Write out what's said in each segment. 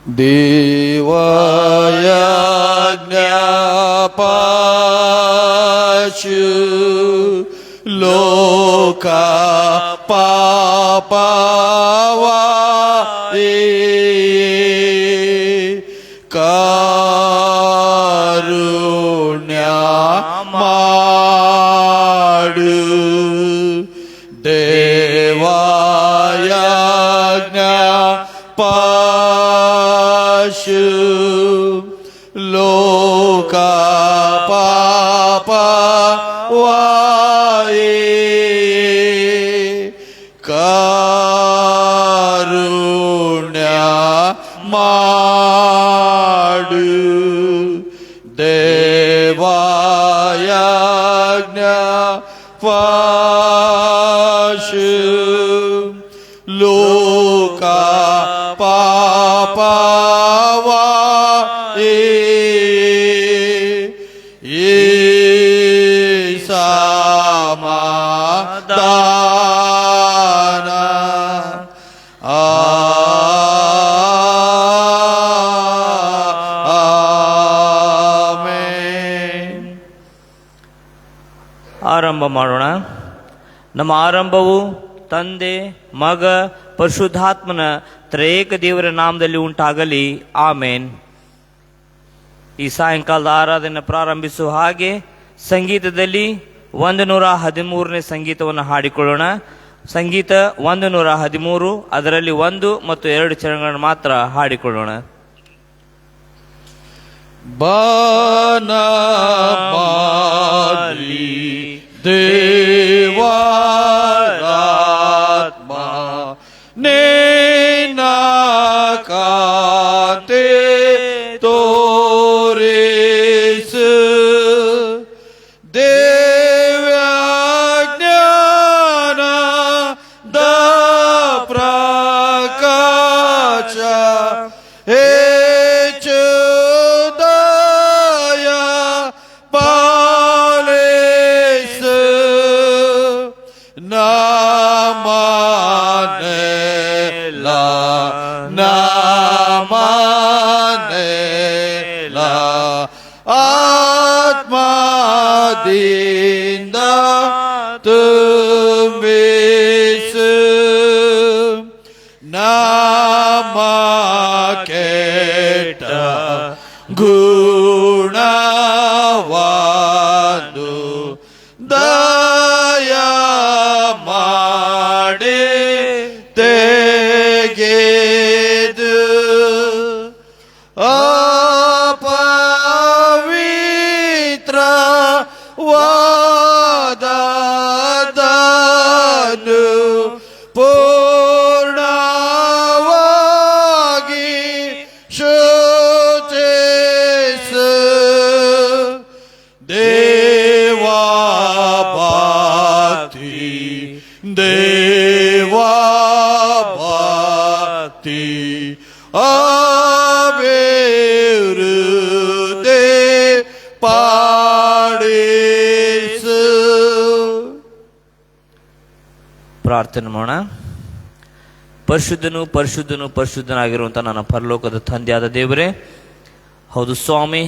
ದೇವಯಜ್ಞಾಪಾಶು ಲೋಕ ಪಾಪವಾಯೇ ಕಾರುಣ್ಯ ಮಾಡು ದೇವಯಜ್ಞಾಪಾಶು ಲೋಕ ಪಾಪವಾಯೇ ಕಾರುಣ್ಯ ಮಾಡು ದೇವಯಜ್ಞಾಪಾಶು ಲೋಕ ಪಾಪವಾಯೇ ಸಮಾಧಾನ ಆಮೆನ್. ಆರಂಭ ಮಾಡೋಣ. ನಮ್ಮ ಆರಂಭವು ತಂದೆ, ಮಗ, ಪರಿಶುದ್ಧಾತ್ಮನ ತ್ರಿಯೇಕ ದೇವರ ನಾಮದಲ್ಲಿ ಉಂಟಾಗಲಿ. ಆಮೇನ್. ಈ ಸಾಯಂಕಾಲದ ಆರಾಧನೆ ಪ್ರಾರಂಭಿಸುವ ಹಾಗೆ ಸಂಗೀತದಲ್ಲಿ 113ನೇ ಸಂಗೀತವನ್ನು ಹಾಡಿಕೊಳ್ಳೋಣ. ಸಂಗೀತ 113, ಅದರಲ್ಲಿ 1 ಮತ್ತು 2 ಚರಣಗಳನ್ನು ಮಾತ್ರ ಹಾಡಿಕೊಳ್ಳೋಣ. ಬಾನಮಾಲಿ ದೇವರಾತ್ಮ ನೇನ ಕಾತೆ ತೋರಿಸು ದೇವ್ಯಜ್ಞಾನ ದ ಪ್ರಕಾಶ ಹೆಚ್ಚುದಯ ಪಾಲಿಸು ನಮನೆಲ ನಮನೆಲ ಆತ್ಮದಿಂದ ತುಂಬಿಸು ನಮ್ಮ ಕೆಟ್ಟ ಗುಣವಾದು ದಯ ಮಾಡಿ ತೆಗೆದು ಅಪವಿತ್ರ ವಾದದನು ಪೂರ್ಣವಾಗಿ ಶುಚಿಸು ದೇವಭಕ್ತಿ ದೇವಭಕ್ತಿ ಅಭಿವೃದ್ಧಿ ಪಾಡಿಸು. ಪ್ರಾರ್ಥನೆ ಮಾಡೋಣ. ಪರಿಶುದ್ಧನು ಪರಿಶುದ್ಧನು ಪರಿಶುದ್ಧನಾಗಿರುವಂಥ ನನ್ನ ಪರಲೋಕದ ತಂದೆಯಾದ ದೇವರೇ, ಹೌದು ಸ್ವಾಮಿ,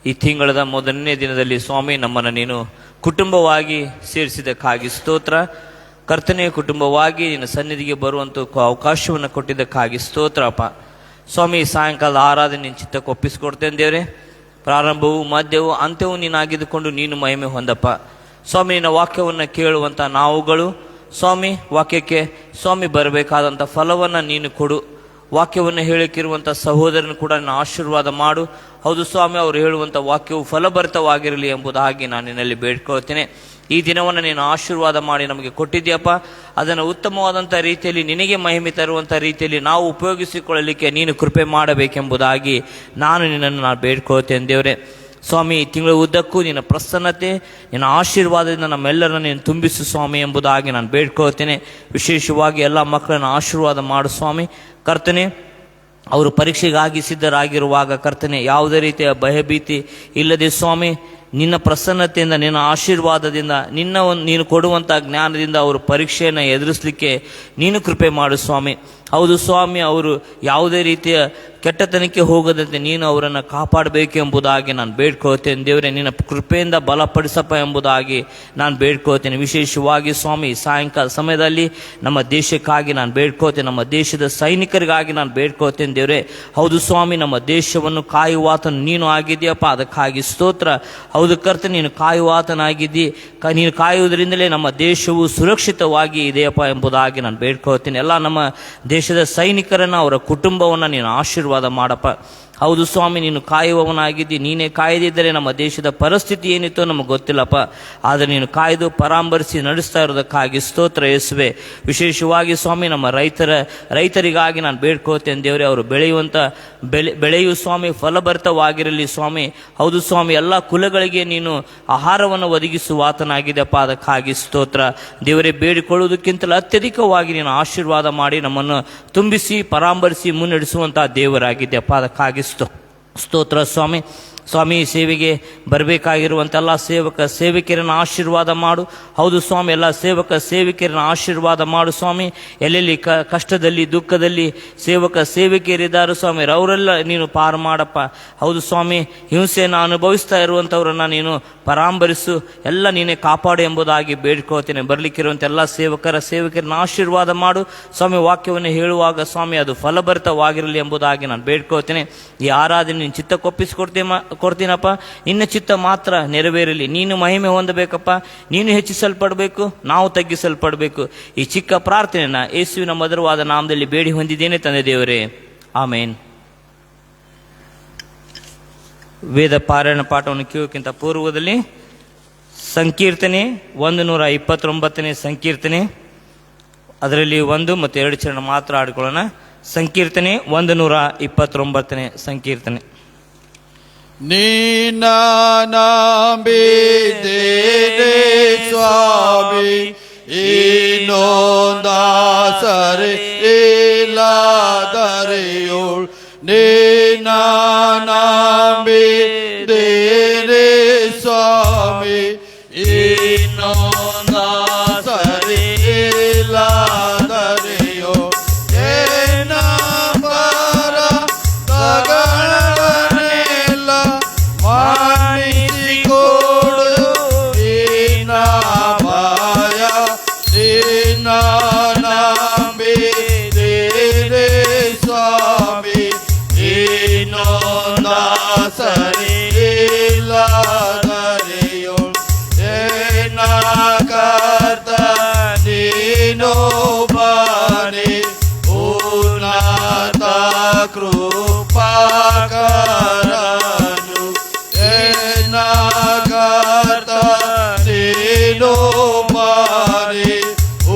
ಈ ತಿಂಗಳದ ಮೊದಲನೇ ದಿನದಲ್ಲಿ ಸ್ವಾಮಿ ನಮ್ಮನ್ನು ನೀನು ಕುಟುಂಬವಾಗಿ ಸೇರಿಸಿದ್ದಕ್ಕಾಗಿ ಸ್ತೋತ್ರ. ಕರ್ತನೆಯ ಕುಟುಂಬವಾಗಿ ನಿನ್ನ ಸನ್ನಿಧಿಗೆ ಬರುವಂಥ ಅವಕಾಶವನ್ನು ಕೊಟ್ಟಿದ್ದಕ್ಕಾಗಿ ಸ್ತೋತ್ರಪ್ಪ ಸ್ವಾಮಿ. ಸಾಯಂಕಾಲದ ಆರಾಧನೆ ನಿನ್ನ ಚಿತ್ತಕ್ಕೆ ಒಪ್ಪಿಸಿಕೊಡ್ತೇನೆ ದೇವರೇ. ಪ್ರಾರಂಭವು ಮಧ್ಯವೂ ಅಂತ್ಯವೂ ನೀನಾಗಿದ್ದುಕೊಂಡು ನೀನು ಮಹಿಮೆ ಹೊಂದಪ್ಪ ಸ್ವಾಮಿ. ನಿನ್ನ ವಾಕ್ಯವನ್ನು ಕೇಳುವಂಥ ನಾವುಗಳು ಸ್ವಾಮಿ, ವಾಕ್ಯಕ್ಕೆ ಸ್ವಾಮಿ ಬರಬೇಕಾದಂಥ ಫಲವನ್ನು ನೀನು ಕೊಡು. ವಾಕ್ಯವನ್ನು ಹೇಳಿಕಿರುವಂಥ ಸಹೋದರನ ಕೂಡ ನನ್ನ ಆಶೀರ್ವಾದ ಮಾಡು. ಹೌದು ಸ್ವಾಮಿ, ಅವರು ಹೇಳುವಂಥ ವಾಕ್ಯವು ಫಲಭರಿತವಾಗಿರಲಿ ಎಂಬುದಾಗಿ ನಾನು ನಿನ್ನಲ್ಲಿ ಬೇಡ್ಕೊಳ್ತೇನೆ. ಈ ದಿನವನ್ನು ನೀನು ಆಶೀರ್ವಾದ ಮಾಡಿ ನಮಗೆ ಕೊಟ್ಟಿದ್ದೀಯಪ್ಪ. ಅದನ್ನು ಉತ್ತಮವಾದಂಥ ರೀತಿಯಲ್ಲಿ ನಿನಗೆ ಮಹಿಮೆ ತರುವಂಥ ರೀತಿಯಲ್ಲಿ ನಾವು ಉಪಯೋಗಿಸಿಕೊಳ್ಳಲಿಕ್ಕೆ ನೀನು ಕೃಪೆ ಮಾಡಬೇಕೆಂಬುದಾಗಿ ನಾನು ನಿನ್ನನ್ನು ಬೇಡ್ಕೊಳ್ತೇನೆ ದೇವರೇ. ಸ್ವಾಮಿ, ಈ ತಿಂಗಳ ಉದ್ದಕ್ಕೂ ನಿನ್ನ ಪ್ರಸನ್ನತೆ, ನಿನ್ನ ಆಶೀರ್ವಾದದಿಂದ ನಮ್ಮೆಲ್ಲರನ್ನು ನೀನು ತುಂಬಿಸು ಸ್ವಾಮಿ ಎಂಬುದಾಗಿ ನಾನು ಬೇಡ್ಕೊಳ್ತೇನೆ. ವಿಶೇಷವಾಗಿ ಎಲ್ಲ ಮಕ್ಕಳನ್ನು ಆಶೀರ್ವಾದ ಮಾಡು ಸ್ವಾಮಿ. ಕರ್ತನೆ, ಅವರು ಪರೀಕ್ಷೆಗಾಗಿ ಸಿದ್ಧರಾಗಿರುವಾಗ ಕರ್ತನೆ, ಯಾವುದೇ ರೀತಿಯ ಭಯಭೀತಿ ಇಲ್ಲದೆ ಸ್ವಾಮಿ, ನಿನ್ನ ಪ್ರಸನ್ನತೆಯಿಂದ, ನಿನ್ನ ಆಶೀರ್ವಾದದಿಂದ, ನೀನು ಕೊಡುವಂಥ ಜ್ಞಾನದಿಂದ ಅವರು ಪರೀಕ್ಷೆಯನ್ನು ಎದುರಿಸಲಿಕ್ಕೆ ನೀನು ಕೃಪೆ ಮಾಡು ಸ್ವಾಮಿ. ಹೌದು ಸ್ವಾಮಿ, ಅವರು ಯಾವುದೇ ರೀತಿಯ ಕೆಟ್ಟತನಕ್ಕೆ ಹೋಗದಂತೆ ನೀನು ಅವರನ್ನು ಕಾಪಾಡಬೇಕು ಎಂಬುದಾಗಿ ನಾನು ಬೇಡ್ಕೊಳ್ತೇನೆ ದೇವರೇ. ನಿನ್ನ ಕೃಪೆಯಿಂದ ಬಲಪಡಿಸಪ್ಪ ಎಂಬುದಾಗಿ ನಾನು ಬೇಡ್ಕೊಳ್ತೇನೆ. ವಿಶೇಷವಾಗಿ ಸ್ವಾಮಿ ಸಾಯಂಕಾಲ ಸಮಯದಲ್ಲಿ ನಮ್ಮ ದೇಶಕ್ಕಾಗಿ ನಾನು ಬೇಡ್ಕೊಳ್ತೇನೆ, ನಮ್ಮ ದೇಶದ ಸೈನಿಕರಿಗಾಗಿ ನಾನು ಬೇಡ್ಕೊಳ್ತೇನೆ ದೇವರೇ. ಹೌದು ಸ್ವಾಮಿ, ನಮ್ಮ ದೇಶವನ್ನು ಕಾಯುವಾತನು ನೀನು ಆಗಿದೆಯಪ್ಪ, ಅದಕ್ಕಾಗಿ ಸ್ತೋತ್ರ. ಹೌದು ಕರ್ತನೆ, ನೀನು ಕಾಯುವಾತನಾಗಿದ್ದಿ, ನೀನು ಕಾಯುವುದರಿಂದಲೇ ನಮ್ಮ ದೇಶವು ಸುರಕ್ಷಿತವಾಗಿ ಇದೆಯಪ್ಪ ಎಂಬುದಾಗಿ ನಾನು ಬೇಡ್ಕೊಳ್ತೀನಿ. ಎಲ್ಲ ನಮ್ಮ ದೇಶದ ಸೈನಿಕರನ್ನು, ಅವರ ಕುಟುಂಬವನ್ನು ನೀನು ಆಶೀರ್ವಾದ ಮಾಡಪ್ಪ. ಹೌದು ಸ್ವಾಮಿ, ನೀನು ಕಾಯುವವನಾಗಿದ್ದಿ. ನೀನೇ ಕಾಯ್ದಿದ್ದರೆ ನಮ್ಮ ದೇಶದ ಪರಿಸ್ಥಿತಿ ಏನಿತ್ತೋ ನಮಗೆ ಗೊತ್ತಿಲ್ಲಪ್ಪ, ಆದರೆ ನೀನು ಕಾಯ್ದು ಪರಾಮರಿಸಿ ನಡೆಸ್ತಾ ಇರೋದಕ್ಕಾಗಿ ಸ್ತೋತ್ರ ಯೇಸುವೆ. ವಿಶೇಷವಾಗಿ ಸ್ವಾಮಿ ನಮ್ಮ ರೈತರಿಗಾಗಿ ನಾನು ಬೇಡ್ಕೊಳ್ತೇನೆ ದೇವರೇ. ಅವರು ಬೆಳೆಯು ಸ್ವಾಮಿ ಫಲಭರಿತವಾಗಿರಲಿ ಸ್ವಾಮಿ. ಹೌದು ಸ್ವಾಮಿ, ಎಲ್ಲ ಕುಲಗಳಿಗೆ ನೀನು ಆಹಾರವನ್ನು ಒದಗಿಸುವಾತನಾಗಿದೆಪ್ಪ, ಅದಕ್ಕಾಗಿ ಸ್ತೋತ್ರ ದೇವರೇ. ಬೇಡಿಕೊಳ್ಳುವುದಕ್ಕಿಂತಲೂ ಅತ್ಯಧಿಕವಾಗಿ ನೀನು ಆಶೀರ್ವಾದ ಮಾಡಿ ನಮ್ಮನ್ನು ತುಂಬಿಸಿ ಪರಾಮರಿಸಿ ಮುನ್ನಡೆಸುವಂಥ ದೇವರಾಗಿದೆಯಪ್ಪ, ಅದಕ್ಕಾಗಿ ಸ್ತೋತ್ರ ಸ್ವಾಮಿ. ಸ್ವಾಮಿ, ಸೇವೆಗೆ ಬರಬೇಕಾಗಿರುವಂತೆಲ್ಲ ಸೇವಕಿಯರನ್ನು ಆಶೀರ್ವಾದ ಮಾಡು. ಹೌದು ಸ್ವಾಮಿ, ಎಲ್ಲ ಸೇವಕಿಯರನ್ನು ಆಶೀರ್ವಾದ ಮಾಡು ಸ್ವಾಮಿ. ಎಲ್ಲೆಲ್ಲಿ ಕಷ್ಟದಲ್ಲಿ ದುಃಖದಲ್ಲಿ ಸೇವಕಿಯರಿದ್ದಾರೆ ಸ್ವಾಮಿ, ಅವರೆಲ್ಲ ನೀನು ಪಾರು ಮಾಡಪ್ಪ. ಹೌದು ಸ್ವಾಮಿ, ಹಿಂಸೆಯನ್ನು ಅನುಭವಿಸ್ತಾ ಇರುವಂಥವ್ರನ್ನ ನೀನು ಪರಾಮರಿಸು, ಎಲ್ಲ ನೀನೇ ಕಾಪಾಡು ಎಂಬುದಾಗಿ ಬೇಡ್ಕೊಳ್ತೇನೆ. ಬರಲಿಕ್ಕಿರುವಂಥ ಎಲ್ಲ ಸೇವಕರನ್ನ ಆಶೀರ್ವಾದ ಮಾಡು ಸ್ವಾಮಿ. ವಾಕ್ಯವನ್ನು ಹೇಳುವಾಗ ಸ್ವಾಮಿ ಅದು ಫಲಭರಿತವಾಗಿರಲಿ ಎಂಬುದಾಗಿ ನಾನು ಬೇಡ್ಕೊಳ್ತೇನೆ. ಈ ಆರಾಧನೆ ನಿನ್ನ ಚಿತ್ತಕ್ಕೊಪ್ಪಿಸಿಕೊಡ್ತೀನಪ್ಪ. ನಿನ್ನ ಚಿತ್ತ ಮಾತ್ರ ನೆರವೇರಲಿ. ನೀನು ಮಹಿಮೆ ಹೊಂದಬೇಕಪ್ಪ, ನೀನು ಹೆಚ್ಚಿಸಲ್ಪಡಬೇಕು, ನಾವು ತಗ್ಗಿಸಲ್ಪಡಬೇಕು. ಈ ಚಿಕ್ಕ ಪ್ರಾರ್ಥನೆಯನ್ನು ಯೇಸುವಿನ ಮಧುರವಾದ ನಾಮದಲ್ಲಿ ಬೇಡಿ ಹೊಂದಿದ್ದೇನೆ ತಂದೆ ದೇವರೇ, ಆಮೇನ್. ವೇದ ಪಾರಾಯಣ ಪಾಠವನ್ನು ಕೇಳೋಕ್ಕಿಂತ ಪೂರ್ವದಲ್ಲಿ ಸಂಕೀರ್ತನೆ 129ನೇ ಸಂಕೀರ್ತನೆ, ಅದರಲ್ಲಿ 1 ಮತ್ತು 2 ಚರಣ ಮಾತ್ರ ಆಡ್ಕೊಳ್ಳೋಣ. ಸಂಕೀರ್ತನೆ 129ನೇ ಸಂಕೀರ್ತನೆ. ನಿನ್ನ ನಂಬಿದ್ದೇನೆ ಸ್ವಾಮಿ, ಇನ್ನೊಂದಾಸರೆ ಇಲ್ಲದರೆಯೋಳ್. ನಿನ್ನ ನಂಬಿದ್ದೇನೆ ಸ್ವಾಮಿ, ಇನ್ನೊಂದಾಸರೆ ಇಲ್ಲದರೆಯೋಳ್. ಕೃಪಾಕರನು ಎನ್ನ ಕರ್ತ ನೀನು ಮಾರಿ,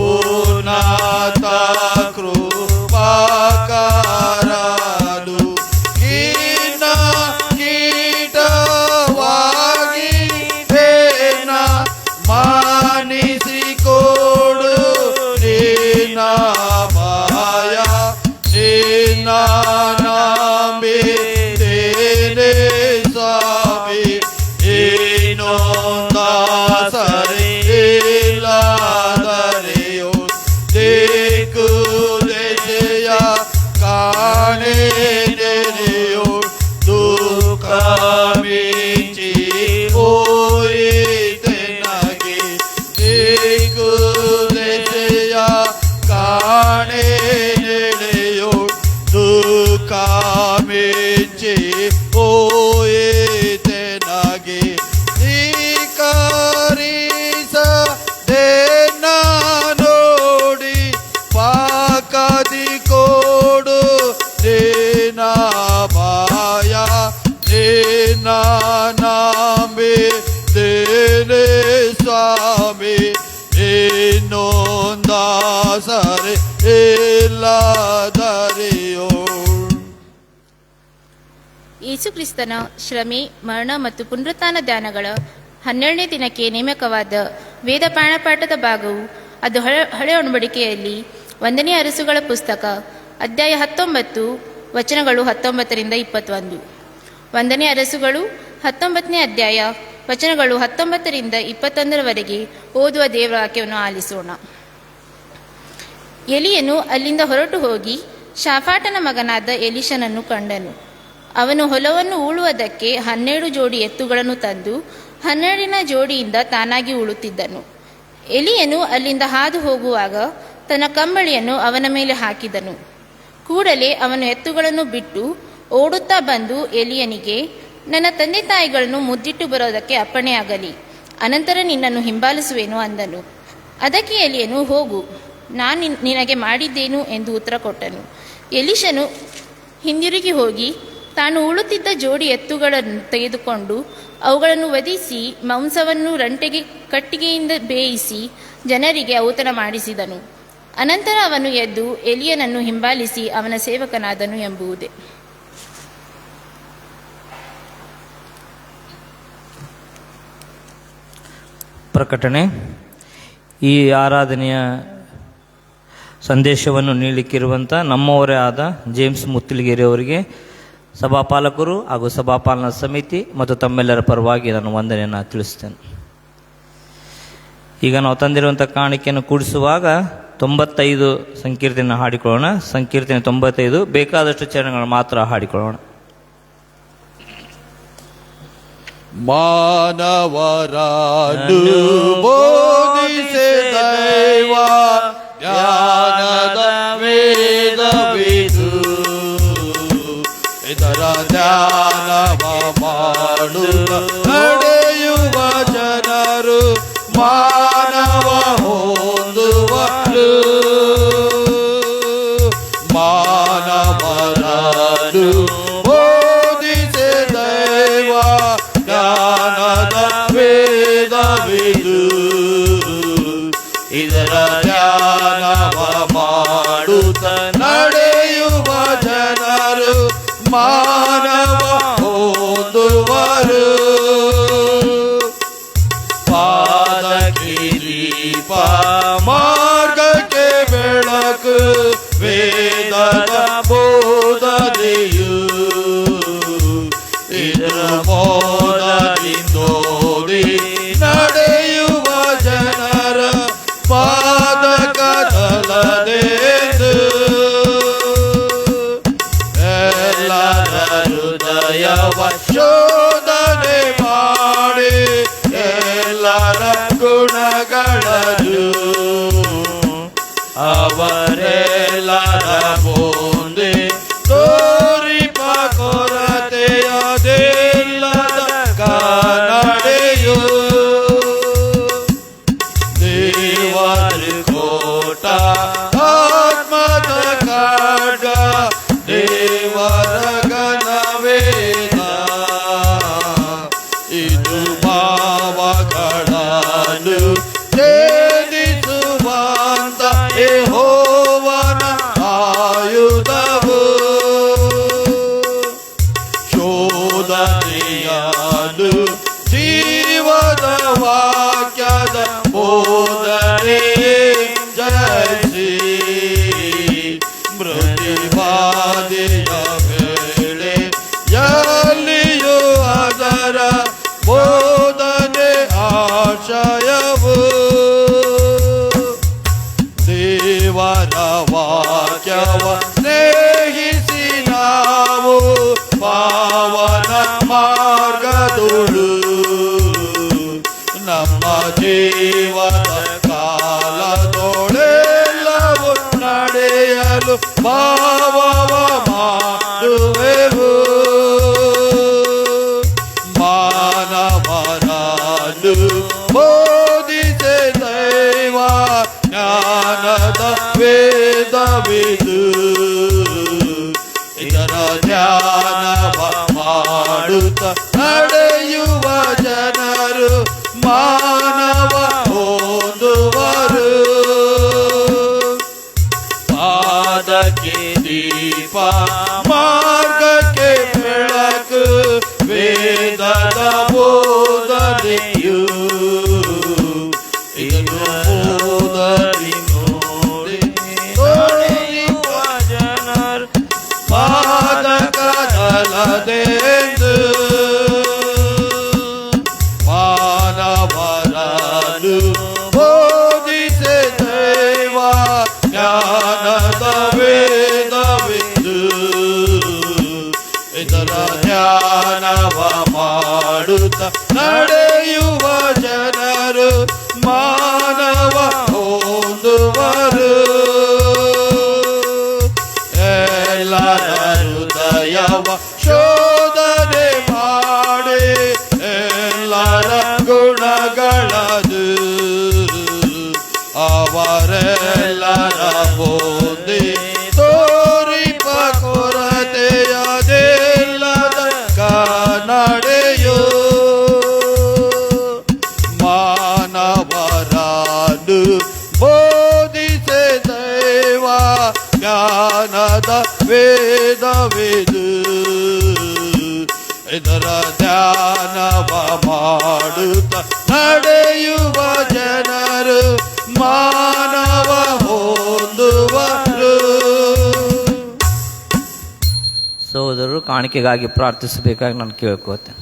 ಉನ್ನತ ಕೃಪಾಕರನು. ಕೀಟವಾಗಿ ಬೇನ ಮಾನಿಸಿಕೊಡು ನಿನ್ನ ಮಾಯ. ನಿನ್ನ ನಂಬಿದ್ದೇನೆ ಸ್ವಾಮಿ, ಇನ್ನೊಂದಾಸರೆ ಇಲ್ಲದರೆಯೋ. ದಿಕ್ಕು ದೆಸೆಯ ಕಾಣೆನೆಯೋ, ದುಃಖ ಮಿಂಚಿ ಹೋಯಿತೆ ನಗೆ. ದಿಕ್ಕು ದೆಸೆಯ ಕಾಣೆನೆಯೋ, ದುಃಖ ಮಿಂಚಿ ಹೋಯಿತೆ ನಗೆ. ಧಿಕ್ಕರಿಸದೆನ್ನ ನೋಡಿ ಪಾಕದಿ ಕೊಡು ನಿನ್ನ ಮಾಯ. ನಿನ್ನ ನಂಬಿದ್ದೇನೆ ಸ್ವಾಮಿ, ಇನ್ನೊಂದಾಸರೆ ಇಲ್ಲದರೆಯೋ. ಯೇಸು ಕ್ರಿಸ್ತನ ಶ್ರಮೆ, ಮರಣ ಮತ್ತು ಪುನರುತ್ಥಾನ ಧ್ಯಾನಗಳ 12ನೇ ದಿನಕ್ಕೆ ನೇಮಕವಾದ ವೇದ ಪಾಠದ ಭಾಗವು ಅದು ಹಳೆ ಒಡಂಬಡಿಕೆಯಲ್ಲಿ 1ನೇ ಅರಸುಗಳ ಪುಸ್ತಕ ಅಧ್ಯಾಯ 19 ವಚನಗಳು 19ರಿಂದ 21. 1ನೇ ಅರಸುಗಳು 19ನೇ ಅಧ್ಯಾಯ ವಚನಗಳು 19ರಿಂದ 21ರವರೆಗೆ ಓದುವ ದೇವರ ವಾಕ್ಯವನ್ನು ಆಲಿಸೋಣ. ಎಲಿಯನು ಅಲ್ಲಿಂದ ಹೊರಟು ಹೋಗಿ ಶಾಫಾಟನ ಮಗನಾದ ಎಲಿಷನನ್ನು ಕಂಡನು. ಅವನು ಹೊಲವನ್ನು ಉಳುವುದಕ್ಕೆ 12 ಜೋಡಿ ಎತ್ತುಗಳನ್ನು ತಂದು 12ನ ಜೋಡಿಯಿಂದ ತಾನಾಗಿ ಉಳುತ್ತಿದ್ದನು. ಎಲಿಯನು ಅಲ್ಲಿಂದ ಹಾದು ಹೋಗುವಾಗ ತನ್ನ ಕಂಬಳಿಯನ್ನು ಅವನ ಮೇಲೆ ಹಾಕಿದನು. ಕೂಡಲೇ ಅವನು ಎತ್ತುಗಳನ್ನು ಬಿಟ್ಟು ಓಡುತ್ತಾ ಬಂದು ಎಲಿಯನಿಗೆ, ನನ್ನ ತಂದೆ ತಾಯಿಗಳನ್ನು ಮುದ್ದಿಟ್ಟು ಬರೋದಕ್ಕೆ ಅಪ್ಪಣೆಯಾಗಲಿ, ಅನಂತರ ನಿನ್ನನ್ನು ಹಿಂಬಾಲಿಸುವೆನು ಅಂದನು. ಅದಕ್ಕೆ ಎಲಿಯನು, ಹೋಗು, ನಾನು ನಿನಗೆ ಮಾಡಿದ್ದೇನು ಎಂದು ಉತ್ತರ ಕೊಟ್ಟನು. ಎಲಿಷನು ಹಿಂದಿರುಗಿ ಹೋಗಿ ತಾನು ಉಳುತ್ತಿದ್ದ ಜೋಡಿ ಎತ್ತುಗಳನ್ನು ತೆಗೆದುಕೊಂಡು ಅವುಗಳನ್ನು ವಧಿಸಿ ಮಾಂಸವನ್ನು ರಂಟೆಗೆ ಕಟ್ಟಿಗೆಯಿಂದ ಬೇಯಿಸಿ ಜನರಿಗೆ ಔತಣ ಮಾಡಿಸಿದನು. ಅನಂತರ ಅವನು ಎದ್ದು ಎಲಿಯನನ್ನು ಹಿಂಬಾಲಿಸಿ ಅವನ ಸೇವಕನಾದನು ಎಂಬುದೇ. ಪ್ರಕಟಣೆ. ಈ ಆರಾಧನೆಯ ಸಂದೇಶವನ್ನು ನೀಡಲಿಕ್ಕಿರುವಂಥ ನಮ್ಮವರೇ ಆದ ಜೇಮ್ಸ್ ಮುತ್ತಿಲಗೇರಿ ಅವರಿಗೆ ಸಭಾಪಾಲಕರು ಹಾಗೂ ಸಭಾಪಾಲನಾ ಸಮಿತಿ ಮತ್ತು ತಮ್ಮೆಲ್ಲರ ಪರವಾಗಿ ನಾನು ವಂದನೆಯನ್ನು ತಿಳಿಸ್ತೇನೆ. ಈಗ ನಾವು ತಂದಿರುವಂಥ ಕಾಣಿಕೆಯನ್ನು ಕೂಡಿಸುವಾಗ 95 ಸಂಕೀರ್ತನೆ ಹಾಡಿಕೊಳ್ಳೋಣ. ಸಂಕೀರ್ತನೆ 95, ಬೇಕಾದಷ್ಟು ಚರಣಗಳು ಮಾತ್ರ ಹಾಡಿಕೊಳ್ಳೋಣ. ಮಾನವರನ್ನು ಬೋಧಿಸೆ ದೈವ ಜ್ಞಾನದ ವೇದವಿದು, ಇದರ ಧ್ಯಾನವ ಮಾಡುತ್ತ ನಡೆಯುವ ಜನರು ಮಾನವ ಹೊಂದುವರು. ಮಾನವರನ್ನು ಬೋಧಿಸೆ ದೈವ ಜ್ಞಾನದ ವೇದವಿದು, ಇದರ ಧ್ಯಾನವ ಮಾಡುತ್ತ ನಡೆಯುವ ಜನರು ಮಾನವ ಹೊಂದುವರು. ಪಾದಕ್ಕೆ ದೀಪ ಮಾರ್ಗಕ್ಕೆ ಬೆಳಕು ವೇದದ ಬೋಧನೆಯು, ಇದರ ಬೋಧನೆಯಿಂದೋಡಿ ನಡೆಯುವ ಜನರ ಪಾದಕದಲ್ಲದೆಂದು ಎಲ್ಲರ ಹೃದಯವ ಶೋಧನೆ ಮಾಡಿ ಎಲ್ಲರ ಗುಣಗಳನ್ನು ಅವರೆಲ್ಲರ ಮುಂದೆ ತೋರಿಪ ಕೊರತೆಯದೆಲ್ಲದ ಕನ್ನಡೆಯು. ದೇವರ ಕೋಟ ಆತ್ಮದ ಖಡ್ಗ ದೇವರ ಘನವೇದ, ಇದು ಭಾವಗಳನ್ನು ಛೇದಿಸುವಂತ ಯೆಹೋವನ ಆಯುಧವು. ಶೋಧನೆಯನ್ನು ಜೀವದ ವಾಕ್ಯದ ಬೋಧನೆ ಜಯಿಸಿ, ಮೃತ್ಯುಬಾಧೆಯ ವೇಳೆ ಎಲ್ಲಿಯೂ ಅದರ ಬೋಧನೆ ಆಶಯವು. ದೇವರ ವಾಕ್ಯವ ಸ್ನೇಹಿಸಿ ನಾವು ಪಾವನ ಮಾರ್ಗದುಳು ನಮ್ಮ ಜೀವನ ಕಾಲದೊಳೆಲ್ಲವೂ ನಡೆಯಲು ಭಾವವ ಮಾಡುವೆವು. ಮಾನವರನ್ನು ಬೋಧಿಸೆ ದೈವ ಜ್ಞಾನದ ವೇದವಿದು, ಇದರ ಧ್ಯಾನವ ಮಾಡುತ್ತ ನಡೆಯುವ ಜನರು ಮಾನವ ಹೊಂದುವರು. ಪಾದಕ್ಕೆ ದೀಪ ಮಾರ್ಗಕ್ಕೆ ಬೆಳಕು ವೇದದ ಬೋಧನೆಯು, ಇದು ಬೋಧನೆ ನೋಡಿ ನಡೆಯುವ ಜನರು ಪಾದಕದಲ್ಲದೆಂದು. ಮಾನವರನ್ನು ಬೋಧಿಸೆ ದೈವ ಜ್ಞಾನದ ವೇದವಿದು, ಮಾಡುತ್ತ ನಡೆಯುವ ಜನರು ಮಾನವ ಹೊಂದುವರು. ಎಲ್ಲರ ಹೃದಯವ ಶೋಧನೆ ಮಾಡಿ ಎಲ್ಲರ ಗುಣಗಳದು ಅವರೆಲ್ಲರ ಮುಂದೆ ತೋರಿಪ ಕೊರತೆಯದೆಲ್ಲದ ಕನ್ನಡೆಯೋ ಮಾನವರಾನು ಬೋಧಿಸೆ ದೈವ ಜ್ಞಾನದ ವೇದವಿದು ಇದರ ಧ್ಯಾನವ ಮಾಡುತ್ತ ನಡೆಯುವ ಜನರು ಮಾನವ ಹೊಂದುವರು. ಸಹೋದರರು ಕಾಣಿಕೆಗಾಗಿ ಪ್ರಾರ್ಥಿಸಬೇಕಾಗಿ ನಾನು ಕೇಳ್ಕೋತೇನೆ.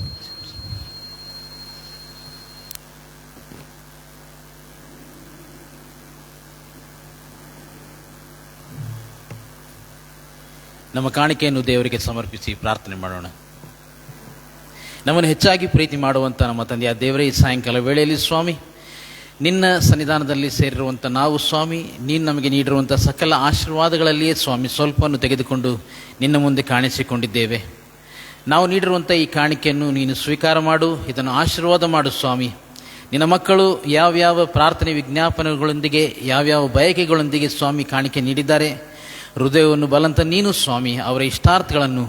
ನಮ್ಮ ಕಾಣಿಕೆಯನ್ನು ದೇವರಿಗೆ ಸಮರ್ಪಿಸಿ ಪ್ರಾರ್ಥನೆ ಮಾಡೋಣ. ನಮ್ಮನ್ನು ಹೆಚ್ಚಾಗಿ ಪ್ರೀತಿ ಮಾಡುವಂಥ ನಮ್ಮ ತಂದೆಯ ದೇವರೇ, ಈ ಸಾಯಂಕಾಲ ವೇಳೆಯಲ್ಲಿ ಸ್ವಾಮಿ ನಿನ್ನ ಸನ್ನಿಧಾನದಲ್ಲಿ ಸೇರಿರುವಂಥ ನಾವು ಸ್ವಾಮಿ ನೀನು ನಮಗೆ ನೀಡಿರುವಂಥ ಸಕಲ ಆಶೀರ್ವಾದಗಳಲ್ಲಿಯೇ ಸ್ವಾಮಿ ಸ್ವಲ್ಪವನ್ನು ತೆಗೆದುಕೊಂಡು ನಿನ್ನ ಮುಂದೆ ಕಾಣಿಸಿಕೊಂಡಿದ್ದೇವೆ. ನಾವು ನೀಡಿರುವಂಥ ಈ ಕಾಣಿಕೆಯನ್ನು ನೀನು ಸ್ವೀಕಾರ ಮಾಡು, ಇದನ್ನು ಆಶೀರ್ವಾದ ಮಾಡು ಸ್ವಾಮಿ. ನಿನ್ನ ಮಕ್ಕಳು ಯಾವ್ಯಾವ ಪ್ರಾರ್ಥನೆ ವಿಜ್ಞಾಪನೆಗಳೊಂದಿಗೆ ಯಾವ್ಯಾವ ಬಯಕೆಗಳೊಂದಿಗೆ ಸ್ವಾಮಿ ಕಾಣಿಕೆ ನೀಡಿದ್ದಾರೆ, ಹೃದಯವನ್ನು ಬಲಂತ ನೀನು ಸ್ವಾಮಿ ಅವರ ಇಷ್ಟಾರ್ಥಗಳನ್ನು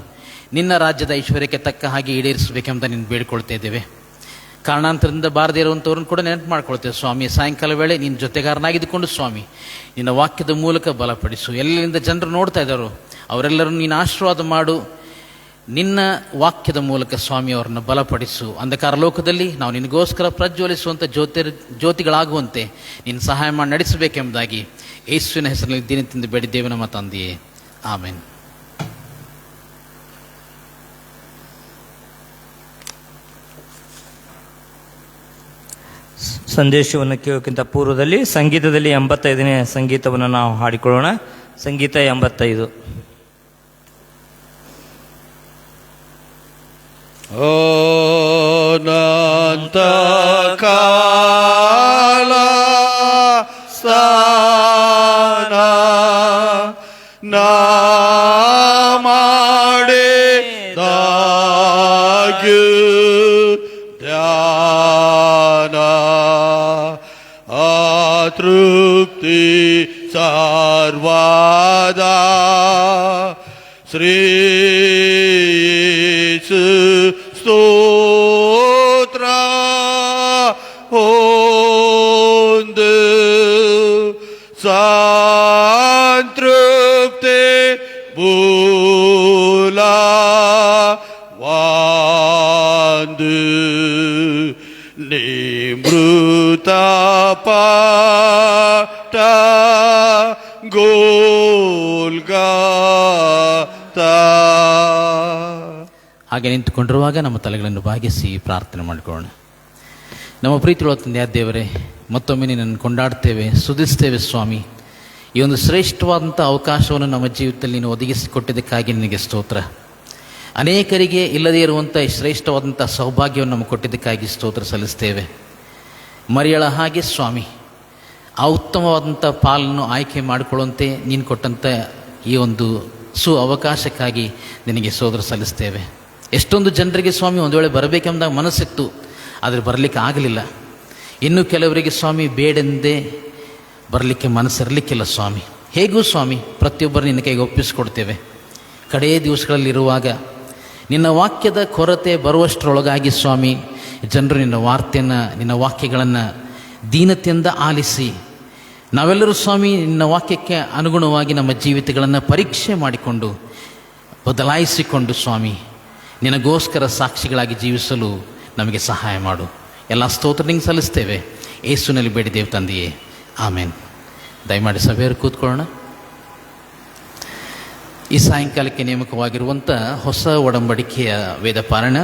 ನಿನ್ನ ರಾಜ್ಯದ ಐಶ್ವರ್ಯಕ್ಕೆ ತಕ್ಕ ಹಾಗೆ ಈಡೇರಿಸಬೇಕೆಂಬ ನೀನು ಬೇಡಿಕೊಳ್ತಾ ಇದ್ದೇವೆ. ಕಾರಣಾಂತರದಿಂದ ಬಾರದೇ ಇರುವಂಥವ್ರನ್ನು ಕೂಡ ನೆನಪು ಮಾಡ್ಕೊಳ್ತೇವೆ ಸ್ವಾಮಿ. ಸಾಯಂಕಾಲ ವೇಳೆ ನಿನ್ನ ಜೊತೆಗಾರನಾಗಿದ್ದುಕೊಂಡು ಸ್ವಾಮಿ ನಿನ್ನ ವಾಕ್ಯದ ಮೂಲಕ ಬಲಪಡಿಸು. ಎಲ್ಲರಿಂದ ಜನರು ನೋಡ್ತಾ ಇದ್ದಾರೋ ಅವರೆಲ್ಲರನ್ನು ನೀನು ಆಶೀರ್ವಾದ ಮಾಡು. ನಿನ್ನ ವಾಕ್ಯದ ಮೂಲಕ ಸ್ವಾಮಿ ಅವರನ್ನು ಬಲಪಡಿಸು. ಅಂಧಕಾರ ಲೋಕದಲ್ಲಿ ನಾವು ನಿನಗೋಸ್ಕರ ಪ್ರಜ್ವಲಿಸುವಂಥ ಜ್ಯೋತಿಗಳಾಗುವಂತೆ ನೀನು ಸಹಾಯ ಮಾಡಿ ನಡೆಸಬೇಕೆಂಬುದಾಗಿ ಯೇಸುವಿನ ಹೆಸರಿನಲ್ಲಿ ದಿನದಿಂದ ಬೇಡಿದ್ದೇವೆ ನಮ್ಮ ತಂದೆಯೇ, ಆಮೆನ್. ಸಂದೇಶವನ್ನು ಕೇಳೋಕ್ಕಿಂತ ಪೂರ್ವದಲ್ಲಿ ಸಂಗೀತದಲ್ಲಿ 85ನೇ ಸಂಗೀತವನ್ನು ನಾವು ಹಾಡಿಕೊಳ್ಳೋಣ. ಸಂಗೀತ 85. ಅನಂತ ಕಾಲ ಸ್ಥಾನ ನಾ ಮಾಡಿದಾಗ್ಯೂ ಧ್ಯಾನ ಅತೃಪ್ತಿ ಸರ್ವದ ಶ್ರೀ ಸ್ತೋತ್ರ ಹೊಂದು ಸಂತೃಪ್ತಿ ಮೂಲವಾಂದು ನಿಮೃತ ಪಾಠ ಗೋಲ್ಗಾತಾ. ಹಾಗೆ ನಿಂತುಕೊಂಡಿರುವಾಗ ನಮ್ಮ ತಲೆಗಳನ್ನು ಬಾಗಿಸಿ ಪ್ರಾರ್ಥನೆ ಮಾಡಿಕೊಳ್ಳೋಣ. ನಮ್ಮ ಪ್ರೀತಿಯುಳ್ಳ ತಂದೆಯಾದ ದೇವರೇ, ಮತ್ತೊಮ್ಮೆ ನಿನ್ನನ್ನು ಕೊಂಡಾಡ್ತೇವೆ, ಸ್ತುತಿಸ್ತೇವೆ ಸ್ವಾಮಿ. ಈ ಒಂದು ಶ್ರೇಷ್ಠವಾದಂಥ ಅವಕಾಶವನ್ನು ನಮ್ಮ ಜೀವಿತದಲ್ಲಿ ನೀನು ಒದಗಿಸಿಕೊಟ್ಟಿದ್ದಕ್ಕಾಗಿ ನಿನಗೆ ಸ್ತೋತ್ರ. ಅನೇಕರಿಗೆ ಇಲ್ಲದೇ ಇರುವಂಥ ಈ ಶ್ರೇಷ್ಠವಾದಂಥ ಸೌಭಾಗ್ಯವನ್ನು ನಮಗೆ ಕೊಟ್ಟಿದ್ದಕ್ಕಾಗಿ ಸ್ತೋತ್ರ ಸಲ್ಲಿಸ್ತೇವೆ. ಮರಿಯಳ ಹಾಗೆ ಸ್ವಾಮಿ ಆ ಉತ್ತಮವಾದಂಥ ಪಾಲನ್ನು ಆಯ್ಕೆ ಮಾಡಿಕೊಳ್ಳುವಂತೆ ನೀನು ಕೊಟ್ಟಂಥ ಈ ಒಂದು ಅವಕಾಶಕ್ಕಾಗಿ ನಿನಗೆ ಸ್ತೋತ್ರ ಸಲ್ಲಿಸ್ತೇವೆ. ಎಷ್ಟೊಂದು ಜನರಿಗೆ ಸ್ವಾಮಿ ಒಂದು ವೇಳೆ ಬರಬೇಕೆಂಬ ಮನಸ್ಸಿತ್ತು, ಆದರೆ ಬರಲಿಕ್ಕೆ ಆಗಲಿಲ್ಲ. ಇನ್ನು ಕೆಲವರಿಗೆ ಸ್ವಾಮಿ ಬೇಡೆಂದೇ ಬರಲಿಕ್ಕೆ ಮನಸ್ಸಿರಲಿಕ್ಕಿಲ್ಲ ಸ್ವಾಮಿ. ಹೇಗೂ ಸ್ವಾಮಿ ಪ್ರತಿಯೊಬ್ಬರು ನಿನ್ನ ಕೈಗೆ ಒಪ್ಪಿಸಿಕೊಡ್ತೇವೆ. ಕಡೆಯ ದಿವಸಗಳಲ್ಲಿರುವಾಗ ನಿನ್ನ ವಾಕ್ಯದ ಕೊರತೆ ಬರುವಷ್ಟರೊಳಗಾಗಿ ಸ್ವಾಮಿ ಜನರು ನಿನ್ನ ವಾರ್ತೆಯನ್ನು ನಿನ್ನ ವಾಕ್ಯಗಳನ್ನು ದೀನತೆಯಿಂದ ಆಲಿಸಿ ನಾವೆಲ್ಲರೂ ಸ್ವಾಮಿ ನಿನ್ನ ವಾಕ್ಯಕ್ಕೆ ಅನುಗುಣವಾಗಿ ನಮ್ಮ ಜೀವಿತಗಳನ್ನು ಪರೀಕ್ಷೆ ಮಾಡಿಕೊಂಡು ಬದಲಾಯಿಸಿಕೊಂಡು ಸ್ವಾಮಿ ನಿನಗೋಸ್ಕರ ಸಾಕ್ಷಿಗಳಾಗಿ ಜೀವಿಸಲು ನಮಗೆ ಸಹಾಯ ಮಾಡು. ಎಲ್ಲ ಸ್ತೋತ್ರ ನಿಂಗೆ ಸಲ್ಲಿಸ್ತೇವೆ, ಯೇಸುವಿನಲ್ಲಿ ಬೇಡಿದ್ದೇವೆ ತಂದೆಯೇ, ಆಮೇನ್. ದಯಮಾಡಿ ಸಭೆಯವರು ಕೂತ್ಕೊಳ್ಳೋಣ. ಈ ಸಾಯಂಕಾಲಕ್ಕೆ ನೇಮಕವಾಗಿರುವಂಥ ಹೊಸ ಒಡಂಬಡಿಕೆಯ ವೇದ ಪಾರಾಯಣ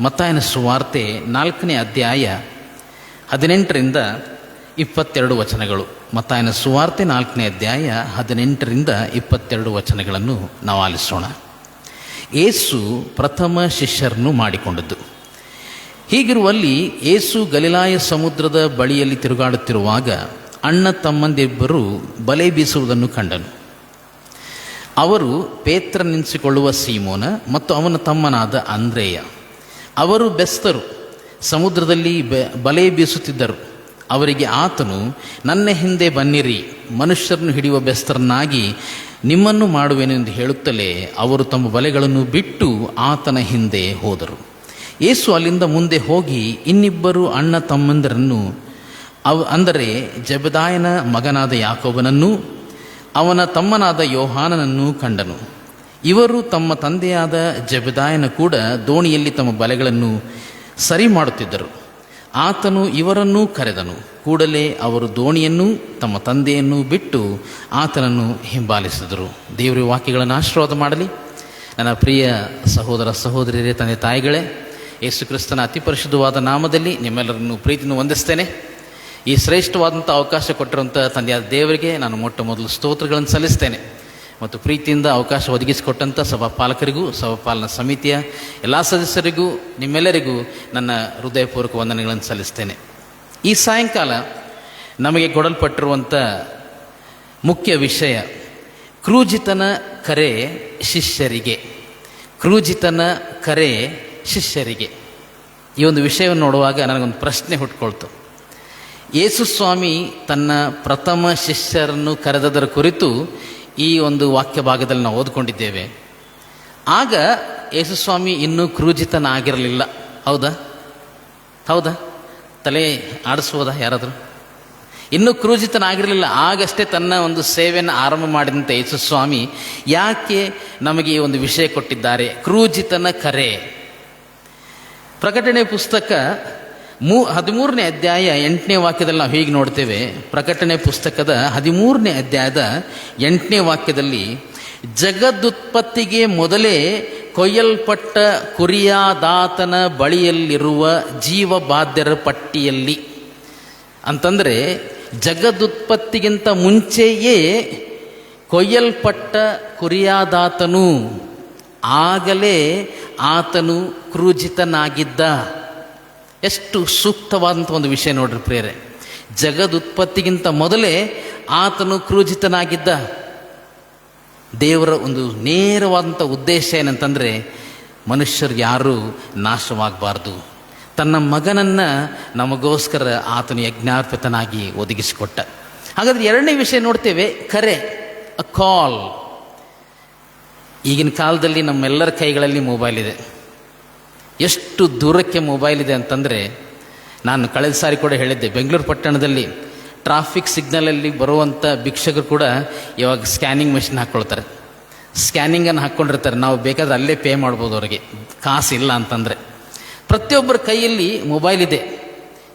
ಮತ್ತಾಯನ ಸುವಾರ್ತೆ 4ನೇ ಅಧ್ಯಾಯ 18ರಿಂದ 22 ವಚನಗಳು. ಮತ್ತಾಯನ ಸುವಾರ್ತೆ 4ನೇ ಅಧ್ಯಾಯ 18ರಿಂದ 22 ವಚನಗಳನ್ನು ನಾವು ಆಲಿಸೋಣ. ಯೇಸು ಪ್ರಥಮ ಶಿಷ್ಯರನ್ನು ಮಾಡಿಕೊಂಡದ್ದು. ಹೀಗಿರುವಲ್ಲಿ ಯೇಸು ಗಲಿಲಾಯ ಸಮುದ್ರದ ಬಳಿಯಲ್ಲಿ ತಿರುಗಾಡುತ್ತಿರುವಾಗ ಅಣ್ಣ ತಮ್ಮಂದಿಬ್ಬರು ಬಲೆ ಬೀಸುವುದನ್ನು ಕಂಡನು. ಅವರು ಪೇತ್ರನೆನಿಸಿಕೊಳ್ಳುವ ಸೀಮೋನ ಮತ್ತು ಅವನ ತಮ್ಮನಾದ ಅಂದ್ರೇಯ. ಅವರು ಬೆಸ್ತರು, ಸಮುದ್ರದಲ್ಲಿ ಬಲೆ ಬೀಸುತ್ತಿದ್ದರು. ಅವರಿಗೆ ಆತನು, ನನ್ನ ಹಿಂದೆ ಬನ್ನಿರಿ, ಮನುಷ್ಯರನ್ನು ಹಿಡಿಯುವ ಬೆಸ್ತರನ್ನಾಗಿ ನಿಮ್ಮನ್ನು ಮಾಡುವೆನು ಎಂದು ಹೇಳುತ್ತಲೇ ಅವರು ತಮ್ಮ ಬಲೆಗಳನ್ನು ಬಿಟ್ಟು ಆತನ ಹಿಂದೆ ಹೋದರು. ಯೇಸು ಅಲ್ಲಿಂದ ಮುಂದೆ ಹೋಗಿ ಇನ್ನಿಬ್ಬರು ಅಣ್ಣ ತಮ್ಮಂದಿರನ್ನು, ಅಂದರೆ ಜೆಬೆದಾಯನ ಮಗನಾದ ಯಾಕೋಬನನ್ನೂ ಅವನ ತಮ್ಮನಾದ ಯೋಹಾನನನ್ನು ಕಂಡನು. ಇವರು ತಮ್ಮ ತಂದೆಯಾದ ಜೆಬೆದಾಯನ ಕೂಡ ದೋಣಿಯಲ್ಲಿ ತಮ್ಮ ಬಲೆಗಳನ್ನು ಸರಿ ಮಾಡುತ್ತಿದ್ದರು. ಆತನು ಇವರನ್ನೂ ಕರೆದನು. ಕೂಡಲೇ ಅವರು ದೋಣಿಯನ್ನು ತಮ್ಮ ತಂದೆಯನ್ನು ಬಿಟ್ಟು ಆತನನ್ನು ಹಿಂಬಾಲಿಸಿದರು. ದೇವರ ವಾಕ್ಯಗಳನ್ನು ಆಶೀರ್ವಾದ ಮಾಡಲಿ. ನನ್ನ ಪ್ರಿಯ ಸಹೋದರ ಸಹೋದರಿಯರೇ, ತಂದೆ ತಾಯಿಗಳೇ, ಯೇಸು ಕ್ರಿಸ್ತನ ಅತಿ ಪರಿಶುದ್ಧವಾದ ನಾಮದಲ್ಲಿ ನಿಮ್ಮೆಲ್ಲರನ್ನು ಪ್ರೀತಿಯನ್ನು ವಂದಿಸ್ತೇನೆ. ಈ ಶ್ರೇಷ್ಠವಾದಂಥ ಅವಕಾಶ ಕೊಟ್ಟಿರುವಂಥ ತಂದೆಯಾದ ದೇವರಿಗೆ ನಾನು ಮೊಟ್ಟ ಮೊದಲು ಸ್ತೋತ್ರಗಳನ್ನು ಸಲ್ಲಿಸ್ತೇನೆ ಮತ್ತು ಪ್ರೀತಿಯಿಂದ ಅವಕಾಶ ಒದಗಿಸಿಕೊಟ್ಟಂಥ ಸಭಾಪಾಲಕರಿಗೂ ಸಭಾಪಾಲನಾ ಸಮಿತಿಯ ಎಲ್ಲ ಸದಸ್ಯರಿಗೂ ನಿಮ್ಮೆಲ್ಲರಿಗೂ ನನ್ನ ಹೃದಯಪೂರ್ವಕ ವಂದನೆಗಳನ್ನು ಸಲ್ಲಿಸ್ತೇನೆ. ಈ ಸಾಯಂಕಾಲ ನಮಗೆ ಕೊಡಲ್ಪಟ್ಟಿರುವಂಥ ಮುಖ್ಯ ವಿಷಯ ಕ್ರೂಜಿತನ ಕರೆ ಶಿಷ್ಯರಿಗೆ. ಕ್ರೂಜಿತನ ಕರೆ ಶಿಷ್ಯರಿಗೆ. ಈ ಒಂದು ವಿಷಯವನ್ನು ನೋಡುವಾಗ ನನಗೊಂದು ಪ್ರಶ್ನೆ ಹುಟ್ಕೊಳ್ತು. ಯೇಸು ಸ್ವಾಮಿ ತನ್ನ ಪ್ರಥಮ ಶಿಷ್ಯರನ್ನು ಕರೆದದರ ಕುರಿತು ಈ ಒಂದು ವಾಕ್ಯ ಭಾಗದಲ್ಲಿ ನಾವು ಓದ್ಕೊಂಡಿದ್ದೇವೆ. ಆಗ ಯೇಸುಸ್ವಾಮಿ ಇನ್ನೂ ಕ್ರೂಜಿತನಾಗಿರಲಿಲ್ಲ. ಹೌದಾ? ತಲೆ ಆಡಿಸ್ಬೋದಾ ಯಾರಾದರೂ? ಇನ್ನೂ ಕ್ರೂಜಿತನಾಗಿರಲಿಲ್ಲ. ಆಗಷ್ಟೇ ತನ್ನ ಒಂದು ಸೇವೆಯನ್ನು ಆರಂಭ ಮಾಡಿದಂಥ ಯೇಸುಸ್ವಾಮಿ ಯಾಕೆ ನಮಗೆ ಈ ಒಂದು ವಿಷಯ ಕೊಟ್ಟಿದ್ದಾರೆ? ಕ್ರೂಜಿತನ ಕರೆ. ಪ್ರಕಟಣೆ ಪುಸ್ತಕ 13ನೇ ಅಧ್ಯಾಯ 8ನೇ ವಾಕ್ಯದಲ್ಲಿ ನಾವು ಹೀಗೆ ನೋಡ್ತೇವೆ. ಪ್ರಕಟಣೆ ಪುಸ್ತಕದ 13ನೇ ಅಧ್ಯಾಯದ 8ನೇ ವಾಕ್ಯದಲ್ಲಿ, ಜಗದುತ್ಪತ್ತಿಗೆ ಮೊದಲೇ ಕೊಯ್ಯಲ್ಪಟ್ಟ ಕುರಿಯಾದಾತನ ಬಳಿಯಲ್ಲಿರುವ ಜೀವಬಾಧ್ಯರ ಪಟ್ಟಿಯಲ್ಲಿ, ಅಂತಂದರೆ ಜಗದುತ್ಪತ್ತಿಗಿಂತ ಮುಂಚೆಯೇ ಕೊಯ್ಯಲ್ಪಟ್ಟ ಕುರಿಯಾದಾತನು, ಆಗಲೇ ಆತನು ಕ್ರೂಜಿತನಾಗಿದ್ದ. ಎಷ್ಟು ಸೂಕ್ತವಾದಂಥ ಒಂದು ವಿಷಯ ನೋಡ್ರಿ ಪ್ರಿಯರೇ. ಜಗದುತ್ಪತ್ತಿಗಿಂತ ಮೊದಲೇ ಆತನು ಕ್ರೂಜಿತನಾಗಿದ್ದ. ದೇವರ ಒಂದು ನೇರವಾದಂಥ ಉದ್ದೇಶ ಏನಂತಂದರೆ, ಮನುಷ್ಯರು ಯಾರೂ ನಾಶವಾಗಬಾರ್ದು. ತನ್ನ ಮಗನನ್ನು ನಮಗೋಸ್ಕರ ಆತನು ಯಜ್ಞಾರ್ಪಿತನಾಗಿ ಒದಗಿಸಿಕೊಟ್ಟ. ಹಾಗಾದರೆ ಎರಡನೇ ವಿಷಯ ನೋಡ್ತೇವೆ, ಕರೆ, ಅ ಕಾಲ್. ಈಗಿನ ಕಾಲದಲ್ಲಿ ನಮ್ಮೆಲ್ಲರ ಕೈಗಳಲ್ಲಿ ಮೊಬೈಲ್ ಇದೆ. ಎಷ್ಟು ದೂರಕ್ಕೆ ಮೊಬೈಲ್ ಇದೆ ಅಂತಂದರೆ, ನಾನು ಕಳೆದ ಸಾರಿ ಕೂಡ ಹೇಳಿದ್ದೆ, ಬೆಂಗಳೂರು ಪಟ್ಟಣದಲ್ಲಿ ಟ್ರಾಫಿಕ್ ಸಿಗ್ನಲಲ್ಲಿ ಬರುವಂಥ ಭಿಕ್ಷಕರು ಕೂಡ ಇವಾಗ ಸ್ಕ್ಯಾನಿಂಗ್ ಮೆಷಿನ್ ಹಾಕ್ಕೊಳ್ತಾರೆ. ಸ್ಕ್ಯಾನಿಂಗನ್ನು ಹಾಕ್ಕೊಂಡಿರ್ತಾರೆ. ನಾವು ಬೇಕಾದ್ರೆ ಅಲ್ಲೇ ಪೇ ಮಾಡ್ಬೋದು ಅವರಿಗೆ, ಕಾಸು ಇಲ್ಲ ಅಂತಂದರೆ. ಪ್ರತಿಯೊಬ್ಬರ ಕೈಯಲ್ಲಿ ಮೊಬೈಲ್ ಇದೆ.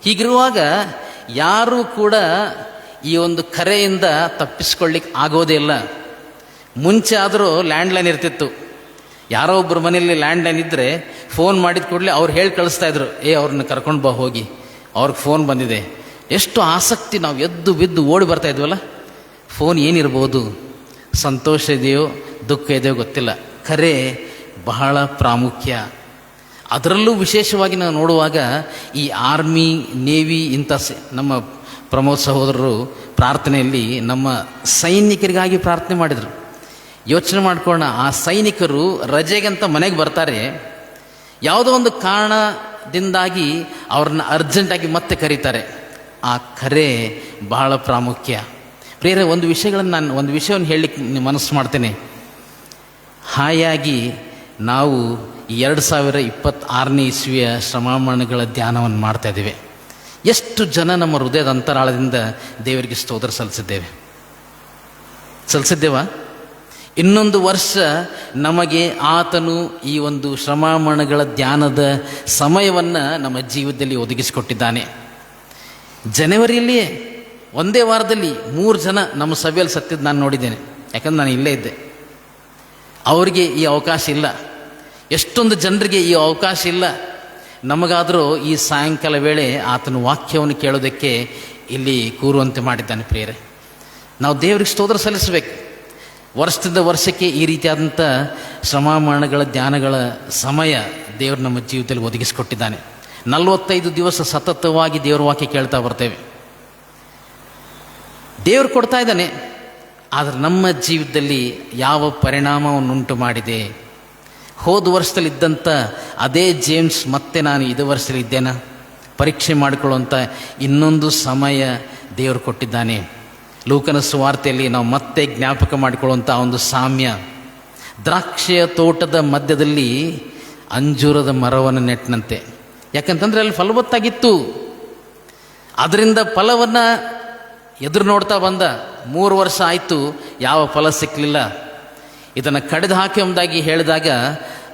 ಹೀಗಿರುವಾಗ ಯಾರೂ ಕೂಡ ಈ ಒಂದು ಕರೆಯಿಂದ ತಪ್ಪಿಸ್ಕೊಳ್ಳಿಕ್ಕೆ ಆಗೋದೇ ಇಲ್ಲ. ಮುಂಚೆ ಆದರೂ ಲ್ಯಾಂಡ್ಲೈನ್ ಇರ್ತಿತ್ತು. ಯಾರೋ ಒಬ್ಬರ ಮನೆಯಲ್ಲಿ ಲ್ಯಾಂಡ್ಲೈನ್ ಇದ್ದರೆ ಫೋನ್ ಮಾಡಿದ ಕೂಡಲೇ ಅವ್ರು ಹೇಳಿ ಕಳಿಸ್ತಾಯಿದ್ರು, ಅವ್ರನ್ನ ಕರ್ಕೊಂಡು ಬಾ ಹೋಗಿ, ಅವ್ರಿಗೆ ಫೋನ್ ಬಂದಿದೆ. ಎಷ್ಟು ಆಸಕ್ತಿ, ನಾವು ಎದ್ದು ಬಿದ್ದು ಓಡಿ ಬರ್ತಾ ಇದ್ವಲ್ಲ. ಫೋನ್ ಏನಿರ್ಬೋದು, ಸಂತೋಷ ಇದೆಯೋ ದುಃಖ ಇದೆಯೋ ಗೊತ್ತಿಲ್ಲ, ಕರೆ ಬಹಳ ಪ್ರಾಮುಖ್ಯ. ಅದರಲ್ಲೂ ವಿಶೇಷವಾಗಿ ನಾವು ನೋಡುವಾಗ ಈ ಆರ್ಮಿ, ನೇವಿ ಇಂಥ ನಮ್ಮ ಪ್ರಮೋದ್ ಸಹೋದರರು ಪ್ರಾರ್ಥನೆಯಲ್ಲಿ ನಮ್ಮ ಸೈನಿಕರಿಗಾಗಿ ಪ್ರಾರ್ಥನೆ ಮಾಡಿದರು. ಯೋಚನೆ ಮಾಡ್ಕೊಳ್ಳೋಣ, ಆ ಸೈನಿಕರು ರಜೆಗಂತ ಮನೆಗೆ ಬರ್ತಾರೆ, ಯಾವುದೋ ಒಂದು ಕಾರಣದಿಂದಾಗಿ ಅವ್ರನ್ನ ಅರ್ಜೆಂಟಾಗಿ ಮತ್ತೆ ಕರೀತಾರೆ. ಆ ಕರೆ ಬಹಳ ಪ್ರಾಮುಖ್ಯ. ಬೇರೆ ಒಂದು ವಿಷಯವನ್ನು ಹೇಳಲಿಕ್ಕೆ ಮನಸ್ಸು ಮಾಡ್ತೇನೆ. ಹಾಯಾಗಿ ನಾವು 2026ನೇ ಇಸ್ವಿಯ ಶ್ರಮಮರಣಗಳ ಧ್ಯಾನವನ್ನು ಮಾಡ್ತಾ ಇದ್ದೇವೆ. ಎಷ್ಟು ಜನ ನಮ್ಮ ಹೃದಯದ ಅಂತರಾಳದಿಂದ ದೇವರಿಗೆ ಸ್ತೋತ್ರ ಸಲ್ಲಿಸಿದ್ದೇವಾ? ಇನ್ನೊಂದು ವರ್ಷ ನಮಗೆ ಆತನು ಈ ಒಂದು ಶ್ರಮಮರಣಗಳ ಧ್ಯಾನದ ಸಮಯವನ್ನು ನಮ್ಮ ಜೀವನದಲ್ಲಿ ಒದಗಿಸಿಕೊಟ್ಟಿದ್ದಾನೆ. ಜನವರಿಯಲ್ಲಿಯೇ ಒಂದೇ ವಾರದಲ್ಲಿ 3 ಜನ ನಮ್ಮ ಸಭೆಯಲ್ಲಿ ಸತ್ತಿದ್ದು ನಾನು ನೋಡಿದ್ದೇನೆ. ಯಾಕಂದ್ರೆ ನಾನು ಇಲ್ಲೇ ಇದ್ದೆ. ಅವರಿಗೆ ಈ ಅವಕಾಶ ಇಲ್ಲ. ಎಷ್ಟೊಂದು ಜನರಿಗೆ ಈ ಅವಕಾಶ ಇಲ್ಲ. ನಮಗಾದರೂ ಈ ಸಾಯಂಕಾಲ ವೇಳೆ ಆತನ ವಾಕ್ಯವನ್ನು ಕೇಳೋದಕ್ಕೆ ಇಲ್ಲಿ ಕೂರುವಂತೆ ಮಾಡಿದ್ದಾನೆ. ಪ್ರಿಯರೇ, ನಾವು ದೇವರಿಗೆ ಸ್ತೋತ್ರ ಸಲ್ಲಿಸಬೇಕು. ವರ್ಷದಿಂದ ವರ್ಷಕ್ಕೆ ಈ ರೀತಿಯಾದಂಥ ಶ್ರಮಮರಣಗಳ ಧ್ಯಾನಗಳ ಸಮಯ ದೇವರು ನಮ್ಮ ಜೀವಿತದಲ್ಲಿ ಒದಗಿಸಿಕೊಟ್ಟಿದ್ದಾನೆ. 45 ದಿವಸ ಸತತವಾಗಿ ದೇವ್ರ ವಾಕ್ಯ ಕೇಳ್ತಾ ಬರ್ತೇವೆ. ದೇವರು ಕೊಡ್ತಾ ಇದ್ದಾನೆ, ಆದರೆ ನಮ್ಮ ಜೀವಿತದಲ್ಲಿ ಯಾವ ಪರಿಣಾಮವನ್ನುಂಟು ಮಾಡಿದೆ? ಹೋದ ವರ್ಷದಲ್ಲಿ ಇದ್ದಂಥ ಅದೇ ಜೇಮ್ಸ್ ಮತ್ತೆ ನಾನು ಇದೇ ವರ್ಷದಲ್ಲಿ ಇದ್ದೇನಾ? ಪರೀಕ್ಷೆ ಮಾಡಿಕೊಳ್ಳುವಂಥ ಇನ್ನೊಂದು ಸಮಯ ದೇವರು ಕೊಟ್ಟಿದ್ದಾನೆ. ಲೂಕನ ಸುವಾರ್ತೆಯಲ್ಲಿ ನಾವು ಮತ್ತೆ ಜ್ಞಾಪಕ ಮಾಡಿಕೊಳ್ಳುವಂಥ ಒಂದು ಸಾಮ್ಯ. ದ್ರಾಕ್ಷಿಯ ತೋಟದ ಮಧ್ಯದಲ್ಲಿ ಅಂಜೂರದ ಮರವನ್ನು ನೆಟ್ಟನಂತೆ. ಯಾಕಂತಂದರೆ ಅಲ್ಲಿ ಫಲವತ್ತಾಗಿತ್ತು. ಅದರಿಂದ ಫಲವನ್ನು ಎದುರು ನೋಡ್ತಾ ಬಂದ. 3 ವರ್ಷ ಆಯಿತು, ಯಾವ ಫಲ ಸಿಕ್ಕಲಿಲ್ಲ. ಇದನ್ನು ಕಡಿದು ಹಾಕಿ ಎಂಬುದಾಗಿ ಹೇಳಿದಾಗ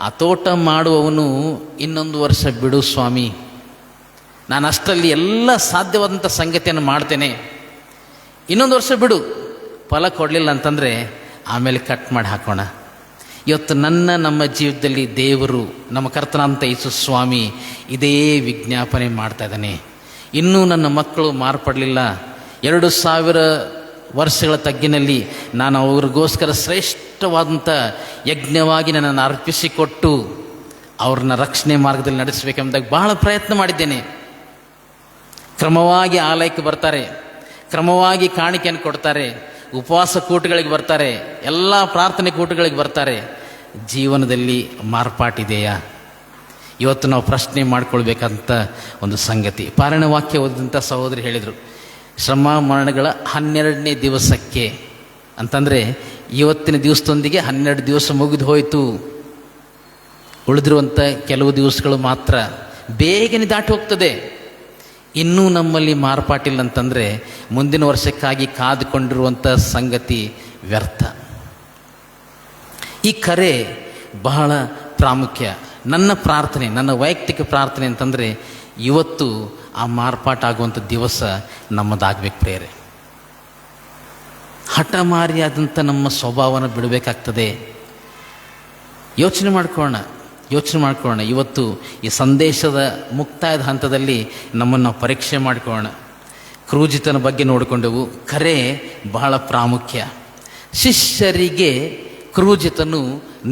ಆ ತೋಟ ಮಾಡುವವನು, ಇನ್ನೊಂದು ವರ್ಷ ಬಿಡು ಸ್ವಾಮಿ, ನಾನು ಅಷ್ಟರಲ್ಲಿ ಎಲ್ಲ ಸಾಧ್ಯವಾದಂಥ ಸಂಗತಿಯನ್ನು ಮಾಡ್ತೇನೆ, ಇನ್ನೊಂದು ವರ್ಷ ಬಿಡು, ಫಲ ಕೊಡಲಿಲ್ಲ ಅಂತಂದರೆ ಆಮೇಲೆ ಕಟ್ ಮಾಡಿ ಹಾಕೋಣ. ಇವತ್ತು ನಮ್ಮ ಜೀವಿತದಲ್ಲಿ ದೇವರು, ನಮ್ಮ ಕರ್ತನಾಂತ ಯೇಸು ಸ್ವಾಮಿ ಇದೇ ವಿಜ್ಞಾಪನೆ ಮಾಡ್ತಾ ಇದ್ದಾನೆ. ಇನ್ನೂ ನನ್ನ ಮಕ್ಕಳು ಮಾರ್ಪಡಲಿಲ್ಲ. 2000 ವರ್ಷಗಳ ತಗ್ಗಿನಲ್ಲಿ ನಾನು ಅವ್ರಿಗೋಸ್ಕರ ಶ್ರೇಷ್ಠವಾದಂಥ ಯಜ್ಞವಾಗಿ ನನ್ನನ್ನು ಅರ್ಪಿಸಿಕೊಟ್ಟು ಅವ್ರನ್ನ ರಕ್ಷಣೆ ಮಾರ್ಗದಲ್ಲಿ ನಡೆಸಬೇಕೆಂಬುದಾಗಿ ಬಹಳ ಪ್ರಯತ್ನ ಮಾಡಿದ್ದೇನೆ. ಕ್ರಮವಾಗಿ ಆಲಯಕ್ಕೆ ಬರ್ತಾರೆ, ಕ್ರಮವಾಗಿ ಕಾಣಿಕೆಯನ್ನು ಕೊಡ್ತಾರೆ, ಉಪವಾಸ ಕೂಟಗಳಿಗೆ ಬರ್ತಾರೆ, ಎಲ್ಲ ಪ್ರಾರ್ಥನೆ ಕೂಟಗಳಿಗೆ ಬರ್ತಾರೆ. ಜೀವನದಲ್ಲಿ ಮಾರ್ಪಾಟಿದೆಯಾ? ಇವತ್ತು ನಾವು ಪ್ರಶ್ನೆ ಮಾಡಿಕೊಳ್ಬೇಕಂತ ಒಂದು ಸಂಗತಿ. ಪಾರಾಯಣ ವಾಕ್ಯ ಓದಿದಂಥ ಸಹೋದರಿ ಹೇಳಿದರು, ಶ್ರಮ ಮರಣಗಳ 12ನೇ ದಿವಸಕ್ಕೆ ಅಂತಂದರೆ ಇವತ್ತಿನ ದಿವಸದೊಂದಿಗೆ 12 ದಿವಸ ಮುಗಿದು ಹೋಯಿತು. ಉಳಿದಿರುವಂಥ ಕೆಲವು ದಿವಸಗಳು ಮಾತ್ರ ಬೇಗನೆ ದಾಟಿ ಹೋಗ್ತದೆ. ಇನ್ನೂ ನಮ್ಮಲ್ಲಿ ಮಾರ್ಪಾಟಿಲ್ಲ ಅಂತಂದರೆ ಮುಂದಿನ ವರ್ಷಕ್ಕಾಗಿ ಕಾದುಕೊಂಡಿರುವಂಥ ಸಂಗತಿ ವ್ಯರ್ಥ. ಈ ಕರೆ ಬಹಳ ಪ್ರಾಮುಖ್ಯ. ನನ್ನ ಪ್ರಾರ್ಥನೆ, ನನ್ನ ವೈಯಕ್ತಿಕ ಪ್ರಾರ್ಥನೆ ಅಂತಂದರೆ ಇವತ್ತು ಆ ಮಾರ್ಪಾಟಾಗುವಂಥ ದಿವಸ ನಮ್ಮದಾಗಬೇಕು ಪ್ರೇರೆ. ಹಠಮಾರಿಯಾದಂಥ ನಮ್ಮ ಸ್ವಭಾವನ ಬಿಡಬೇಕಾಗ್ತದೆ. ಯೋಚನೆ ಮಾಡ್ಕೊಳ್ಳೋಣ. ಇವತ್ತು ಈ ಸಂದೇಶದ ಮುಕ್ತಾಯದ ಹಂತದಲ್ಲಿ ನಮ್ಮನ್ನು ಪರೀಕ್ಷೆ ಮಾಡಿಕೊಳ್ಳೋಣ. ಕ್ರೂಜಿತನ ಬಗ್ಗೆ ನೋಡಿಕೊಂಡೆವು. ಕರೆ ಬಹಳ ಪ್ರಾಮುಖ್ಯ. ಶಿಷ್ಯರಿಗೆ ಕ್ರೂಜಿತನು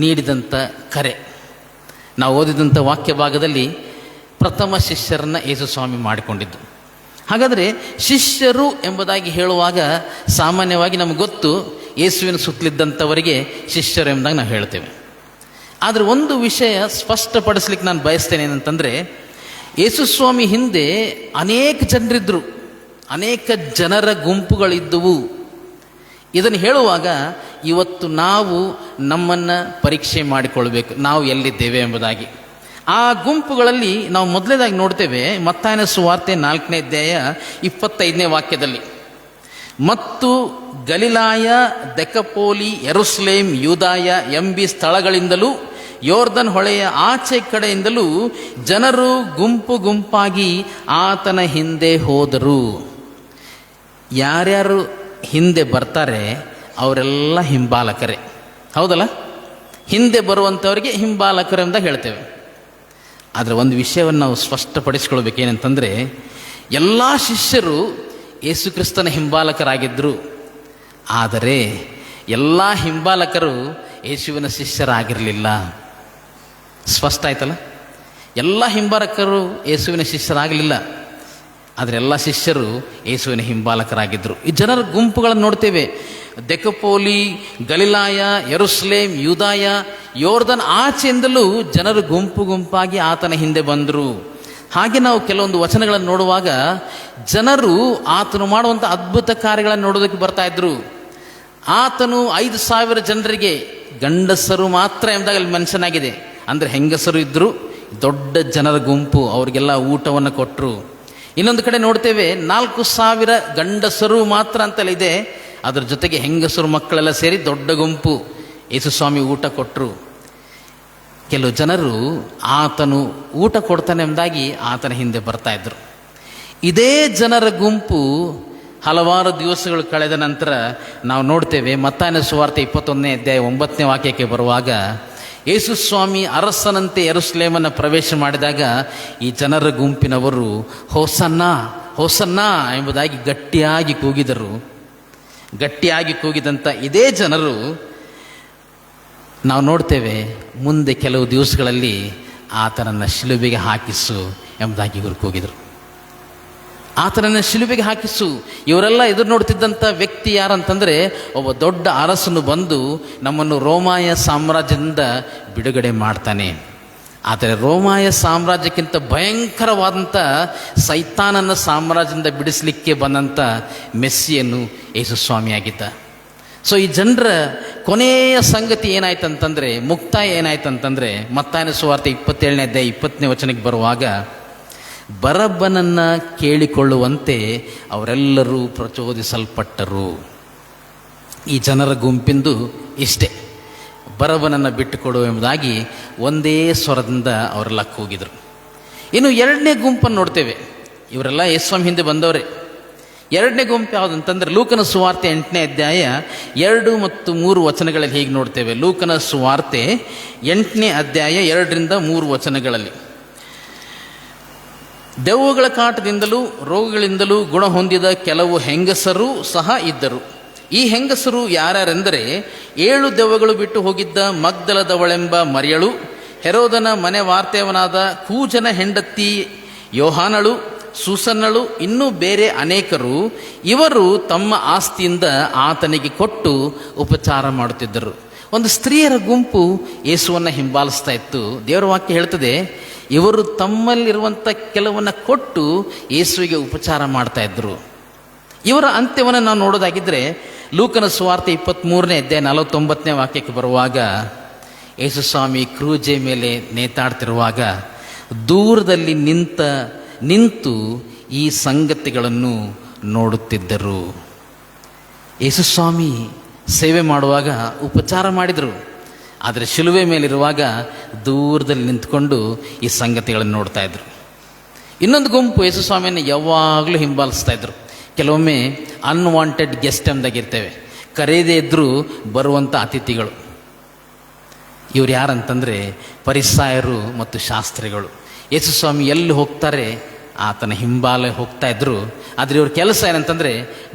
ನೀಡಿದಂಥ ಕರೆ. ನಾವು ಓದಿದಂಥ ವಾಕ್ಯ ಭಾಗದಲ್ಲಿ ಪ್ರಥಮ ಶಿಷ್ಯರನ್ನು ಯೇಸು ಸ್ವಾಮಿ ಮಾಡಿಕೊಂಡಿದ್ದು. ಹಾಗಾದರೆ ಶಿಷ್ಯರು ಎಂಬುದಾಗಿ ಹೇಳುವಾಗ ಸಾಮಾನ್ಯವಾಗಿ ನಮಗೆ ಗೊತ್ತು, ಯೇಸುವಿನ ಸುತ್ತಲಿದ್ದಂಥವರಿಗೆ ಶಿಷ್ಯರು ಎಂಬುದಾಗಿ ನಾವು ಹೇಳ್ತೇವೆ. ಆದರೆ ಒಂದು ವಿಷಯ ಸ್ಪಷ್ಟಪಡಿಸ್ಲಿಕ್ಕೆ ನಾನು ಬಯಸ್ತೇನೆ ಏನಂತಂದರೆ, ಯೇಸು ಸ್ವಾಮಿ ಹಿಂದೆ ಅನೇಕ ಜನರಿದ್ದರು, ಅನೇಕ ಜನರ ಗುಂಪುಗಳಿದ್ದವು. ಇದನ್ನು ಹೇಳುವಾಗ ಇವತ್ತು ನಾವು ನಮ್ಮನ್ನು ಪರೀಕ್ಷೆ ಮಾಡಿಕೊಳ್ಬೇಕು, ನಾವು ಎಲ್ಲಿದ್ದೇವೆ ಎಂಬುದಾಗಿ. ಆ ಗುಂಪುಗಳಲ್ಲಿ ನಾವು ಮೊದಲನೇದಾಗಿ ನೋಡ್ತೇವೆ ಮತ್ತಾಯನ ಸುವಾರ್ತೆ 4ನೇ ಅಧ್ಯಾಯ 25ನೇ ವಾಕ್ಯದಲ್ಲಿ, ಮತ್ತು ಗಲಿಲಾಯ, ದೆಕಪೋಲಿ, ಯೆರೂಸಲೇಮ್, ಯೂದಾಯ ಎಂಬಿ ಸ್ಥಳಗಳಿಂದಲೂ ಯೋರ್ದನ್ ಹೊಳೆಯ ಆಚೆ ಕಡೆಯಿಂದಲೂ ಜನರು ಗುಂಪು ಗುಂಪಾಗಿ ಆತನ ಹಿಂದೆ ಹೋದರು. ಯಾರ್ಯಾರು ಹಿಂದೆ ಬರ್ತಾರೆ ಅವರೆಲ್ಲ ಹಿಂಬಾಲಕರೇ, ಹೌದಲ್ಲ? ಹಿಂದೆ ಬರುವಂಥವರಿಗೆ ಹಿಂಬಾಲಕರು ಅಂತ ಹೇಳ್ತೇವೆ. ಆದರೆ ಒಂದು ವಿಷಯವನ್ನು ನಾವು ಸ್ಪಷ್ಟಪಡಿಸ್ಕೊಳ್ಬೇಕೇನಂತಂದರೆ, ಎಲ್ಲ ಶಿಷ್ಯರು ಯೇಸು ಕ್ರಿಸ್ತನ ಹಿಂಬಾಲಕರಾಗಿದ್ದರು. ಆದರೆ ಎಲ್ಲ ಹಿಂಬಾಲಕರು ಯೇಸುವಿನ ಶಿಷ್ಯರಾಗಿರಲಿಲ್ಲ. ಸ್ಪಷ್ಟ ಆಯ್ತಲ್ಲ? ಎಲ್ಲ ಹಿಂಬಾಲಕರು ಯೇಸುವಿನ ಶಿಷ್ಯರಾಗಲಿಲ್ಲ, ಆದರೆ ಎಲ್ಲ ಶಿಷ್ಯರು ಯೇಸುವಿನ ಹಿಂಬಾಲಕರಾಗಿದ್ದರು. ಈ ಜನರ ಗುಂಪುಗಳನ್ನು ನೋಡ್ತೇವೆ. ದೆಕಪೋಲಿ, ಗಲಿಲಾಯ, ಯೆರೂಸಲೇಮ್, ಯೂದಾಯ, ಯೋರ್ದನ್ ಆಚೆಯಿಂದಲೂ ಜನರು ಗುಂಪು ಗುಂಪಾಗಿ ಆತನ ಹಿಂದೆ ಬಂದರು. ಹಾಗೆ ನಾವು ಕೆಲವೊಂದು ವಚನಗಳನ್ನು ನೋಡುವಾಗ ಜನರು ಆತನು ಮಾಡುವಂಥ ಅದ್ಭುತ ಕಾರ್ಯಗಳನ್ನು ನೋಡೋದಕ್ಕೆ ಬರ್ತಾ ಇದ್ರು. ಆತನು 5,000 ಜನರಿಗೆ, ಗಂಡಸರು ಮಾತ್ರ ಎಂಬುದಾಗಿ ಅಲ್ಲಿ ಮೆನ್ಷನ್ ಆಗಿದೆ. ಅಂದರೆ ಹೆಂಗಸರು ಇದ್ದರು, ದೊಡ್ಡ ಜನರ ಗುಂಪು, ಅವರಿಗೆಲ್ಲ ಊಟವನ್ನು ಕೊಟ್ಟರು. ಇನ್ನೊಂದು ಕಡೆ ನೋಡ್ತೇವೆ 4,000 ಗಂಡಸರು ಮಾತ್ರ ಅಂತಲ್ಲಿದೆ, ಅದರ ಜೊತೆಗೆ ಹೆಂಗಸರು ಮಕ್ಕಳೆಲ್ಲ ಸೇರಿ ದೊಡ್ಡ ಗುಂಪು, ಯೇಸು ಸ್ವಾಮಿ ಊಟ ಕೊಟ್ಟರು. ಕೆಲವು ಜನರು ಆತನು ಊಟ ಕೊಡ್ತಾನೆ ಎಂಬುದಾಗಿ ಆತನ ಹಿಂದೆ ಬರ್ತಾ ಇದ್ರು. ಇದೇ ಜನರ ಗುಂಪು ಹಲವಾರು ದಿವಸಗಳು ಕಳೆದ ನಂತರ ನಾವು ನೋಡ್ತೇವೆ ಮತ್ತಾಯನ ಸುವಾರ್ತೆ 21ನೇ ಅಧ್ಯಾಯ 9ನೇ ವಾಕ್ಯಕ್ಕೆ ಬರುವಾಗ, ಯೇಸು ಸ್ವಾಮಿ ಅರಸನಂತೆ ಯೆರೂಸಲೇಮನ್ನು ಪ್ರವೇಶ ಮಾಡಿದಾಗ ಈ ಜನರ ಗುಂಪಿನವರು ಹೋಸನ್ನಾ ಹೋಸನ್ನಾ ಎಂಬುದಾಗಿ ಗಟ್ಟಿಯಾಗಿ ಕೂಗಿದರು. ಗಟ್ಟಿಯಾಗಿ ಕೂಗಿದಂಥ ಇದೇ ಜನರು ನಾವು ನೋಡ್ತೇವೆ ಮುಂದೆ ಕೆಲವು ದಿವಸಗಳಲ್ಲಿ ಆತನನ್ನು ಶಿಲುಬೆಗೆ ಹಾಕಿಸು ಎಂಬುದಾಗಿ ಇವರು ಕೂಗಿದರು. ಆತನನ್ನು ಶಿಲುಬೆಗೆ ಹಾಕಿಸು. ಇವರೆಲ್ಲ ಎದುರು ನೋಡ್ತಿದ್ದಂಥ ವ್ಯಕ್ತಿ ಯಾರಂತಂದರೆ ಒಬ್ಬ ದೊಡ್ಡ ಅರಸನು ಬಂದು ನಮ್ಮನ್ನು ರೋಮಾಯ ಸಾಮ್ರಾಜ್ಯದಿಂದ ಬಿಡುಗಡೆ ಮಾಡ್ತಾನೆ. ಆದರೆ ರೋಮಾಯ ಸಾಮ್ರಾಜ್ಯಕ್ಕಿಂತ ಭಯಂಕರವಾದಂಥ ಸೈತಾನನ ಸಾಮ್ರಾಜ್ಯದಿಂದ ಬಿಡಿಸಲಿಕ್ಕೆ ಬಂದಂಥ ಮೆಸ್ಸಿಯನ್ನು ಯೇಸು ಸ್ವಾಮಿಯಾಗಿದ್ದ. ಸೊ ಈ ಜನರ ಕೊನೆಯ ಸಂಗತಿ ಏನಾಯ್ತಂತಂದರೆ, ಮುಕ್ತಾಯ ಏನಾಯ್ತಂತಂದರೆ, ಮತ್ತಾಯನ ಸುವಾರ್ತೆ 27ನೇ ಅಧ್ಯಾಯ 20ನೇ ವಚನಕ್ಕೆ ಬರುವಾಗ, ಬರಬ್ಬನನ್ನು ಕೇಳಿಕೊಳ್ಳುವಂತೆ ಅವರೆಲ್ಲರೂ ಪ್ರಚೋದಿಸಲ್ಪಟ್ಟರು. ಈ ಜನರ ಗುಂಪಿಂದು ಇಷ್ಟೇ, ಬರಬ್ಬನನ್ನು ಬಿಟ್ಟುಕೊಡು ಎಂಬುದಾಗಿ ಒಂದೇ ಸ್ವರದಿಂದ ಅವರೆಲ್ಲ ಕೂಗಿದರು. ಇನ್ನು ಎರಡನೇ ಗುಂಪನ್ನು ನೋಡ್ತೇವೆ. ಇವರೆಲ್ಲ ಯೇಸುಸ್ವಾಮಿ ಹಿಂದೆ ಬಂದವರೇ. ಎರಡನೇ ಗುಂಪು ಯಾವುದಂತಂದರೆ ಲೂಕನ ಸುವಾರ್ತೆ 8ನೇ ಅಧ್ಯಾಯ 2 ಮತ್ತು 3 ವಚನಗಳಲ್ಲಿ ಹೀಗೆ ನೋಡ್ತೇವೆ. ಲೂಕನ ಸುವಾರ್ತೆ 8ನೇ ಅಧ್ಯಾಯ 2ರಿಂದ 3 ವಚನಗಳಲ್ಲಿ, ದೆವ್ವಗಳ ಕಾಟದಿಂದಲೂ ರೋಗಗಳಿಂದಲೂ ಗುಣ ಹೊಂದಿದ ಕೆಲವು ಹೆಂಗಸರು ಸಹ ಇದ್ದರು. ಈ ಹೆಂಗಸರು ಯಾರ್ಯಾರೆಂದರೆ, 7 ದೆವ್ವಗಳು ಬಿಟ್ಟು ಹೋಗಿದ್ದ ಮಗ್ದಲದವಳೆಂಬ ಮರಿಯಳು, ಹೆರೋದನ ಮನೆ ವಾರ್ತೆಯವನಾದ ಕೂಜನ ಹೆಂಡತಿ ಯೋಹಾನಳು, ಸೂಸನ್ನಳು, ಇನ್ನೂ ಬೇರೆ ಅನೇಕರು. ಇವರು ತಮ್ಮ ಆಸ್ತಿಯಿಂದ ಆತನಿಗೆ ಕೊಟ್ಟು ಉಪಚಾರ ಮಾಡುತ್ತಿದ್ದರು. ಒಂದು ಸ್ತ್ರೀಯರ ಗುಂಪು ಯೇಸುವನ್ನು ಹಿಂಬಾಲಿಸ್ತಾ ಇತ್ತು. ದೇವರ ವಾಕ್ಯ ಹೇಳ್ತದೆ, ಇವರು ತಮ್ಮಲ್ಲಿರುವಂಥ ಕೆಲವನ್ನ ಕೊಟ್ಟು ಯೇಸುವಿಗೆ ಉಪಚಾರ ಮಾಡ್ತಾ ಇದ್ರು. ಇವರ ಅಂತ್ಯವನ್ನು ನಾವು ನೋಡೋದಾಗಿದ್ದರೆ ಲೂಕನ ಸುವಾರ್ತೆ 23ನೇ ಅಧ್ಯಾಯ 49ನೇ ವಾಕ್ಯಕ್ಕೆ ಬರುವಾಗ, ಯೇಸು ಸ್ವಾಮಿ ಕ್ರೂಜೆ ಮೇಲೆ ನೇತಾಡ್ತಿರುವಾಗ ದೂರದಲ್ಲಿ ನಿಂತು ಈ ಸಂಗತಿಗಳನ್ನು ನೋಡುತ್ತಿದ್ದರು. ಯೇಸು ಸ್ವಾಮಿ ಸೇವೆ ಮಾಡುವಾಗ ಉಪಚಾರ ಮಾಡಿದರು, ಆದರೆ ಶಿಲುವೆ ಮೇಲಿರುವಾಗ ದೂರದಲ್ಲಿ ನಿಂತ್ಕೊಂಡು ಈ ಸಂಗತಿಗಳನ್ನು ನೋಡ್ತಾ ಇದ್ರು. ಇನ್ನೊಂದು ಗುಂಪು ಯೇಸು ಸ್ವಾಮಿಯನ್ನು ಯಾವಾಗಲೂ ಹಿಂಬಾಲಿಸ್ತಾ ಇದ್ರು. ಕೆಲವೊಮ್ಮೆ ಅನ್ವಾಂಟೆಡ್ ಗೆಸ್ಟ್ ಎಂದಾಗಿರ್ತೇವೆ, ಕರೆಯದೇ ಇದ್ದರೂ ಬರುವಂಥ ಅತಿಥಿಗಳು. ಇವ್ರು ಯಾರಂತಂದರೆ ಫರಿಸಾಯರು ಮತ್ತು ಶಾಸ್ತ್ರಿಗಳು. ಯೇಸು ಸ್ವಾಮಿ ಎಲ್ಲಿ ಹೋಗ್ತಾರೆ ಆತನ ಹಿಂಬಾಲ ಹೋಗ್ತಾ ಇದ್ರು. ಆದರೆ ಇವ್ರ ಕೆಲಸ ಏನಂತಂದರೆ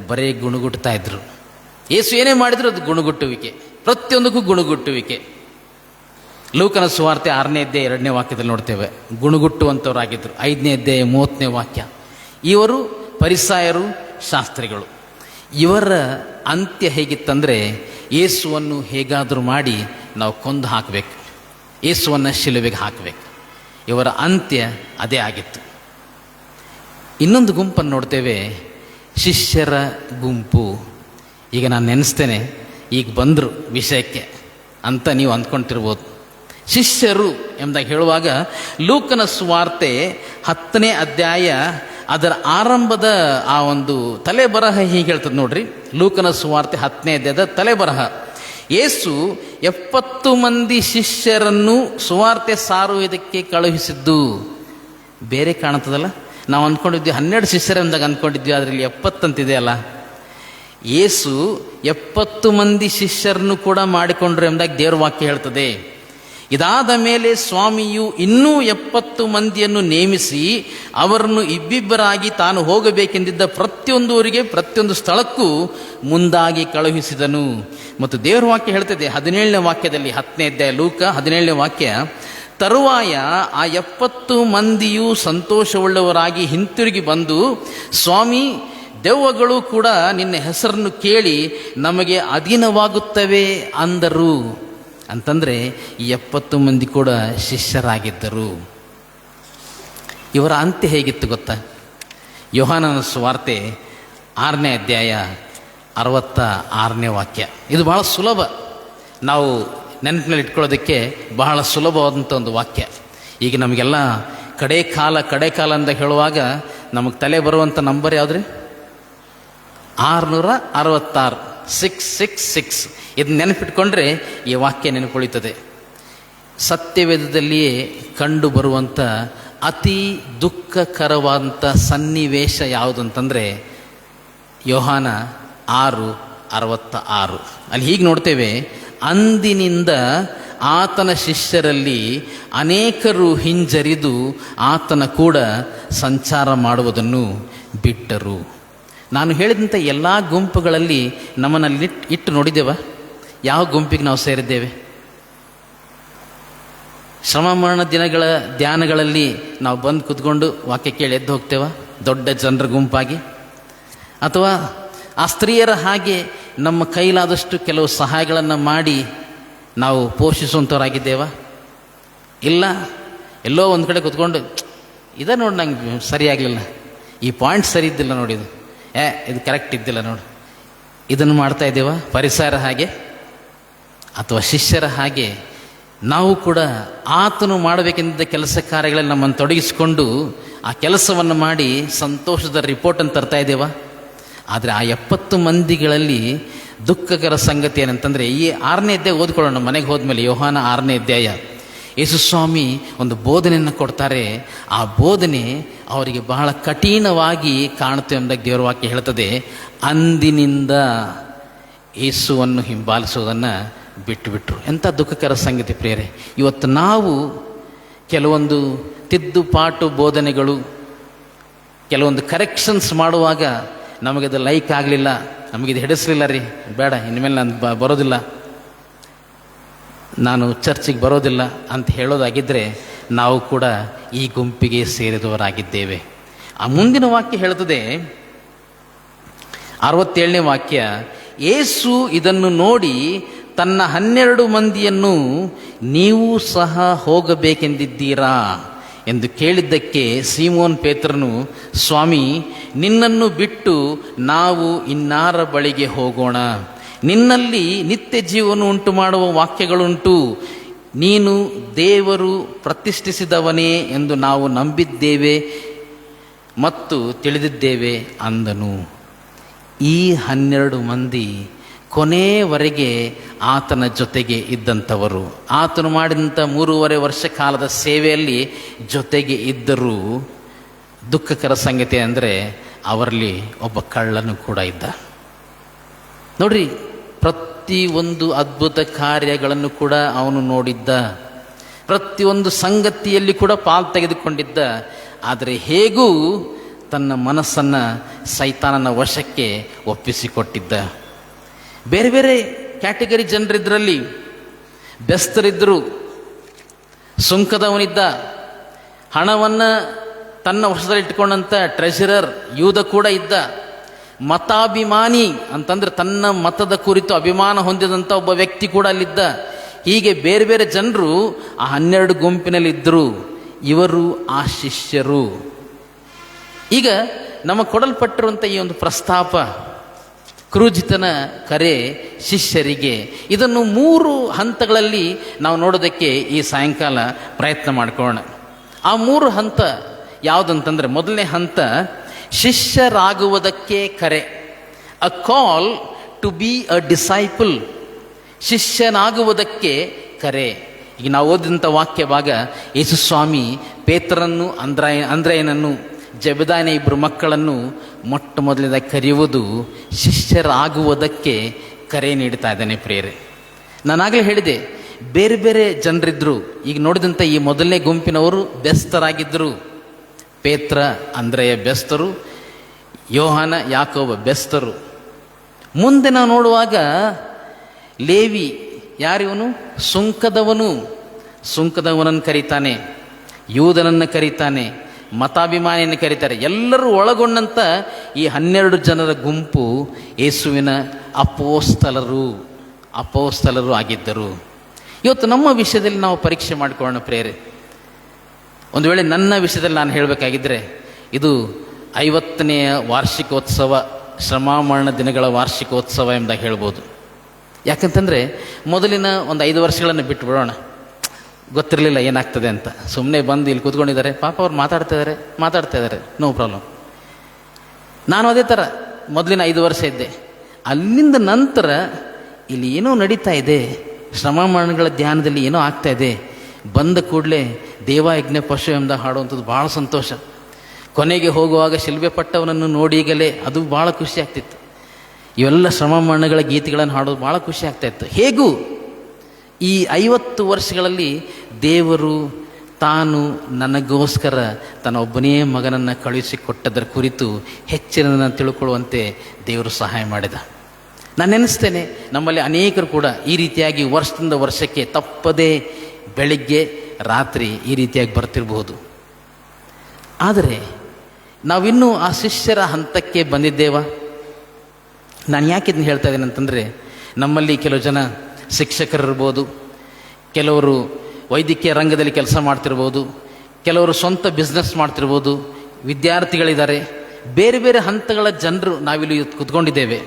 ಬರೀ ಗುಣಗುಟ್ತಾ ಇದ್ರು. ಯೇಸು ಏನೇ ಮಾಡಿದ್ರು ಅದು ಗುಣಗುಟ್ಟುವಿಕೆ, ಪ್ರತಿಯೊಂದಕ್ಕೂ ಗುಣಗುಟ್ಟುವಿಕೆ. ಲೂಕನ ಸುವಾರ್ತೆ 6ನೇ ಅಧ್ಯಾಯ 2ನೇ ವಾಕ್ಯದಲ್ಲಿ ನೋಡ್ತೇವೆ, ಗುಣಗುಟ್ಟುವಂಥವರಾಗಿದ್ದರು. 5ನೇ ಅಧ್ಯಾಯ 30ನೇ ವಾಕ್ಯ. ಇವರು ಫರಿಸಾಯರು, ಶಾಸ್ತ್ರಿಗಳು. ಇವರ ಅಂತ್ಯ ಹೇಗಿತ್ತಂದರೆ, ಯೇಸುವನ್ನು ಹೇಗಾದರೂ ಮಾಡಿ ನಾವು ಕೊಂದು ಹಾಕಬೇಕು, ಯೇಸುವನ್ನು ಶಿಲುಬೆಗೆ ಹಾಕಬೇಕು. ಇವರ ಅಂತ್ಯ ಅದೇ ಆಗಿತ್ತು. ಇನ್ನೊಂದು ಗುಂಪನ್ನು ನೋಡ್ತೇವೆ, ಶಿಷ್ಯರ ಗುಂಪು. ಈಗ ನಾನು ನೆನೆಸ್ತೇನೆ, ಈಗ ಬಂದರು ವಿಷಯಕ್ಕೆ ಅಂತ ನೀವು ಅಂದ್ಕೊಳ್ತಿರ್ಬೋದು. ಶಿಷ್ಯರು ಎಂಬುದಾಗಿ ಹೇಳುವಾಗ ಲೂಕನ ಸುವಾರ್ತೆ 10ನೇ ಅಧ್ಯಾಯ ಅದರ ಆರಂಭದ ಆ ಒಂದು ತಲೆಬರಹ ಹೀಗೆ ಹೇಳ್ತದೆ ನೋಡ್ರಿ. ಲೂಕನ ಸುವಾರ್ತೆ 10ನೇ ಅಧ್ಯಾಯದ ತಲೆಬರಹ, ಯೇಸು 70 ಮಂದಿ ಶಿಷ್ಯರನ್ನು ಸುವಾರ್ತೆ ಸಾರುವುದಕ್ಕೆ ಕಳುಹಿಸಿದ್ದು. ಬೇರೆ ಕಾಣುತ್ತದಲ್ಲ, ನಾವು ಅಂದ್ಕೊಂಡಿದ್ವಿ 12 ಶಿಷ್ಯರೆಂದಾಗ ಅಂದ್ಕೊಂಡಿದ್ವಿ, ಅದರಲ್ಲಿ 70 ಅಂತಿದೆಯಲ್ಲ. ಯೇಸು 70 ಮಂದಿ ಶಿಷ್ಯರನ್ನು ಕೂಡ ಮಾಡಿಕೊಂಡ್ರು ಎಂಬುದಾಗಿ ದೇವರ ವಾಕ್ಯ ಹೇಳ್ತದೆ. ಇದಾದ ಮೇಲೆ ಸ್ವಾಮಿಯು ಇನ್ನೂ 70 ಮಂದಿಯನ್ನು ನೇಮಿಸಿ ಅವರನ್ನು ಇಬ್ಬಿಬ್ಬರಾಗಿ ತಾನು ಹೋಗಬೇಕೆಂದಿದ್ದ ಪ್ರತಿಯೊಂದು ಊರಿಗೆ ಪ್ರತಿಯೊಂದು ಸ್ಥಳಕ್ಕೂ ಮುಂದಾಗಿ ಕಳುಹಿಸಿದನು. ಮತ್ತು ದೇವರ ವಾಕ್ಯ ಹೇಳ್ತದೆ 17ನೇ ವಾಕ್ಯದಲ್ಲಿ, 10ನೇ ಅಧ್ಯಾಯ ಲೂಕ 17ನೇ ವಾಕ್ಯ, ತರುವಾಯ ಆ 70 ಮಂದಿಯು ಸಂತೋಷವುಳ್ಳವರಾಗಿ ಹಿಂತಿರುಗಿ ಬಂದು, ಸ್ವಾಮಿ, ದೆವ್ವಗಳು ಕೂಡ ನಿನ್ನ ಹೆಸರನ್ನು ಕೇಳಿ ನಮಗೆ ಅಧೀನವಾಗುತ್ತವೆ ಅಂದರು. ಅಂತಂದರೆ ಈ 70 ಮಂದಿ ಕೂಡ ಶಿಷ್ಯರಾಗಿದ್ದರು. ಇವರ ಅಂತ್ಯ ಹೇಗಿತ್ತು ಗೊತ್ತಾ? ಯೋಹಾನನ ಸುವಾರ್ತೆ 6ನೇ ಅಧ್ಯಾಯ 66ನೇ ವಾಕ್ಯ. ಇದು ಬಹಳ ಸುಲಭ, ನಾವು ನೆನಪಿನಲ್ಲಿ ಇಟ್ಕೊಳ್ಳೋದಕ್ಕೆ ಬಹಳ ಸುಲಭವಾದಂಥ ಒಂದು ವಾಕ್ಯ. ಈಗ ನಮಗೆಲ್ಲ ಕಡೆ ಕಾಲ ಅಂತ ಹೇಳುವಾಗ ನಮಗೆ ತಲೆ ಬರುವಂಥ ನಂಬರ್ ಯಾವುದ್ರಿ? 666, 666. ಇದನ್ನ ನೆನಪಿಟ್ಕೊಂಡ್ರೆ ಈ ವಾಕ್ಯ ನೆನಪುಳಿತದೆ. ಸತ್ಯವೇದದಲ್ಲಿಯೇ ಕಂಡು ಬರುವಂಥ ಅತಿ ದುಃಖಕರವಾದಂಥ ಸನ್ನಿವೇಶ ಯಾವುದು ಅಂತಂದರೆ ಯೋಹಾನ 6:66. ಅಲ್ಲಿ ಹೀಗೆ ನೋಡ್ತೇವೆ, ಅಂದಿನಿಂದ ಆತನ ಶಿಷ್ಯರಲ್ಲಿ ಅನೇಕರು ಹಿಂಜರಿದು ಆತನ ಕೂಡ ಸಂಚಾರ ಮಾಡುವುದನ್ನು ಬಿಟ್ಟರು. ನಾನು ಹೇಳಿದಂಥ ಎಲ್ಲ ಗುಂಪುಗಳಲ್ಲಿ ನಮ್ಮನ್ನಲ್ಲಿ ಇಟ್ಟು ನೋಡಿದ್ದೇವ? ಯಾವ ಗುಂಪಿಗೆ ನಾವು ಸೇರಿದ್ದೇವೆ? ಶ್ರಮ ಮರಣ ದಿನಗಳ ಧ್ಯಾನಗಳಲ್ಲಿ ನಾವು ಬಂದು ಕುತ್ಕೊಂಡು ವಾಕ್ಯ ಕೇಳಿ ಎದ್ದು ಹೋಗ್ತೇವ ದೊಡ್ಡ ಜನರ ಗುಂಪಾಗಿ? ಅಥವಾ ಆ ಸ್ತ್ರೀಯರ ಹಾಗೆ ನಮ್ಮ ಕೈಲಾದಷ್ಟು ಕೆಲವು ಸಹಾಯಗಳನ್ನು ಮಾಡಿ ನಾವು ಪೋಷಿಸುವಂಥವರಾಗಿದ್ದೇವಾ? ಇಲ್ಲ, ಎಲ್ಲೋ ಒಂದು ಕಡೆ ಕುತ್ಕೊಂಡು ನೋಡಿ ನಂಗೆ ಸರಿಯಾಗಲಿಲ್ಲ, ಈ ಪಾಯಿಂಟ್ ಸರಿ ಇದ್ದಿಲ್ಲ ನೋಡಿ, ಇದು ಕರೆಕ್ಟ್ ಇದ್ದಿಲ್ಲ ನೋಡಿ, ಇದನ್ನು ಮಾಡ್ತಾ ಇದ್ದೇವಾ? ಪರಿಸರ ಹಾಗೆ ಅಥವಾ ಶಿಷ್ಯರ ಹಾಗೆ ನಾವು ಕೂಡ ಆತನು ಮಾಡಬೇಕೆಂದ ಕೆಲಸ ಕಾರ್ಯಗಳಲ್ಲಿ ನಮ್ಮನ್ನು ತೊಡಗಿಸಿಕೊಂಡು ಆ ಕೆಲಸವನ್ನು ಮಾಡಿ ಸಂತೋಷದ ರಿಪೋರ್ಟನ್ನು ತರ್ತಾ ಇದ್ದೇವಾ? ಆದರೆ ಆ 70 ಮಂದಿಗಳಲ್ಲಿ ದುಃಖಕರ ಸಂಗತಿ ಏನಂತಂದರೆ, ಈ 6ನೇ ಅಧ್ಯಾಯ ಓದ್ಕೊಳ್ಳೋಣ ಮನೆಗೆ ಹೋದ್ಮೇಲೆ, ಯೋಹಾನ 6ನೇ ಅಧ್ಯಾಯ. ಯೇಸುಸ್ವಾಮಿ ಒಂದು ಬೋಧನೆಯನ್ನು ಕೊಡ್ತಾರೆ. ಆ ಬೋಧನೆ ಅವರಿಗೆ ಬಹಳ ಕಠಿಣವಾಗಿ ಕಾಣುತ್ತೆ ಎಂಬ ದೇವರ ವಾಕ್ಯ ಹೇಳ್ತದೆ. ಅಂದಿನಿಂದ ಯೇಸುವನ್ನು ಹಿಂಬಾಲಿಸುವುದನ್ನು ಬಿಟ್ಟುಬಿಟ್ರು. ಎಂಥ ದುಃಖಕರ ಸಂಗತಿ ಪ್ರಿಯರೇ. ಇವತ್ತು ನಾವು ಕೆಲವೊಂದು ತಿದ್ದುಪಾಟು ಬೋಧನೆಗಳು, ಕೆಲವೊಂದು ಕರೆಕ್ಷನ್ಸ್ ಮಾಡುವಾಗ ನಮಗದು ಲೈಕ್ ಆಗಲಿಲ್ಲ, ನಮಗಿದು ಹಿಡಿಸ್ಲಿಲ್ಲ ರೀ, ಬೇಡ ಇನ್ಮೇಲೆ ನಾನು ಬರೋದಿಲ್ಲ, ನಾನು ಚರ್ಚಿಗೆ ಬರೋದಿಲ್ಲ ಅಂತ ಹೇಳೋದಾಗಿದ್ದರೆ ನಾವು ಕೂಡ ಈ ಗುಂಪಿಗೆ ಸೇರಿದವರಾಗಿದ್ದೇವೆ. ಆ ಮುಂದಿನ ವಾಕ್ಯ ಹೇಳ್ತದೆ, 67ನೇ ವಾಕ್ಯ, ಯೇಸು ಇದನ್ನು ನೋಡಿ ತನ್ನ 12 ಮಂದಿಯನ್ನು ನೀವು ಸಹ ಹೋಗಬೇಕೆಂದಿದ್ದೀರಾ ಎಂದು ಕೇಳಿದ್ದಕ್ಕೆ ಸೀಮೋನ್ ಪೇತ್ರನು, ಸ್ವಾಮಿ, ನಿನ್ನನ್ನು ಬಿಟ್ಟು ನಾವು ಇನ್ನಾರ ಬಳಿಗೆ ಹೋಗೋಣ? ನಿನ್ನಲ್ಲಿ ನಿತ್ಯ ಜೀವನ ಉಂಟು ಮಾಡುವ ವಾಕ್ಯಗಳುಂಟು, ನೀನು ದೇವರು ಪ್ರತಿಷ್ಠಿಸಿದವನೇ ಎಂದು ನಾವು ನಂಬಿದ್ದೇವೆ ಮತ್ತು ತಿಳಿದಿದ್ದೇವೆ ಅಂದನು. ಈ 12 ಮಂದಿ ಕೊನೆಯವರೆಗೆ ಆತನ ಜೊತೆಗೆ ಇದ್ದಂಥವರು. ಆತನು ಮಾಡಿದಂಥ 3.5 ವರ್ಷ ಕಾಲದ ಸೇವೆಯಲ್ಲಿ ಜೊತೆಗೆ ಇದ್ದರೂ ದುಃಖಕರ ಸಂಗತಿ ಅಂದರೆ ಅವರಲ್ಲಿ ಒಬ್ಬ ಕಳ್ಳನು ಕೂಡ ಇದ್ದ. ನೋಡ್ರಿ, ಪ್ರತಿಯೊಂದು ಅದ್ಭುತ ಕಾರ್ಯಗಳನ್ನು ಕೂಡ ಅವನು ನೋಡಿದ್ದ, ಪ್ರತಿಯೊಂದು ಸಂಗತಿಯಲ್ಲಿ ಕೂಡ ಪಾಲು ತೆಗೆದುಕೊಂಡಿದ್ದ. ಆದರೆ ಹೇಗೂ ತನ್ನ ಮನಸ್ಸನ್ನು ಸೈತಾನನ ವಶಕ್ಕೆ ಒಪ್ಪಿಸಿಕೊಟ್ಟಿದ್ದ. ಬೇರೆ ಬೇರೆ ಕ್ಯಾಟಗರಿ ಜನರಿದ್ರಲ್ಲಿ. ಬೆಸ್ತರಿದ್ದರು, ಸುಂಕದವನಿದ್ದ, ಹಣವನ್ನು ತನ್ನ ವಶದಲ್ಲಿಟ್ಟುಕೊಂಡಂಥ ಟ್ರೆಷರರ್ ಯೂದ ಕೂಡ ಇದ್ದ, ಮತಾಭಿಮಾನಿ ಅಂತಂದ್ರೆ ತನ್ನ ಮತದ ಕುರಿತು ಅಭಿಮಾನ ಹೊಂದಿದಂಥ ಒಬ್ಬ ವ್ಯಕ್ತಿ ಕೂಡ ಅಲ್ಲಿದ್ದ. ಹೀಗೆ ಬೇರೆ ಬೇರೆ ಜನರು ಆ 12 ಗುಂಪಿನಲ್ಲಿದ್ದರು. ಇವರು ಆ ಶಿಷ್ಯರು. ಈಗ ನಮಗೆ ಕೊಡಲ್ಪಟ್ಟಿರುವಂಥ ಈ ಒಂದು ಪ್ರಸ್ತಾಪ, ಕ್ರೂಜಿತನ ಕರೆ ಶಿಷ್ಯರಿಗೆ, ಇದನ್ನು 3 ಹಂತಗಳಲ್ಲಿ ನಾವು ನೋಡೋದಕ್ಕೆ ಈ ಸಾಯಂಕಾಲ ಪ್ರಯತ್ನ ಮಾಡ್ಕೊಳ್ಳೋಣ. ಆ 3 ಹಂತ ಯಾವುದಂತಂದ್ರೆ, ಮೊದಲನೇ ಹಂತ ಶಿಷ್ಯರಾಗುವುದಕ್ಕೆ ಕರೆ, ಅ ಕಾಲ್ ಟು ಬಿ ಅ ಡಿಸೈಪಲ್. ಶಿಷ್ಯನಾಗುವುದಕ್ಕೆ ಕರೆ. ಈಗ ನಾವು ಓದಿದಂಥ ವಾಕ್ಯ ಭಾಗ, ಯೇಸುಸ್ವಾಮಿ ಪೇತ್ರನನ್ನು ಅಂದ್ರೆಯನನ್ನು ಜೆಬೆದಾಯನ 2 ಮಕ್ಕಳನ್ನು ಮೊಟ್ಟ ಮೊದಲನೇದಾಗಿ ಕರೆಯುವುದು ಶಿಷ್ಯರಾಗುವುದಕ್ಕೆ ಕರೆ ನೀಡ್ತಾ ಇದ್ದಾನೆ ಪ್ರಿಯರೇ. ನಾನಾಗಲೇ ಹೇಳಿದೆ, ಬೇರೆ ಬೇರೆ ಜನರಿದ್ದರು. ಈಗ ನೋಡಿದಂಥ ಈ ಮೊದಲನೇ ಗುಂಪಿನವರು ಬೆಸ್ತರಾಗಿದ್ದರು. ಪೇತ್ರ ಅಂದ್ರೆಯ ಬೆಸ್ತರು, ಯೋಹಾನ ಯಾಕೋಬ ಬೆಸ್ತರು. ಮುಂದೆ ನಾವು ನೋಡುವಾಗ ಲೇವಿ ಯಾರಿವನು? ಸುಂಕದವನು. ಸುಂಕದವನನ್ನು ಕರೀತಾನೆ, ಯೂದನನ್ನು ಕರೀತಾನೆ, ಮತಾಭಿಮಾನಿಯನ್ನು ಕರೀತಾರೆ. ಎಲ್ಲರೂ ಒಳಗೊಂಡಂಥ ಈ 12 ಜನರ ಗುಂಪು ಯೇಸುವಿನ ಅಪೋಸ್ತಲರು ಆಗಿದ್ದರು. ಇವತ್ತು ನಮ್ಮ ವಿಷಯದಲ್ಲಿ ನಾವು ಪರೀಕ್ಷೆ ಮಾಡಿಕೊಳ್ಳೋಣ ಪ್ರೇರೆ. ಒಂದು ವೇಳೆ ನನ್ನ ವಿಷಯದಲ್ಲಿ ನಾನು ಹೇಳಬೇಕಾಗಿದ್ದರೆ, ಇದು 50ನೇ ವಾರ್ಷಿಕೋತ್ಸವ, ಶ್ರಮಮರಣ ದಿನಗಳ ವಾರ್ಷಿಕೋತ್ಸವ ಎಂಬುದಾಗಿ ಹೇಳ್ಬೋದು. ಯಾಕಂತಂದರೆ ಮೊದಲಿನ ಒಂದು 5 ವರ್ಷಗಳನ್ನು ಬಿಟ್ಟು ಬಿಡೋಣ, ಗೊತ್ತಿರಲಿಲ್ಲ ಏನಾಗ್ತದೆ ಅಂತ. ಸುಮ್ಮನೆ ಬಂದು ಇಲ್ಲಿ ಕೂತ್ಕೊಂಡಿದ್ದಾರೆ, ಪಾಪ ಅವ್ರು ಮಾತಾಡ್ತಾ ಇದ್ದಾರೆ, ನೋ ಪ್ರಾಬ್ಲಮ್. ನಾನು ಅದೇ ಥರ ಮೊದಲಿನ 5 ವರ್ಷ ಇದ್ದೆ. ಅಲ್ಲಿಂದ ನಂತರ ಇಲ್ಲಿ ಏನೋ ನಡೀತಾ ಇದೆ, ಶ್ರಮಮರಣಗಳ ಧ್ಯಾನದಲ್ಲಿ ಏನೋ ಆಗ್ತಾ ಇದೆ. ಬಂದ ಕೂಡಲೇ ದೇವಯಜ್ಞ ಪಶು ಎಂಬ ಹಾಡುವಂಥದ್ದು ಭಾಳ ಸಂತೋಷ. ಕೊನೆಗೆ ಹೋಗುವಾಗ ಶಿಲ್ಬೆ ಪಟ್ಟವನನ್ನು ನೋಡಿಗಲೇ ಅದು ಭಾಳ ಖುಷಿ ಆಗ್ತಿತ್ತು. ಇವೆಲ್ಲ ಶ್ರಮಮರಣಗಳ ಗೀತೆಗಳನ್ನು ಹಾಡೋದು ಭಾಳ ಖುಷಿ ಆಗ್ತಾಯಿತ್ತು. ಹೇಗೂ ಈ 50 ವರ್ಷಗಳಲ್ಲಿ ದೇವರು ತಾನು ನನಗೋಸ್ಕರ ತನ್ನ ಒಬ್ಬನೇ ಮಗನನ್ನು ಕಳುಹಿಸಿಕೊಟ್ಟದರ ಕುರಿತು ಹೆಚ್ಚಿನ ತಿಳ್ಕೊಳ್ಳುವಂತೆ ದೇವರು ಸಹಾಯ ಮಾಡಿದ. ನಾನು ನೆನೆಸ್ತೇನೆ, ನಮ್ಮಲ್ಲಿ ಅನೇಕರು ಕೂಡ ಈ ರೀತಿಯಾಗಿ ವರ್ಷದಿಂದ ವರ್ಷಕ್ಕೆ ತಪ್ಪದೇ ಬೆಳಿಗ್ಗೆ ರಾತ್ರಿ ಈ ರೀತಿಯಾಗಿ ಬರ್ತಿರ್ಬೋದು. ಆದರೆ ನಾವಿನ್ನೂ ಆ ಶಿಷ್ಯರ ಹಂತಕ್ಕೆ ಬಂದಿದ್ದೇವಾ? ನಾನು ಯಾಕೆ ಇದನ್ನು ಹೇಳ್ತಾ ಇದ್ದೇನೆ ಅಂತಂದರೆ, ನಮ್ಮಲ್ಲಿ ಕೆಲವು ಜನ ಶಿಕ್ಷಕರಿರ್ಬೋದು, ಕೆಲವರು ವೈದ್ಯಕೀಯ ರಂಗದಲ್ಲಿ ಕೆಲಸ ಮಾಡ್ತಿರ್ಬೋದು, ಕೆಲವರು ಸ್ವಂತ ಬಿಸ್ನೆಸ್ ಮಾಡ್ತಿರ್ಬೋದು, ವಿದ್ಯಾರ್ಥಿಗಳಿದ್ದಾರೆ, ಬೇರೆ ಬೇರೆ ಹಂತಗಳ ಜನರು ನಾವಿಲ್ಲಿ ಕುತ್ಕೊಂಡಿದ್ದೇವೆ.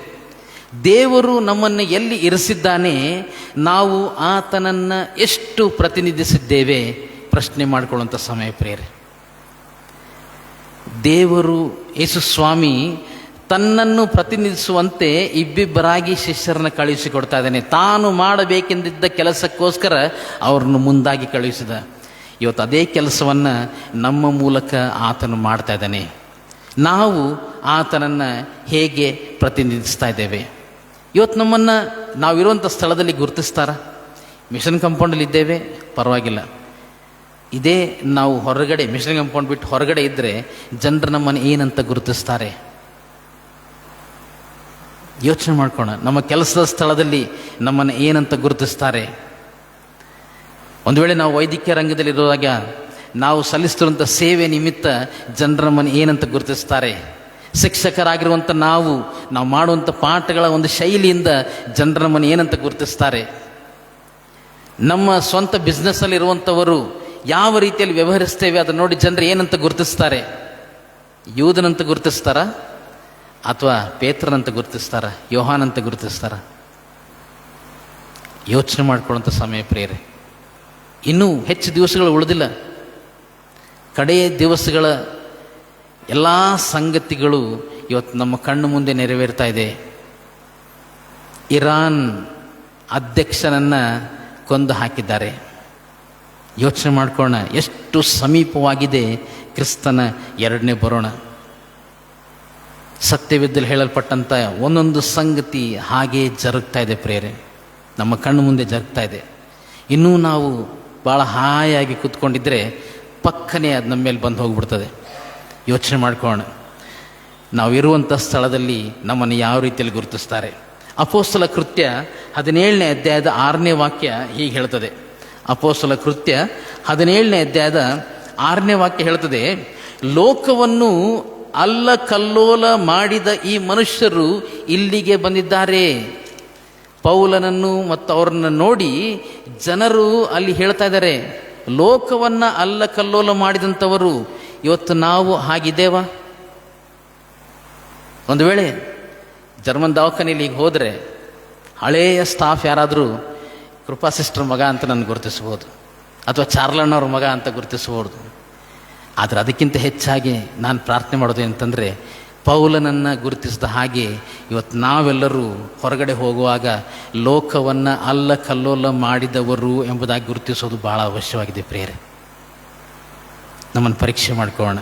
ದೇವರು ನಮ್ಮನ್ನು ಎಲ್ಲಿ ಇರಿಸಿದ್ದಾನೆ, ನಾವು ಆತನನ್ನು ಎಷ್ಟು ಪ್ರತಿನಿಧಿಸಿದ್ದೇವೆ ಪ್ರಶ್ನೆ ಮಾಡಿಕೊಳ್ಳುವಂಥ ಸಮಯ ಪ್ರಿಯರೇ. ದೇವರು ಯೇಸು ಸ್ವಾಮಿ ತನ್ನನ್ನು ಪ್ರತಿನಿಧಿಸುವಂತೆ ಇಬ್ಬಿಬ್ಬರಾಗಿ ಶಿಷ್ಯರನ್ನು ಕಳುಹಿಸಿಕೊಡ್ತಾ ಇದ್ದಾನೆ. ತಾನು ಮಾಡಬೇಕೆಂದಿದ್ದ ಕೆಲಸಕ್ಕೋಸ್ಕರ ಅವ್ರನ್ನು ಮುಂದಾಗಿ ಕಳುಹಿಸಿದ. ಇವತ್ತು ಅದೇ ಕೆಲಸವನ್ನು ನಮ್ಮ ಮೂಲಕ ಆತನು ಮಾಡ್ತಾ ಇದ್ದಾನೆ. ನಾವು ಆತನನ್ನು ಹೇಗೆ ಪ್ರತಿನಿಧಿಸ್ತಾ ಇದ್ದೇವೆ? ಇವತ್ತು ನಮ್ಮನ್ನು ನಾವಿರುವಂಥ ಸ್ಥಳದಲ್ಲಿ ಗುರುತಿಸ್ತಾರ? ಮಿಷನ್ ಕಾಂಪೌಂಡಲ್ಲಿ ಇದ್ದೇವೆ, ಪರವಾಗಿಲ್ಲ. ಇದೇ ನಾವು ಹೊರಗಡೆ ಮಿಷನ್ ಕಾಂಪೌಂಡ್ ಬಿಟ್ಟು ಹೊರಗಡೆ ಇದ್ದರೆ ಜನರು ನಮ್ಮನ್ನು ಏನಂತ ಗುರುತಿಸ್ತಾರೆ? ಯೋಚನೆ ಮಾಡ್ಕೋಣ. ನಮ್ಮ ಕೆಲಸದ ಸ್ಥಳದಲ್ಲಿ ನಮ್ಮನ್ನು ಏನಂತ ಗುರುತಿಸ್ತಾರೆ? ಒಂದು ವೇಳೆ ನಾವು ವೈದ್ಯಕೀಯ ರಂಗದಲ್ಲಿರುವಾಗ ನಾವು ಸಲ್ಲಿಸ್ತಿರುವಂಥ ಸೇವೆ ನಿಮಿತ್ತ ಜನರ ನಮ್ಮನ್ನು ಏನಂತ ಗುರುತಿಸ್ತಾರೆ? ಶಿಕ್ಷಕರಾಗಿರುವಂಥ ನಾವು ಮಾಡುವಂಥ ಪಾಠಗಳ ಒಂದು ಶೈಲಿಯಿಂದ ಜನರ ನಮ್ಮನ್ನು ಏನಂತ ಗುರುತಿಸ್ತಾರೆ? ನಮ್ಮ ಸ್ವಂತ ಬಿಸ್ನೆಸ್ಸಲ್ಲಿ ಇರುವಂಥವರು ಯಾವ ರೀತಿಯಲ್ಲಿ ವ್ಯವಹರಿಸ್ತೇವೆ ಅದನ್ನು ನೋಡಿ ಜನರು ಏನಂತ ಗುರುತಿಸ್ತಾರೆ? ಯೂದನಂತ ಗುರುತಿಸ್ತಾರ, ಅಥವಾ ಪೇತ್ರನಂತ ಗುರುತಿಸ್ತಾರ, ಯೋಹಾನಂತ ಗುರುತಿಸ್ತಾರ? ಯೋಚನೆ ಮಾಡ್ಕೊಳ್ಳುವಂಥ ಸಮಯ ಪ್ರಿಯರೇ. ಇನ್ನೂ ಹೆಚ್ಚು ದಿವಸಗಳು ಉಳಿದಿಲ್ಲ. ಕಡೆಯ ದಿವಸಗಳ ಎಲ್ಲ ಸಂಗತಿಗಳು ಇವತ್ತು ನಮ್ಮ ಕಣ್ಣು ಮುಂದೆ ನೆರವೇರ್ತಾ ಇದೆ. ಇರಾನ್ ಅಧ್ಯಕ್ಷನನ್ನು ಕೊಂದು ಹಾಕಿದ್ದಾರೆ. ಯೋಚನೆ ಮಾಡ್ಕೊಳ್ಳೋಣ, ಎಷ್ಟು ಸಮೀಪವಾಗಿದೆ ಕ್ರಿಸ್ತನ ಎರಡನೇ ಬರೋಣ. ಸತ್ಯವಿದ್ದಲ್ಲಿ ಹೇಳಲ್ಪಟ್ಟಂಥ ಒಂದೊಂದು ಸಂಗತಿ ಹಾಗೇ ಜರುಗ್ತಾ ಇದೆ ಪ್ರಿಯರೇ, ನಮ್ಮ ಕಣ್ಣು ಮುಂದೆ ಜರುಗ್ತಾ ಇದೆ. ಇನ್ನೂ ನಾವು ಭಾಳ ಹಾಯಾಗಿ ಕೂತ್ಕೊಂಡಿದ್ದರೆ ಪಕ್ಕನೆ ಅದು ನಮ್ಮ ಮೇಲೆ ಬಂದು ಹೋಗ್ಬಿಡ್ತದೆ. ಯೋಚನೆ ಮಾಡ್ಕೊಳ್ಳೋಣ, ನಾವಿರುವಂಥ ಸ್ಥಳದಲ್ಲಿ ನಮ್ಮನ್ನು ಯಾವ ರೀತಿಯಲ್ಲಿ ಗುರುತಿಸ್ತಾರೆ? ಅಪೊಸ್ತಲ ಕೃತ್ಯ 17ನೇ ಅಧ್ಯಾಯದ 6ನೇ ವಾಕ್ಯ ಹೀಗೆ ಹೇಳ್ತದೆ. ಅಪೊಸ್ತಲ ಕೃತ್ಯ 17ನೇ ಅಧ್ಯಾಯದ 6ನೇ ವಾಕ್ಯ ಹೇಳ್ತದೆ, ಲೋಕವನ್ನು ಅಲ್ಲಕಲ್ಲೋಲ ಮಾಡಿದ ಈ ಮನುಷ್ಯರು ಇಲ್ಲಿಗೆ ಬಂದಿದ್ದಾರೆ. ಪೌಲನನ್ನು ಮತ್ತು ಅವರನ್ನು ನೋಡಿ ಜನರು ಅಲ್ಲಿ ಹೇಳ್ತಾ ಇದ್ದಾರೆ, ಲೋಕವನ್ನು ಅಲ್ಲಕಲ್ಲೋಲ ಮಾಡಿದಂಥವರು. ಇವತ್ತು ನಾವು ಹಾಗಿದ್ದೇವಾ? ಒಂದು ವೇಳೆ ಜರ್ಮನ್ ದವಾಖಾನೆಯಲ್ಲಿ ಈಗ ಹೋದರೆ ಹಳೆಯ ಸ್ಟಾಫ್ ಯಾರಾದರೂ ಕೃಪಾ ಸಿಸ್ಟರ್ ಮಗ ಅಂತ ನಾನು ಗುರುತಿಸ್ಬೋದು, ಅಥವಾ ಚಾರ್ಲಣ್ಣವ್ರ ಮಗ ಅಂತ ಗುರುತಿಸ್ಬೋದು. ಆದರೆ ಅದಕ್ಕಿಂತ ಹೆಚ್ಚಾಗಿ ನಾನು ಪ್ರಾರ್ಥನೆ ಮಾಡೋದು ಅಂತಂದರೆ, ಪೌಲನನ್ನು ಗುರುತಿಸಿದ ಹಾಗೆ ಇವತ್ತು ನಾವೆಲ್ಲರೂ ಹೊರಗಡೆ ಹೋಗುವಾಗ ಲೋಕವನ್ನು ಅಲ್ಲಕಲ್ಲೋಲ ಮಾಡಿದವರು ಎಂಬುದಾಗಿ ಗುರುತಿಸೋದು ಭಾಳ ಅವಶ್ಯವಾಗಿದೆ ಪ್ರಿಯರೇ. ನಮ್ಮನ್ನು ಪರೀಕ್ಷೆ ಮಾಡ್ಕೊಳ್ಳೋಣ.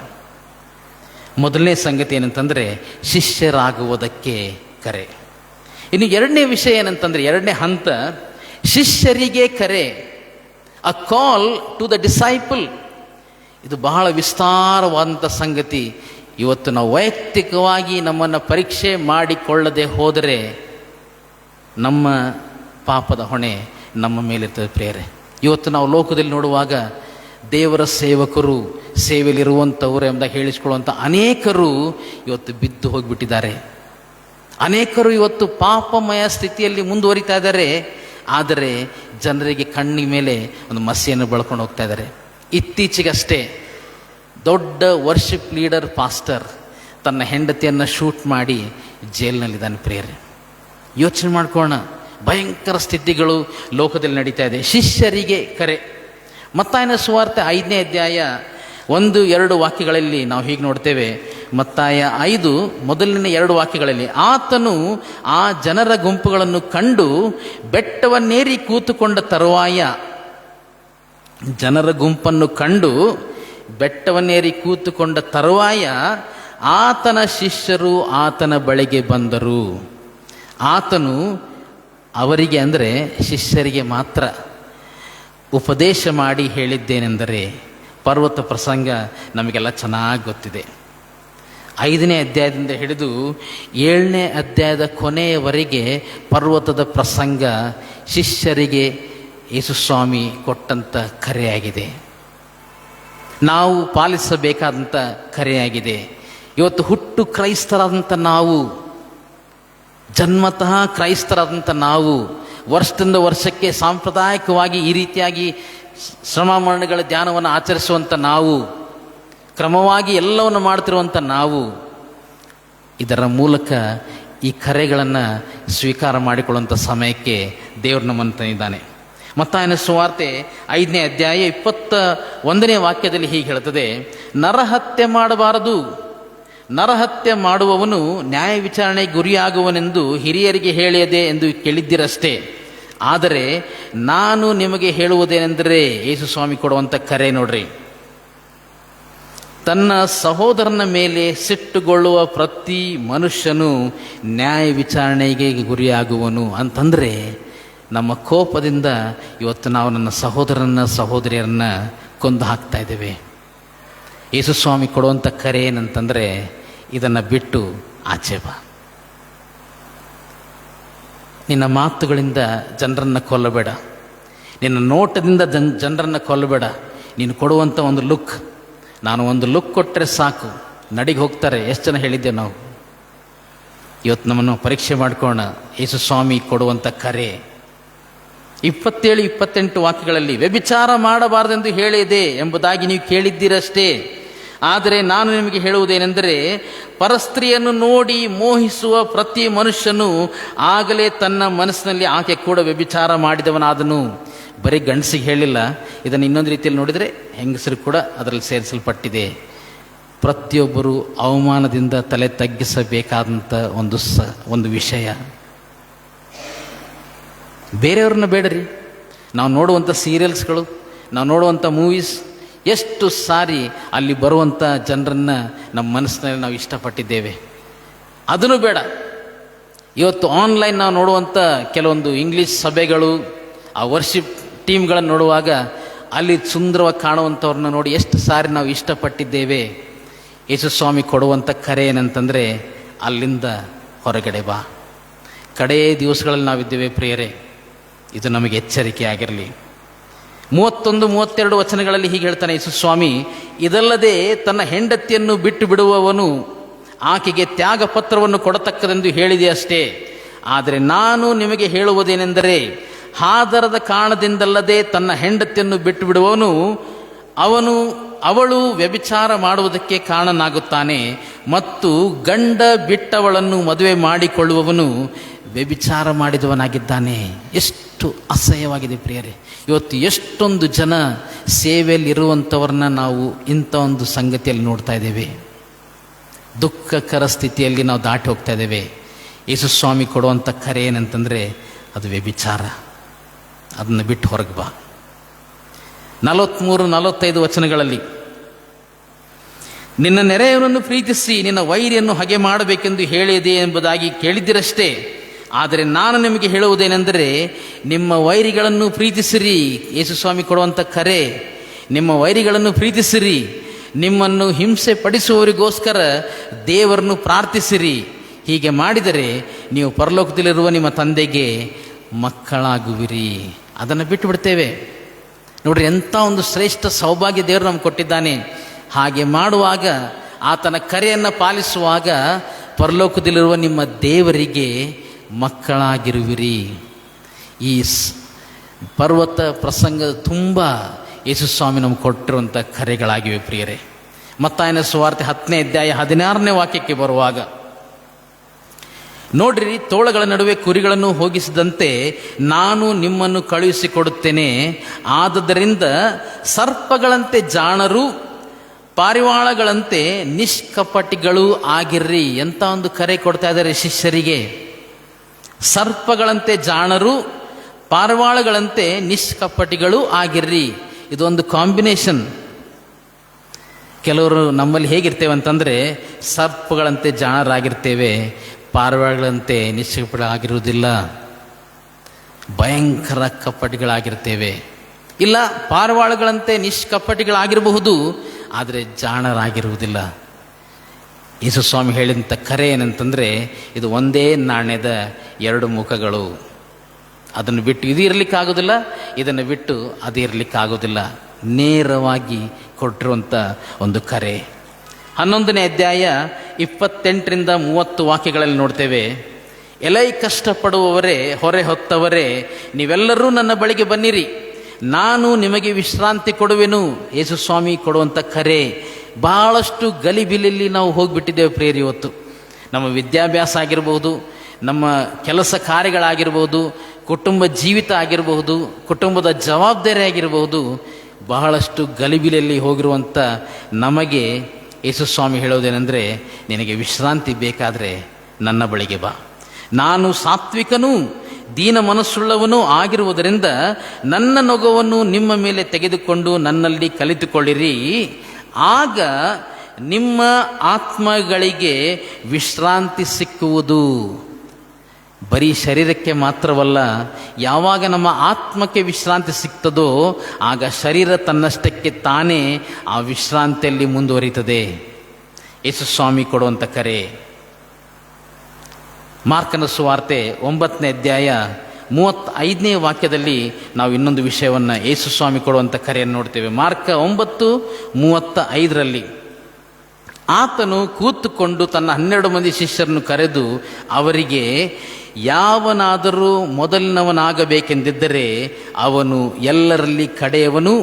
ಮೊದಲನೇ ಸಂಗತಿ ಏನಂತಂದರೆ, ಶಿಷ್ಯರಾಗುವುದಕ್ಕೆ ಕರೆ. ಇನ್ನು ಎರಡನೇ ವಿಷಯ ಏನಂತಂದರೆ, ಎರಡನೇ ಹಂತ ಶಿಷ್ಯರಿಗೆ ಕರೆ, ಅ ಕಾಲ್ ಟು ದ ಡಿಸೈಪಲ್. ಇದು ಬಹಳ ವಿಸ್ತಾರವಾದಂಥ ಸಂಗತಿ. ಇವತ್ತು ನಾವು ವೈಯಕ್ತಿಕವಾಗಿ ನಮ್ಮನ್ನು ಪರೀಕ್ಷೆ ಮಾಡಿಕೊಳ್ಳದೆ ಹೋದರೆ ನಮ್ಮ ಪಾಪದ ಹೊಣೆ ನಮ್ಮ ಮೇಲಿರ್ತದೆ ಪ್ರಿಯರೇ. ಇವತ್ತು ನಾವು ಲೋಕದಲ್ಲಿ ನೋಡುವಾಗ ದೇವರ ಸೇವಕರು, ಸೇವೆಯಲ್ಲಿರುವಂಥವರು ಎಂಬ ಹೇಳಿಸ್ಕೊಳ್ಳುವಂಥ ಅನೇಕರು ಇವತ್ತು ಬಿದ್ದು ಹೋಗಿಬಿಟ್ಟಿದ್ದಾರೆ. ಅನೇಕರು ಇವತ್ತು ಪಾಪಮಯ ಸ್ಥಿತಿಯಲ್ಲಿ ಮುಂದುವರಿತಾ ಇದ್ದಾರೆ. ಆದರೆ ಜನರಿಗೆ ಕಣ್ಣಿನ ಮೇಲೆ ಒಂದು ಮಸಿಯನ್ನು ಬೆಳ್ಕೊಂಡು ಹೋಗ್ತಾ ಇದ್ದಾರೆ. ಇತ್ತೀಚೆಗಷ್ಟೇ ದೊಡ್ಡ ವರ್ಷಿಪ್ ಲೀಡರ್ ಪಾಸ್ಟರ್ ತನ್ನ ಹೆಂಡತಿಯನ್ನು ಶೂಟ್ ಮಾಡಿ ಜೈಲಿನಲ್ಲಿದ್ದಾನೆ ಪ್ರಿಯರೇ. ಯೋಚನೆ ಮಾಡ್ಕೊಳ್ಳೋಣ, ಭಯಂಕರ ಸ್ಥಿತಿಗಳು ಲೋಕದಲ್ಲಿ ನಡೀತಾ ಇದೆ. ಶಿಷ್ಯರಿಗೆ ಕರೆ. ಮತ್ತಾಯನ ಸುವಾರ್ತೆ 5ನೇ ಅಧ್ಯಾಯ 1-2 ವಾಕ್ಯಗಳಲ್ಲಿ ನಾವು ಹೀಗೆ ನೋಡ್ತೇವೆ. ಮತ್ತಾಯ 5 ಮೊದಲಿನ 2 ವಾಕ್ಯಗಳಲ್ಲಿ, ಆತನು ಆ ಜನರ ಗುಂಪುಗಳನ್ನು ಕಂಡು ಬೆಟ್ಟವನ್ನೇರಿ ಕೂತುಕೊಂಡ ತರುವಾಯ, ಜನರ ಗುಂಪನ್ನು ಕಂಡು ಬೆಟ್ಟವನ್ನೇರಿ ಕೂತುಕೊಂಡ ತರುವಾಯ ಆತನ ಶಿಷ್ಯರು ಆತನ ಬಳಿಗೆ ಬಂದರು. ಆತನು ಅವರಿಗೆ, ಅಂದರೆ ಶಿಷ್ಯರಿಗೆ ಮಾತ್ರ ಉಪದೇಶ ಮಾಡಿ ಹೇಳಿದ್ದೇನೆಂದರೆ, ಪರ್ವತ ಪ್ರಸಂಗ ನಮಗೆಲ್ಲ ಚೆನ್ನಾಗಿ ಗೊತ್ತಿದೆ. 5ನೇ ಅಧ್ಯಾಯದಿಂದ ಹಿಡಿದು 7ನೇ ಅಧ್ಯಾಯದ ಕೊನೆಯವರೆಗೆ ಪರ್ವತದ ಪ್ರಸಂಗ ಶಿಷ್ಯರಿಗೆ ಯೇಸುಸ್ವಾಮಿ ಕೊಟ್ಟಂಥ ಕರೆಯಾಗಿದೆ, ನಾವು ಪಾಲಿಸಬೇಕಾದಂಥ ಕರೆಯಾಗಿದೆ. ಇವತ್ತು ಹುಟ್ಟು ಕ್ರೈಸ್ತರಾದಂಥ ನಾವು, ಜನ್ಮತಃ ಕ್ರೈಸ್ತರಾದಂಥ ನಾವು, ವರ್ಷದಿಂದ ವರ್ಷಕ್ಕೆ ಸಾಂಪ್ರದಾಯಿಕವಾಗಿ ಈ ರೀತಿಯಾಗಿ ಶ್ರಮ ಮರಣಗಳ ಧ್ಯಾನವನ್ನು ಆಚರಿಸುವಂಥ ನಾವು, ಕ್ರಮವಾಗಿ ಎಲ್ಲವನ್ನು ಮಾಡ್ತಿರುವಂಥ ನಾವು, ಇದರ ಮೂಲಕ ಈ ಕರೆಗಳನ್ನು ಸ್ವೀಕಾರ ಮಾಡಿಕೊಳ್ಳುವಂಥ ಸಮಯಕ್ಕೆ ದೇವರು ನಮ್ಮನ್ನು ತಂದಿದ್ದಾನೆ. ಮತ್ತಾಯನ ಸುವಾರ್ತೆ 5ನೇ ಅಧ್ಯಾಯ 21ನೇ ವಾಕ್ಯದಲ್ಲಿ ಹೀಗೆ ಹೇಳ್ತದೆ, ನರಹತ್ಯೆ ಮಾಡಬಾರದು, ನರಹತ್ಯೆ ಮಾಡುವವನು ನ್ಯಾಯ ವಿಚಾರಣೆಗೆ ಗುರಿಯಾಗುವನೆಂದು ಹಿರಿಯರಿಗೆ ಹೇಳಿಯದೆ ಎಂದು ಕೇಳಿದ್ದಿರಷ್ಟೇ. ಆದರೆ ನಾನು ನಿಮಗೆ ಹೇಳುವುದೇನೆಂದರೆ, ಯೇಸು ಸ್ವಾಮಿ ಕೊಡುವಂಥ ಕರೆ ನೋಡ್ರಿ, ತನ್ನ ಸಹೋದರನ ಮೇಲೆ ಸಿಟ್ಟುಗೊಳ್ಳುವ ಪ್ರತಿ ಮನುಷ್ಯನು ನ್ಯಾಯ ವಿಚಾರಣೆಗೆ ಗುರಿಯಾಗುವನು ಅಂತಂದರೆ, ನಮ್ಮ ಕೋಪದಿಂದ ಇವತ್ತು ನಾವು ನನ್ನ ಸಹೋದರನ ಸಹೋದರಿಯರನ್ನ ಕೊಂದು ಹಾಕ್ತಾ ಇದ್ದೇವೆ. ಯೇಸುಸ್ವಾಮಿ ಕೊಡುವಂಥ ಕರೆ ಏನಂತಂದರೆ, ಇದನ್ನು ಬಿಟ್ಟು ಆಚೆ ಬಾ. ನಿನ್ನ ಮಾತುಗಳಿಂದ ಜನರನ್ನು ಕೊಲ್ಲಬೇಡ, ನಿನ್ನ ನೋಟದಿಂದ ಜನರನ್ನು ಕೊಲ್ಲಬೇಡ. ನೀನು ಕೊಡುವಂಥ ಒಂದು ಲುಕ್, ನಾನು ಒಂದು ಲುಕ್ ಕೊಟ್ಟರೆ ಸಾಕು ನಡಿಗೆ ಹೋಗ್ತಾರೆ. ಎಷ್ಟು ಜನ ಹೇಳಿದ್ದೇವೆ ನಾವು. ಇವತ್ತು ನಮ್ಮನ್ನು ಪರೀಕ್ಷೆ ಮಾಡ್ಕೋಣ. ಯೇಸುಸ್ವಾಮಿ ಕೊಡುವಂಥ ಕರೆ 27-28 ವಾಕ್ಯಗಳಲ್ಲಿ, ವ್ಯಭಿಚಾರ ಮಾಡಬಾರದೆಂದು ಹೇಳಿದೆ ಎಂಬುದಾಗಿ ನೀವು ಕೇಳಿದ್ದೀರಷ್ಟೇ. ಆದರೆ ನಾನು ನಿಮಗೆ ಹೇಳುವುದೇನೆಂದರೆ, ಪರಸ್ತ್ರೀಯನ್ನು ನೋಡಿ ಮೋಹಿಸುವ ಪ್ರತಿ ಮನುಷ್ಯನು ಆಗಲೇ ತನ್ನ ಮನಸ್ಸಿನಲ್ಲಿ ಆಕೆ ಕೂಡ ವ್ಯಭಿಚಾರ ಮಾಡಿದವನಾದನು. ಬರೀ ಗಂಡಸಿಗೆ ಹೇಳಿಲ್ಲ, ಇದನ್ನು ಇನ್ನೊಂದು ರೀತಿಯಲ್ಲಿ ನೋಡಿದರೆ ಹೆಂಗಸರು ಕೂಡ ಅದರಲ್ಲಿ ಸೇರಿಸಲ್ಪಟ್ಟಿದೆ. ಪ್ರತಿಯೊಬ್ಬರು ಅವಮಾನದಿಂದ ತಲೆ ತಗ್ಗಿಸಬೇಕಾದಂಥ ಒಂದು ವಿಷಯ. ಬೇರೆಯವ್ರನ್ನ ಬೇಡರಿ, ನಾವು ನೋಡುವಂಥ ಸೀರಿಯಲ್ಸ್ಗಳು, ನಾವು ನೋಡುವಂಥ ಮೂವೀಸ್, ಎಷ್ಟು ಸಾರಿ ಅಲ್ಲಿ ಬರುವಂಥ ಜನರನ್ನು ನಮ್ಮ ಮನಸ್ಸಿನಲ್ಲಿ ನಾವು ಇಷ್ಟಪಟ್ಟಿದ್ದೇವೆ. ಅದನ್ನು ಬೇಡ. ಇವತ್ತು ಆನ್ಲೈನ್ ನಾವು ನೋಡುವಂಥ ಕೆಲವೊಂದು ಇಂಗ್ಲೀಷ್ ಸಭೆಗಳು, ಆ ವರ್ಷಿಪ್ ಟೀಮ್ಗಳನ್ನು ನೋಡುವಾಗ ಅಲ್ಲಿ ಸುಂದರವಾಗಿ ಕಾಣುವಂಥವ್ರನ್ನ ನೋಡಿ ಎಷ್ಟು ಸಾರಿ ನಾವು ಇಷ್ಟಪಟ್ಟಿದ್ದೇವೆ. ಯೇಸುಸ್ವಾಮಿ ಕೊಡುವಂಥ ಕರೆ ಏನಂತಂದರೆ, ಅಲ್ಲಿಂದ ಹೊರಗಡೆ ಬಾ. ಕಡೇ ದಿವಸಗಳಲ್ಲಿ ನಾವಿದ್ದೇವೆ ಪ್ರಿಯರೇ, ಇದು ನಮಗೆ ಎಚ್ಚರಿಕೆ ಆಗಿರಲಿ. 31-32 ವಚನಗಳಲ್ಲಿ ಹೀಗೆ ಹೇಳ್ತಾನೆ ಯೇಸುಸ್ವಾಮಿ, ಇದಲ್ಲದೆ ತನ್ನ ಹೆಂಡತಿಯನ್ನು ಬಿಟ್ಟು ಬಿಡುವವನು ಆಕೆಗೆ ತ್ಯಾಗ ಪತ್ರವನ್ನು ಕೊಡತಕ್ಕದೆಂದು ಹೇಳಿದೆ ಅಷ್ಟೇ. ಆದರೆ ನಾನು ನಿಮಗೆ ಹೇಳುವುದೇನೆಂದರೆ, ಆಧಾರದ ಕಾರಣದಿಂದಲ್ಲದೆ ತನ್ನ ಹೆಂಡತಿಯನ್ನು ಬಿಟ್ಟು ಬಿಡುವವನು ಅವಳು ವ್ಯಭಿಚಾರ ಮಾಡುವುದಕ್ಕೆ ಕಾರಣನಾಗುತ್ತಾನೆ, ಮತ್ತು ಗಂಡ ಬಿಟ್ಟವಳನ್ನು ಮದುವೆ ಮಾಡಿಕೊಳ್ಳುವವನು ವ್ಯಭಿಚಾರ ಮಾಡಿದವನಾಗಿದ್ದಾನೆ. ಎಷ್ಟು ಅಸಹ್ಯವಾಗಿದೆ ಪ್ರಿಯರೇ. ಇವತ್ತು ಎಷ್ಟೊಂದು ಜನ ಸೇವೆಯಲ್ಲಿ ಇರುವಂಥವ್ರನ್ನ ನಾವು ಇಂಥ ಒಂದು ಸಂಗತಿಯಲ್ಲಿ ನೋಡ್ತಾ ಇದ್ದೇವೆ. ದುಃಖಕರ ಸ್ಥಿತಿಯಲ್ಲಿ ನಾವು ದಾಟಿ ಹೋಗ್ತಾ ಇದ್ದೇವೆ. ಯೇಸುಸ್ವಾಮಿ ಕೊಡುವಂಥ ಕರೆ ಏನಂತಂದರೆ, ಅದು ವ್ಯಭಿಚಾರ. ಅದನ್ನು ಬಿಟ್ಟು ಹೊರಗೆ ಬಾ. 43-45 ವಚನಗಳಲ್ಲಿ, ನಿನ್ನ ನೆರೆಯವನನ್ನು ಪ್ರೀತಿಸಿ ನಿನ್ನ ವೈರಿಯನ್ನು ಹಗೆ ಮಾಡಬೇಕೆಂದು ಹೇಳಿದೆ ಎಂಬುದಾಗಿ ಕೇಳಿದ್ದಿರಷ್ಟೇ. ಆದರೆ ನಾನು ನಿಮಗೆ ಹೇಳುವುದೇನೆಂದರೆ, ನಿಮ್ಮ ವೈರಿಗಳನ್ನು ಪ್ರೀತಿಸಿರಿ. ಯೇಸುಸ್ವಾಮಿ ಕೊಡುವಂಥ ಕರೆ, ನಿಮ್ಮ ವೈರಿಗಳನ್ನು ಪ್ರೀತಿಸಿರಿ, ನಿಮ್ಮನ್ನು ಹಿಂಸೆ ಪಡಿಸುವವರಿಗೋಸ್ಕರ ದೇವರನ್ನು ಪ್ರಾರ್ಥಿಸಿರಿ. ಹೀಗೆ ಮಾಡಿದರೆ ನೀವು ಪರಲೋಕದಲ್ಲಿರುವ ನಿಮ್ಮ ತಂದೆಗೆ ಮಕ್ಕಳಾಗುವಿರಿ. ಅದನ್ನು ಬಿಟ್ಟು ಬಿಡ್ತೇವೆ ನೋಡ್ರಿ. ಎಂಥ ಒಂದು ಶ್ರೇಷ್ಠ ಸೌಭಾಗ್ಯ ದೇವರು ನಮ್ಗೆ ಕೊಟ್ಟಿದ್ದಾನೆ. ಹಾಗೆ ಮಾಡುವಾಗ, ಆತನ ಕರೆಯನ್ನು ಪಾಲಿಸುವಾಗ, ಪರಲೋಕದಲ್ಲಿರುವ ನಿಮ್ಮ ದೇವರಿಗೆ ಮಕ್ಕಳಾಗಿರುವಿರಿ. ಈ ಪರ್ವತ ಪ್ರಸಂಗ ತುಂಬ ಯೇಸುಸ್ವಾಮಿ ನಮ್ಗೆ ಕೊಟ್ಟಿರುವಂಥ ಕರೆಗಳಾಗಿವೆ ಪ್ರಿಯರೇ. ಮತ್ತಾಯನ ಸುವಾರ್ತೆ 10ನೇ ಅಧ್ಯಾಯ 16ನೇ ವಾಕ್ಯಕ್ಕೆ ಬರುವಾಗ ನೋಡ್ರಿ, ತೋಳಗಳ ನಡುವೆ ಕುರಿಗಳನ್ನು ಹೋಗಿಸಿದಂತೆ ನಾನು ನಿಮ್ಮನ್ನು ಕಳುಹಿಸಿಕೊಡುತ್ತೇನೆ. ಆದದರಿಂದ ಸರ್ಪಗಳಂತೆ ಜಾಣರು, ಪಾರಿವಾಳಗಳಂತೆ ನಿಷ್ಕಪಟಿಗಳು ಆಗಿರ್ರಿ. ಎಂಥ ಒಂದು ಕರೆ ಕೊಡ್ತಾ ಇದ್ದಾರೆ ಶಿಷ್ಯರಿಗೆ. ಸರ್ಪಗಳಂತೆ ಜಾಣರು, ಪಾರಿವಾಳಗಳಂತೆ ನಿಷ್ಕಪಟಿಗಳು ಆಗಿರ್ರಿ. ಇದೊಂದು ಕಾಂಬಿನೇಷನ್. ಕೆಲವರು ನಮ್ಮಲ್ಲಿ ಹೇಗಿರ್ತೇವೆ ಅಂತಂದರೆ, ಸರ್ಪಗಳಂತೆ ಜಾಣರಾಗಿರ್ತೇವೆ, ಪಾರಿವಾಳಗಳಂತೆ ನಿಷ್ಕಪಟಿಗಳಾಗಿರುವುದಿಲ್ಲ, ಭಯಂಕರ ಕಪಟಿಗಳಾಗಿರ್ತೇವೆ. ಇಲ್ಲ, ಪಾರಿವಾಳಗಳಂತೆ ನಿಷ್ಕಪಟಿಗಳಾಗಿರಬಹುದು, ಆದರೆ ಜಾಣರಾಗಿರುವುದಿಲ್ಲ. ಯೇಸುಸ್ವಾಮಿ ಹೇಳಿದಂಥ ಕರೆ ಏನಂತಂದರೆ, ಇದು ಒಂದೇ ನಾಣ್ಯದ ಎರಡು ಮುಖಗಳು. ಅದನ್ನು ಬಿಟ್ಟು ಇದು ಇರಲಿಕ್ಕಾಗೋದಿಲ್ಲ, ಇದನ್ನು ಬಿಟ್ಟು ಅದು ಇರಲಿಕ್ಕಾಗೋದಿಲ್ಲ. ನೇರವಾಗಿ ಕೊಟ್ಟಿರುವಂಥ ಒಂದು ಕರೆ. 11ನೇ ಅಧ್ಯಾಯ 28ರಿಂದ 30 ವಾಕ್ಯಗಳಲ್ಲಿ ನೋಡ್ತೇವೆ. ಎಲೈ ಕಷ್ಟಪಡುವವರೇ, ಹೊರೆ ಹೊತ್ತವರೇ, ನೀವೆಲ್ಲರೂ ನನ್ನ ಬಳಿಗೆ ಬನ್ನಿರಿ, ನಾನು ನಿಮಗೆ ವಿಶ್ರಾಂತಿ ಕೊಡುವೆನು. ಯೇಸು ಸ್ವಾಮಿ ಕೊಡುವಂಥ ಕರೆ. ಬಹಳಷ್ಟು ಗಲಿಬಿಲಲ್ಲಿ ನಾವು ಹೋಗಿಬಿಟ್ಟಿದ್ದೇವೆ ಪ್ರಿಯರಿ. ಇವತ್ತು ನಮ್ಮ ವಿದ್ಯಾಭ್ಯಾಸ ಆಗಿರ್ಬೋದು, ನಮ್ಮ ಕೆಲಸ ಕಾರ್ಯಗಳಾಗಿರ್ಬೋದು, ಕುಟುಂಬ ಜೀವಿತ ಆಗಿರಬಹುದು, ಕುಟುಂಬದ ಜವಾಬ್ದಾರಿ ಆಗಿರಬಹುದು, ಬಹಳಷ್ಟು ಗಲಿಬಿಲಲ್ಲಿ ಹೋಗಿರುವಂಥ ನಮಗೆ ಯೇಸು ಸ್ವಾಮಿ ಹೇಳೋದೇನೆಂದರೆ, ನಿನಗೆ ವಿಶ್ರಾಂತಿ ಬೇಕಾದರೆ ನನ್ನ ಬಳಿಗೆ ಬಾ. ನಾನು ಸಾತ್ವಿಕನೂ ದೀನ ಮನಸ್ಸುಳ್ಳವನೂ ಆಗಿರುವುದರಿಂದ ನನ್ನ ನೊಗವನ್ನು ನಿಮ್ಮ ಮೇಲೆ ತೆಗೆದುಕೊಂಡು ನನ್ನಲ್ಲಿ ಕಲಿತುಕೊಳ್ಳಿರಿ. ಆಗ ನಿಮ್ಮ ಆತ್ಮಗಳಿಗೆ ವಿಶ್ರಾಂತಿ ಸಿಕ್ಕುವುದು. ಬರೀ ಶರೀರಕ್ಕೆ ಮಾತ್ರವಲ್ಲ, ಯಾವಾಗ ನಮ್ಮ ಆತ್ಮಕ್ಕೆ ವಿಶ್ರಾಂತಿ ಸಿಗ್ತದೋ ಆಗ ಶರೀರ ತನ್ನಷ್ಟಕ್ಕೆ ತಾನೇ ಆ ವಿಶ್ರಾಂತಿಯಲ್ಲಿ ಮುಂದುವರಿತದೆ. ಯೇಸು ಸ್ವಾಮಿ ಕೊಡುವಂಥ ಕರೆ. ಮಾರ್ಕನ ಸುವಾರ್ತೆ 9ನೇ ಅಧ್ಯಾಯ 35ನೇ ವಾಕ್ಯದಲ್ಲಿ ನಾವು ಇನ್ನೊಂದು ವಿಷಯವನ್ನು, ಯೇಸು ಸ್ವಾಮಿ ಕೊಡುವಂಥ ಕರೆಯನ್ನು ನೋಡ್ತೇವೆ. ಮಾರ್ಕ 9:35 ಆತನು ಕೂತುಕೊಂಡು ತನ್ನ 12 ಮಂದಿ ಶಿಷ್ಯರನ್ನು ಕರೆದು ಅವರಿಗೆ, ಯಾವನಾದರೂ ಮೊದಲಿನವನಾಗಬೇಕೆಂದಿದ್ದರೆ ಅವನು ಎಲ್ಲರಲ್ಲಿ ಕಡೆಯವನು,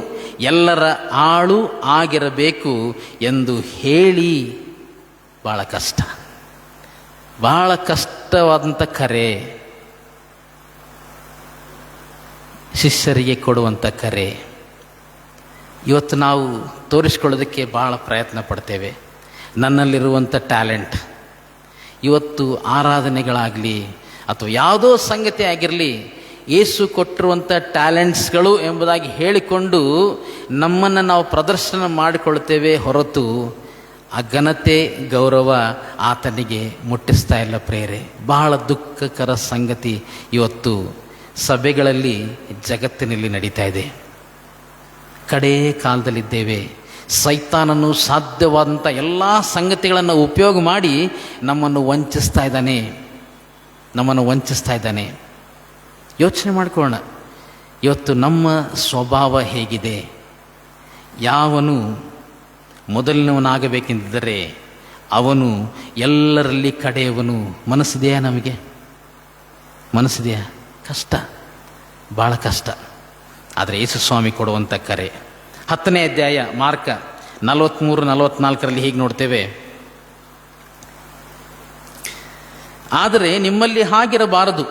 ಎಲ್ಲರ ಆಳು ಆಗಿರಬೇಕು ಎಂದು ಹೇಳಿ. ಬಹಳ ಕಷ್ಟವಾದಂಥ ಕರೆ, ಶಿಷ್ಯರಿಗೆ ಕೊಡುವಂಥ ಕರೆ. ಇವತ್ತು ನಾವು ತೋರಿಸ್ಕೊಳ್ಳೋದಕ್ಕೆ ಬಹಳ ಪ್ರಯತ್ನ ಪಡ್ತೇವೆ. ನನ್ನಲ್ಲಿರುವಂಥ ಟ್ಯಾಲೆಂಟ್, ಇವತ್ತು ಆರಾಧನೆಗಳಾಗಲಿ ಅಥವಾ ಯಾವುದೋ ಸಂಗತಿ ಆಗಿರಲಿ, ಯೇಸು ಕೊಟ್ಟಿರುವಂಥ ಟ್ಯಾಲೆಂಟ್ಸ್ಗಳು ಎಂಬುದಾಗಿ ಹೇಳಿಕೊಂಡು ನಮ್ಮನ್ನು ನಾವು ಪ್ರದರ್ಶನ ಮಾಡಿಕೊಳ್ತೇವೆ ಹೊರತು ಆ ಘನತೆ ಗೌರವ ಆತನಿಗೆ ಮುಟ್ಟಿಸ್ತಾ ಇಲ್ಲ ಪ್ರೇರೆ. ಬಹಳ ದುಃಖಕರ ಸಂಗತಿ ಇವತ್ತು ಸಭೆಗಳಲ್ಲಿ ಜಗತ್ತಿನಲ್ಲಿ ನಡೀತಾ ಇದೆ. ಕಡೇ ಕಾಲದಲ್ಲಿದ್ದೇವೆ. ಸೈತಾನನು ಸಾಧ್ಯವಾದಂಥ ಎಲ್ಲ ಸಂಗತಿಗಳನ್ನು ಉಪಯೋಗ ಮಾಡಿ ನಮ್ಮನ್ನು ವಂಚಿಸ್ತಾ ಇದ್ದಾನೆ. ಯೋಚನೆ ಮಾಡಿಕೊಳ್ಳೋಣ, ಇವತ್ತು ನಮ್ಮ ಸ್ವಭಾವ ಹೇಗಿದೆ? ಯಾವನು ಮೊದಲಿನವನಾಗಬೇಕೆಂದಿದ್ದರೆ ಅವನು ಎಲ್ಲರಲ್ಲಿ ಕಡೆಯವನು. ಮನಸ್ಸಿದೆಯಾ? ನಮಗೆ ಮನಸ್ಸಿದೆಯಾ? ಕಷ್ಟ, ಭಾಳ ಕಷ್ಟ. ಆದರೆ ಯೇಸು ಸ್ವಾಮಿ ಕೊಡುವಂಥ ಕರೆ. 10ನೇ ಅಧ್ಯಾಯ ಮಾರ್ಕ 43-44 ಹೀಗೆ ನೋಡ್ತೇವೆ. ಆದರೆ ನಿಮ್ಮಲ್ಲಿ ಹಾಗಿರಬಾರದು,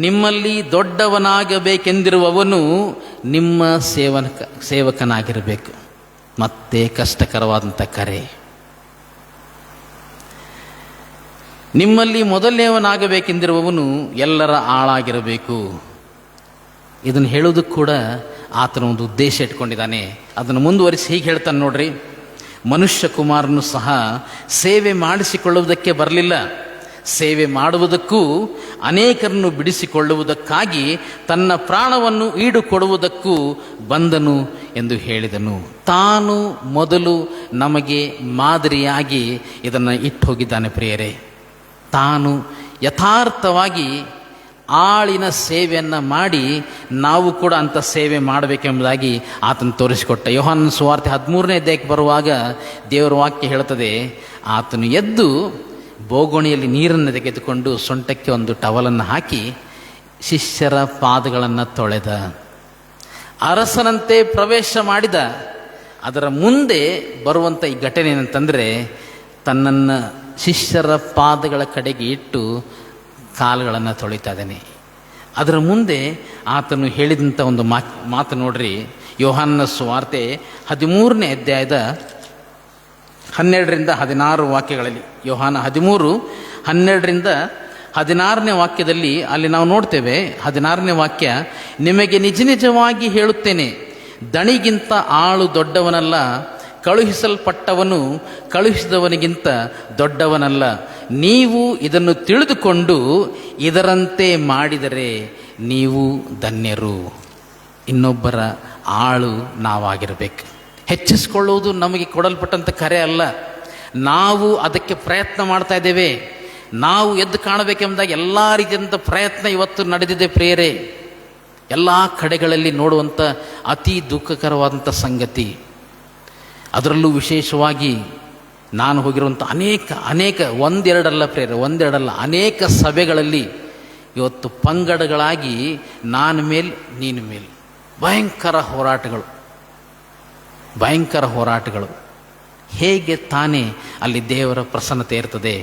ನಿಮ್ಮಲ್ಲಿ ದೊಡ್ಡವನಾಗಬೇಕೆಂದಿರುವವನು ನಿಮ್ಮ ಸೇವಕನಾಗಿರಬೇಕು. ಮತ್ತೆ ಕಷ್ಟಕರವಾದಂಥ ಕರೆ. ನಿಮ್ಮಲ್ಲಿ ಮೊದಲನೇವನಾಗಬೇಕೆಂದಿರುವವನು ಎಲ್ಲರ ಆಳಾಗಿರಬೇಕು. ಇದನ್ನು ಹೇಳೋದಕ್ಕೆ ಕೂಡ ಆತನ ಒಂದು ಉದ್ದೇಶ ಇಟ್ಕೊಂಡಿದ್ದಾನೆ. ಅದನ್ನು ಮುಂದುವರಿಸಿ ಹೀಗೆ ಹೇಳ್ತಾನೆ ನೋಡ್ರಿ, ಮನುಷ್ಯ ಕುಮಾರನು ಸಹ ಸೇವೆ ಮಾಡಿಸಿಕೊಳ್ಳುವುದಕ್ಕೆ ಬರಲಿಲ್ಲ, ಸೇವೆ ಮಾಡುವುದಕ್ಕೂ ಅನೇಕರನ್ನು ಬಿಡಿಸಿಕೊಳ್ಳುವುದಕ್ಕಾಗಿ ತನ್ನ ಪ್ರಾಣವನ್ನು ಈಡು ಕೊಡುವುದಕ್ಕೂ ಬಂದನು ಎಂದು ಹೇಳಿದನು. ತಾನು ಮೊದಲು ನಮಗೆ ಮಾದರಿಯಾಗಿ ಇದನ್ನು ಇಟ್ಟು ಹೋಗಿದ್ದಾನೆ ಪ್ರಿಯರೇ. ತಾನು ಯಥಾರ್ಥವಾಗಿ ಆಳಿನ ಸೇವೆಯನ್ನು ಮಾಡಿ ನಾವು ಕೂಡ ಅಂಥ ಸೇವೆ ಮಾಡಬೇಕೆಂಬುದಾಗಿ ಆತನು ತೋರಿಸಿಕೊಟ್ಟ. ಯೋಹಾನನ ಸುವಾರ್ತೆ 13ನೇ ಅಧ್ಯಾಯಕ್ಕೆ ಬರುವಾಗ ದೇವರ ವಾಕ್ಯ ಹೇಳ್ತದೆ, ಆತನು ಎದ್ದು ಬೋಗುಣಿಯಲ್ಲಿ ನೀರನ್ನು ತೆಗೆದುಕೊಂಡು ಸೊಂಟಕ್ಕೆ ಒಂದು ಟವಲನ್ನು ಹಾಕಿ ಶಿಷ್ಯರ ಪಾದಗಳನ್ನು ತೊಳೆದ, ಅರಸನಂತೆ ಪ್ರವೇಶ ಮಾಡಿದ. ಅದರ ಮುಂದೆ ಬರುವಂಥ ಈ ಘಟನೆ ಏನಂತಂದರೆ, ತನ್ನನ್ನು ಶಿಷ್ಯರ ಪಾದಗಳ ಕಡೆಗೆ ಇಟ್ಟು ಕಾಲುಗಳನ್ನು ತೊಳಿತಾ ಇದ್ದಾನೆ. ಅದರ ಮುಂದೆ ಆತನು ಹೇಳಿದಂಥ ಒಂದು ಮಾತು ನೋಡ್ರಿ, ಯೋಹಾನನ ಸುವಾರ್ತೆ 13ನೇ ಅಧ್ಯಾಯದ 12-16 ವಾಕ್ಯಗಳಲ್ಲಿ. ಯೋಹಾನ 13:12-16 ವಾಕ್ಯದಲ್ಲಿ ಅಲ್ಲಿ ನಾವು ನೋಡ್ತೇವೆ. 16ನೇ ವಾಕ್ಯ, ನಿಮಗೆ ನಿಜ ನಿಜವಾಗಿ ಹೇಳುತ್ತೇನೆ, ದಣಿಗಿಂತ ಆಳು ದೊಡ್ಡವನಲ್ಲ, ಕಳುಹಿಸಲ್ಪಟ್ಟವನು ಕಳುಹಿಸಿದವನಿಗಿಂತ ದೊಡ್ಡವನಲ್ಲ. ನೀವು ಇದನ್ನು ತಿಳಿದುಕೊಂಡು ಇದರಂತೆ ಮಾಡಿದರೆ ನೀವು ಧನ್ಯರು. ಇನ್ನೊಬ್ಬರ ಆಳು ನಾವಾಗಿರಬೇಕು. ಹೆಚ್ಚಿಸಿಕೊಳ್ಳುವುದು ನಮಗೆ ಕೊಡಲ್ಪಟ್ಟಂಥ ಕರೆ ಅಲ್ಲ, ನಾವು ಅದಕ್ಕೆ ಪ್ರಯತ್ನ ಮಾಡ್ತಾ ಇದ್ದೇವೆ. ನಾವು ಎದ್ದು ಕಾಣಬೇಕೆಂಬುದಾಗಿ ಎಲ್ಲ ರೀತಿಯಂಥ ಪ್ರಯತ್ನ ಇವತ್ತು ನಡೆದಿದೆ ಪ್ರಿಯರೇ. ಎಲ್ಲ ಕಡೆಗಳಲ್ಲಿ ನೋಡುವಂಥ ಅತಿ ದುಃಖಕರವಾದಂಥ ಸಂಗತಿ. ಅದರಲ್ಲೂ ವಿಶೇಷವಾಗಿ ನಾನು ಹೋಗಿರುವಂಥ ಅನೇಕ ಒಂದೆರಡಲ್ಲ ಅನೇಕ ಸಭೆಗಳಲ್ಲಿ ಇವತ್ತು ಪಂಗಡಗಳಾಗಿ ನಾನು ಮೇಲ್ ನೀನು ಮೇಲ್ ಭಯಂಕರ ಹೋರಾಟಗಳು. ಹೇಗೆ ತಾನೇ ಅಲ್ಲಿ ದೇವರ ಪ್ರಸನ್ನತೆ ಇರ್ತದೆ?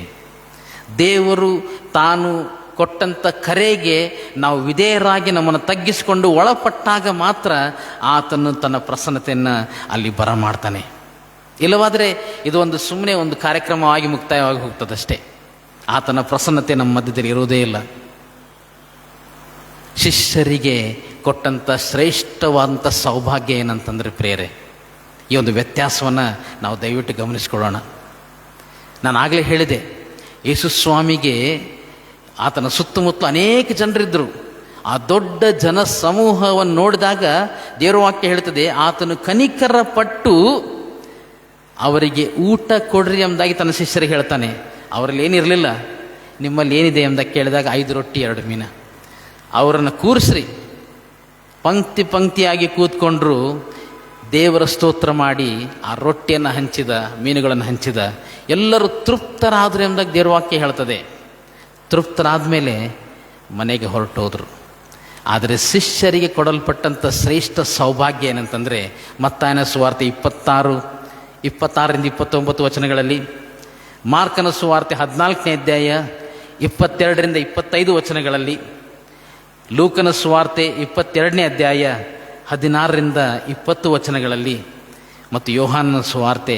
ದೇವರು ತಾನು ಕೊಟ್ಟಂಥ ಕರೆಗೆ ನಾವು ವಿಧೇಯರಾಗಿ ನಮ್ಮನ್ನು ತಗ್ಗಿಸಿಕೊಂಡು ಒಳಪಟ್ಟಾಗ ಮಾತ್ರ ಆತನು ತನ್ನ ಪ್ರಸನ್ನತೆಯನ್ನು ಅಲ್ಲಿ ಬರಮಾಡ್ತಾನೆ. ಇಲ್ಲವಾದರೆ ಇದು ಸುಮ್ಮನೆ ಒಂದು ಕಾರ್ಯಕ್ರಮವಾಗಿ ಮುಕ್ತಾಯವಾಗಿ ಹೋಗ್ತದಷ್ಟೇ. ಆತನ ಪ್ರಸನ್ನತೆ ನಮ್ಮ ಮಧ್ಯದಲ್ಲಿ ಇರುವುದೇ ಇಲ್ಲ. ಶಿಷ್ಯರಿಗೆ ಕೊಟ್ಟಂಥ ಶ್ರೇಷ್ಠವಾದಂಥ ಸೌಭಾಗ್ಯ ಏನಂತಂದರೆ ಪ್ರೇರೆ, ಈ ಒಂದು ವ್ಯತ್ಯಾಸವನ್ನು ನಾವು ದಯವಿಟ್ಟು ಗಮನಿಸ್ಕೊಳ್ಳೋಣ. ನಾನು ಆಗಲೇ ಹೇಳಿದೆ, ಯೇಸು ಸ್ವಾಮಿಗೆ ಆತನ ಸುತ್ತಮುತ್ತಲು ಅನೇಕ ಜನರಿದ್ದರು. ಆ ದೊಡ್ಡ ಜನ ಸಮೂಹವನ್ನು ನೋಡಿದಾಗ ದೇವರ ವಾಕ್ಯ ಹೇಳ್ತದೆ, ಆತನು ಕನಿಕರ ಪಟ್ಟು ಅವರಿಗೆ ಊಟ ಕೊಡ್ರಿ ಎಂಬುದಾಗಿ ತನ್ನ ಶಿಷ್ಯರಿಗೆ ಹೇಳ್ತಾನೆ. ಅವರಲ್ಲಿ ಏನಿರಲಿಲ್ಲ. ನಿಮ್ಮಲ್ಲಿ ಏನಿದೆ ಎಂಬುದಾಗಿ ಕೇಳಿದಾಗ 5 ರೊಟ್ಟಿ 2 ಮೀನು. ಅವರನ್ನು ಕೂರಿಸ್ರಿ, ಪಂಕ್ತಿಯಾಗಿ ಕೂತ್ಕೊಂಡ್ರು. ದೇವರ ಸ್ತೋತ್ರ ಮಾಡಿ ಆ ರೊಟ್ಟಿಯನ್ನು ಹಂಚಿದ, ಮೀನುಗಳನ್ನು ಹಂಚಿದ. ಎಲ್ಲರೂ ತೃಪ್ತರಾದರು ಎಂಬುದಾಗಿ ದೇವರ ವಾಕ್ಯ ಹೇಳ್ತದೆ. ತೃಪ್ತರಾದ ಮೇಲೆ ಮನೆಗೆ ಹೊರಟೋದ್ರು. ಆದರೆ ಶಿಷ್ಯರಿಗೆ ಕೊಡಲ್ಪಟ್ಟಂಥ ಶ್ರೇಷ್ಠ ಸೌಭಾಗ್ಯ ಏನಂತಂದರೆ, ಮತ್ತಾಯನ ಸುವಾರ್ತೆ 26-29 ವಚನಗಳಲ್ಲಿ, ಮಾರ್ಕನ ಸುವಾರ್ತೆ 14ನೇ ಅಧ್ಯಾಯ 22-25 ವಚನಗಳಲ್ಲಿ, ಲೂಕನ ಸುವಾರ್ತೆ 22ನೇ ಅಧ್ಯಾಯ 16-20 ವಚನಗಳಲ್ಲಿ, ಮತ್ತು ಯೋಹಾನನ ಸುವಾರ್ತೆ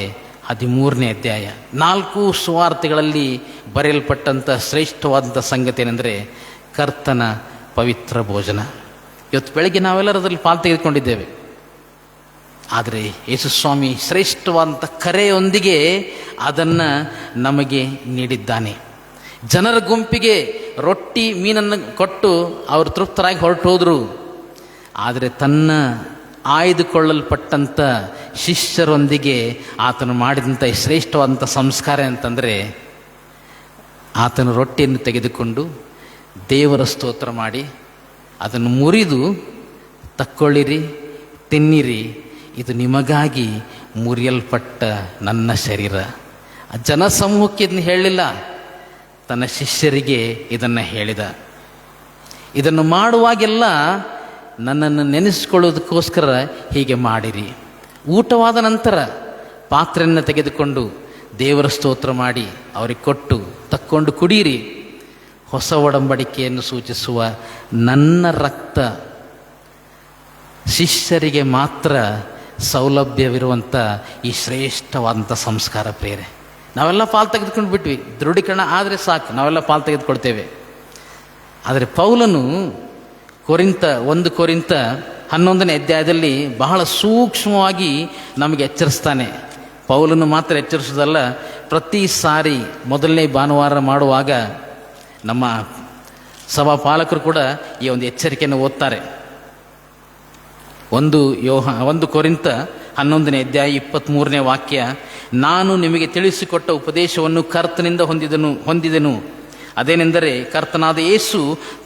13ನೇ ಅಧ್ಯಾಯ 4 ಸುವಾರ್ತೆಗಳಲ್ಲಿ ಬರೆಯಲ್ಪಟ್ಟಂಥ ಶ್ರೇಷ್ಠವಾದಂಥ ಸಂಗತಿ ಏನೆಂದರೆ ಕರ್ತನ ಪವಿತ್ರ ಭೋಜನ. ಇವತ್ತು ಬೆಳಗ್ಗೆ ನಾವೆಲ್ಲರೂ ಅದರಲ್ಲಿ ಪಾಲು ತೆಗೆದುಕೊಂಡಿದ್ದೇವೆ. ಆದರೆ ಯೇಸುಸ್ವಾಮಿ ಶ್ರೇಷ್ಠವಾದಂಥ ಕರೆಯೊಂದಿಗೆ ಅದನ್ನು ನಮಗೆ ನೀಡಿದ್ದಾನೆ. ಜನರ ಗುಂಪಿಗೆ ರೊಟ್ಟಿ ಮೀನನ್ನು ಕೊಟ್ಟು ಅವರು ತೃಪ್ತರಾಗಿ ಹೊರಟೋದ್ರು. ಆದರೆ ತನ್ನ ಆಯ್ದುಕೊಳ್ಳಲ್ಪಟ್ಟಂಥ ಶಿಷ್ಯರೊಂದಿಗೆ ಆತನು ಮಾಡಿದಂಥ ಶ್ರೇಷ್ಠವಾದಂಥ ಸಂಸ್ಕಾರ ಅಂತಂದರೆ, ಆತನು ರೊಟ್ಟಿಯನ್ನು ತೆಗೆದುಕೊಂಡು ದೇವರ ಸ್ತೋತ್ರ ಮಾಡಿ ಅದನ್ನು ಮುರಿದು, ತಕ್ಕೊಳ್ಳಿರಿ, ತಿನ್ನಿರಿ, ಇದು ನಿಮಗಾಗಿ ಮುರಿಯಲ್ಪಟ್ಟ ನನ್ನ ಶರೀರ. ಆ ಜನಸಮೂಹಕ್ಕೆ ಇದನ್ನು ಹೇಳಲಿಲ್ಲ, ತನ್ನ ಶಿಷ್ಯರಿಗೆ ಇದನ್ನು ಹೇಳಿದ. ಇದನ್ನು ಮಾಡುವಾಗೆಲ್ಲ ನನ್ನನ್ನು ನೆನೆಸಿಕೊಳ್ಳೋದಕ್ಕೋಸ್ಕರ ಹೀಗೆ ಮಾಡಿರಿ. ಊಟವಾದ ನಂತರ ಪಾತ್ರೆಯನ್ನು ತೆಗೆದುಕೊಂಡು ದೇವರ ಸ್ತೋತ್ರ ಮಾಡಿ ಅವರಿಗೆ ಕೊಟ್ಟು, ತಕ್ಕೊಂಡು ಕುಡೀರಿ, ಹೊಸ ಒಡಂಬಡಿಕೆಯನ್ನು ಸೂಚಿಸುವ ನನ್ನ ರಕ್ತ. ಶಿಷ್ಯರಿಗೆ ಮಾತ್ರ ಸೌಲಭ್ಯವಿರುವಂಥ ಈ ಶ್ರೇಷ್ಠವಾದಂಥ ಸಂಸ್ಕಾರ ಪ್ರೇರೆ. ನಾವೆಲ್ಲ ಪಾಲು ತೆಗೆದುಕೊಂಡು ಬಿಟ್ವಿ, ದೃಢೀಕರಣ ಆದರೆ ಸಾಕು, ನಾವೆಲ್ಲ ಪಾಲು ತೆಗೆದುಕೊಳ್ತೇವೆ. ಆದರೆ ಪೌಲನು 1 ಕೊರಿಂಥ 11ನೇ ಅಧ್ಯಾಯದಲ್ಲಿ ಬಹಳ ಸೂಕ್ಷ್ಮವಾಗಿ ನಮಗೆ ಎಚ್ಚರಿಸ್ತಾನೆ. ಪೌಲನು ಮಾತ್ರ ಎಚ್ಚರಿಸೋದಲ್ಲ, ಪ್ರತಿ ಸಾರಿ ಮೊದಲನೇ ಭಾನುವಾರ ಮಾಡುವಾಗ ನಮ್ಮ ಸಭಾಪಾಲಕರು ಕೂಡ ಈ ಒಂದು ಎಚ್ಚರಿಕೆಯನ್ನು ಓದ್ತಾರೆ. 1 ಕೊರಿಂಥ 11ನೇ ಅಧ್ಯಾಯ 23ನೇ ವಾಕ್ಯ, ನಾನು ನಿಮಗೆ ತಿಳಿಸಿಕೊಟ್ಟ ಉಪದೇಶವನ್ನು ಕರ್ತನಿಂದ ಹೊಂದಿದೆನು. ಅದೇನೆಂದರೆ, ಕರ್ತನಾದ ಯೇಸು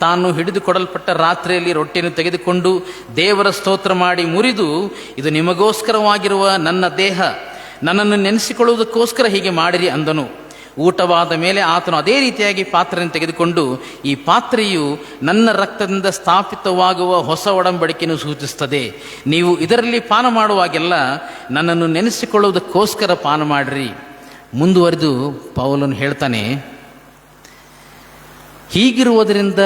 ತಾನು ಹಿಡಿದುಕೊಡಲ್ಪಟ್ಟ ರಾತ್ರಿಯಲ್ಲಿ ರೊಟ್ಟಿಯನ್ನು ತೆಗೆದುಕೊಂಡು ದೇವರ ಸ್ತೋತ್ರ ಮಾಡಿ ಮುರಿದು, ಇದು ನಿಮಗೋಸ್ಕರವಾಗಿರುವ ನನ್ನ ದೇಹ, ನನ್ನನ್ನು ನೆನೆಸಿಕೊಳ್ಳುವುದಕ್ಕೋಸ್ಕರ ಹೀಗೆ ಮಾಡಿರಿ ಅಂದನು. ಊಟವಾದ ಮೇಲೆ ಆತನು ಅದೇ ರೀತಿಯಾಗಿ ಪಾತ್ರೆಯನ್ನು ತೆಗೆದುಕೊಂಡು, ಈ ಪಾತ್ರೆಯು ನನ್ನ ರಕ್ತದಿಂದ ಸ್ಥಾಪಿತವಾಗುವ ಹೊಸ ಒಡಂಬಡಿಕೆಯನ್ನು ಸೂಚಿಸುತ್ತದೆ. ನೀವು ಇದರಲ್ಲಿ ಪಾನ ಮಾಡುವಾಗೆಲ್ಲ ನನ್ನನ್ನು ನೆನೆಸಿಕೊಳ್ಳುವುದಕ್ಕೋಸ್ಕರ ಪಾನ ಮಾಡಿರಿ. ಮುಂದುವರೆದು ಪೌಲನು ಹೇಳ್ತಾನೆ, ಹೀಗಿರುವುದರಿಂದ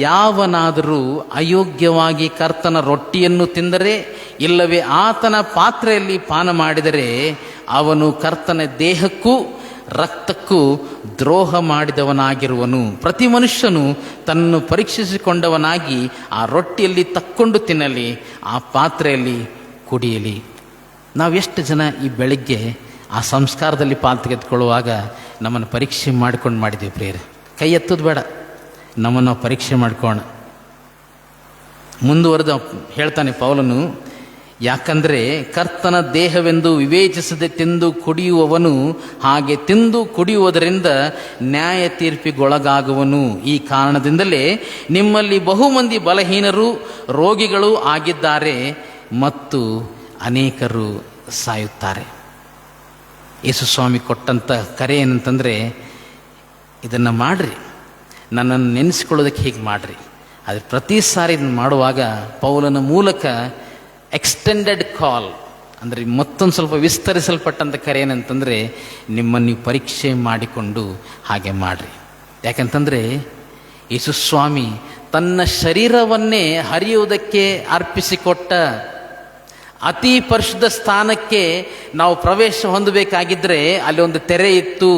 ಯಾವನಾದರೂ ಅಯೋಗ್ಯವಾಗಿ ಕರ್ತನ ರೊಟ್ಟಿಯನ್ನು ತಿಂದರೆ, ಇಲ್ಲವೇ ಆತನ ಪಾತ್ರೆಯಲ್ಲಿ ಪಾನ ಮಾಡಿದರೆ, ಅವನು ಕರ್ತನ ದೇಹಕ್ಕೂ ರಕ್ತಕ್ಕೂ ದ್ರೋಹ ಮಾಡಿದವನಾಗಿರುವನು. ಪ್ರತಿ ಮನುಷ್ಯನು ತನ್ನನ್ನು ಪರೀಕ್ಷಿಸಿಕೊಂಡವನಾಗಿ ಆ ರೊಟ್ಟಿಯಲ್ಲಿ ತಕ್ಕೊಂಡು ತಿನ್ನಲಿ, ಆ ಪಾತ್ರೆಯಲ್ಲಿ ಕುಡಿಯಲಿ. ನಾವೆಷ್ಟು ಜನ ಈ ಬೆಳಗ್ಗೆ ಆ ಸಂಸ್ಕಾರದಲ್ಲಿ ಪಾಲು ತೆಗೆದುಕೊಳ್ಳುವಾಗ ನಮ್ಮನ್ನು ಪರೀಕ್ಷೆ ಮಾಡಿಕೊಂಡು ಮಾಡಿದ್ದೀವಿ ಪ್ರಿಯರೇ? ಕೈ ಎತ್ತೋದು ಬೇಡ, ನಮ್ಮನ್ನು ಪರೀಕ್ಷೆ ಮಾಡ್ಕೋಣ. ಮುಂದುವರೆದು ಹೇಳ್ತಾನೆ ಪೌಲನು, ಯಾಕಂದರೆ ಕರ್ತನ ದೇಹವೆಂದು ವಿವೇಚಿಸದೆ ತಿಂದು ಕುಡಿಯುವವನು ಹಾಗೆ ತಿಂದು ಕುಡಿಯುವುದರಿಂದ ನ್ಯಾಯ ತೀರ್ಪಿಗೊಳಗಾಗುವನು. ಈ ಕಾರಣದಿಂದಲೇ ನಿಮ್ಮಲ್ಲಿ ಬಹುಮಂದಿ ಬಲಹೀನರು ರೋಗಿಗಳು ಆಗಿದ್ದಾರೆ ಮತ್ತು ಅನೇಕರು ಸಾಯುತ್ತಾರೆ. ಯೇಸುಸ್ವಾಮಿ ಕೊಟ್ಟಂಥ ಕರೆ ಏನಂತಂದರೆ, ಇದನ್ನು ಮಾಡಿರಿ, ನನ್ನನ್ನು ನೆನೆಸ್ಕೊಳ್ಳೋದಕ್ಕೆ ಹೀಗೆ ಮಾಡಿರಿ. ಆದರೆ ಪ್ರತಿ ಸಾರಿ ಇದನ್ನು ಮಾಡುವಾಗ ಪೌಲನ ಮೂಲಕ ಎಕ್ಸ್ಟೆಂಡೆಡ್ ಕಾಲ್ ಅಂದರೆ ಮತ್ತೊಂದು ಸ್ವಲ್ಪ ವಿಸ್ತರಿಸಲ್ಪಟ್ಟಂಥ ಕರೆ ಏನಂತಂದರೆ, ನಿಮ್ಮನ್ನು ನೀವು ಪರೀಕ್ಷೆ ಮಾಡಿಕೊಂಡು ಹಾಗೆ ಮಾಡಿರಿ. ಯಾಕಂತಂದರೆ ಯೇಸುಸ್ವಾಮಿ ತನ್ನ ಶರೀರವನ್ನೇ ಹರಿಯುವುದಕ್ಕೆ ಅರ್ಪಿಸಿಕೊಟ್ಟ ಅತಿ ಪರಿಶುದ್ಧ ಸ್ಥಾನಕ್ಕೆ ನಾವು ಪ್ರವೇಶ ಹೊಂದಬೇಕಾಗಿದ್ದರೆ ಅಲ್ಲಿ ಒಂದು ತೆರೆ ಇತ್ತು,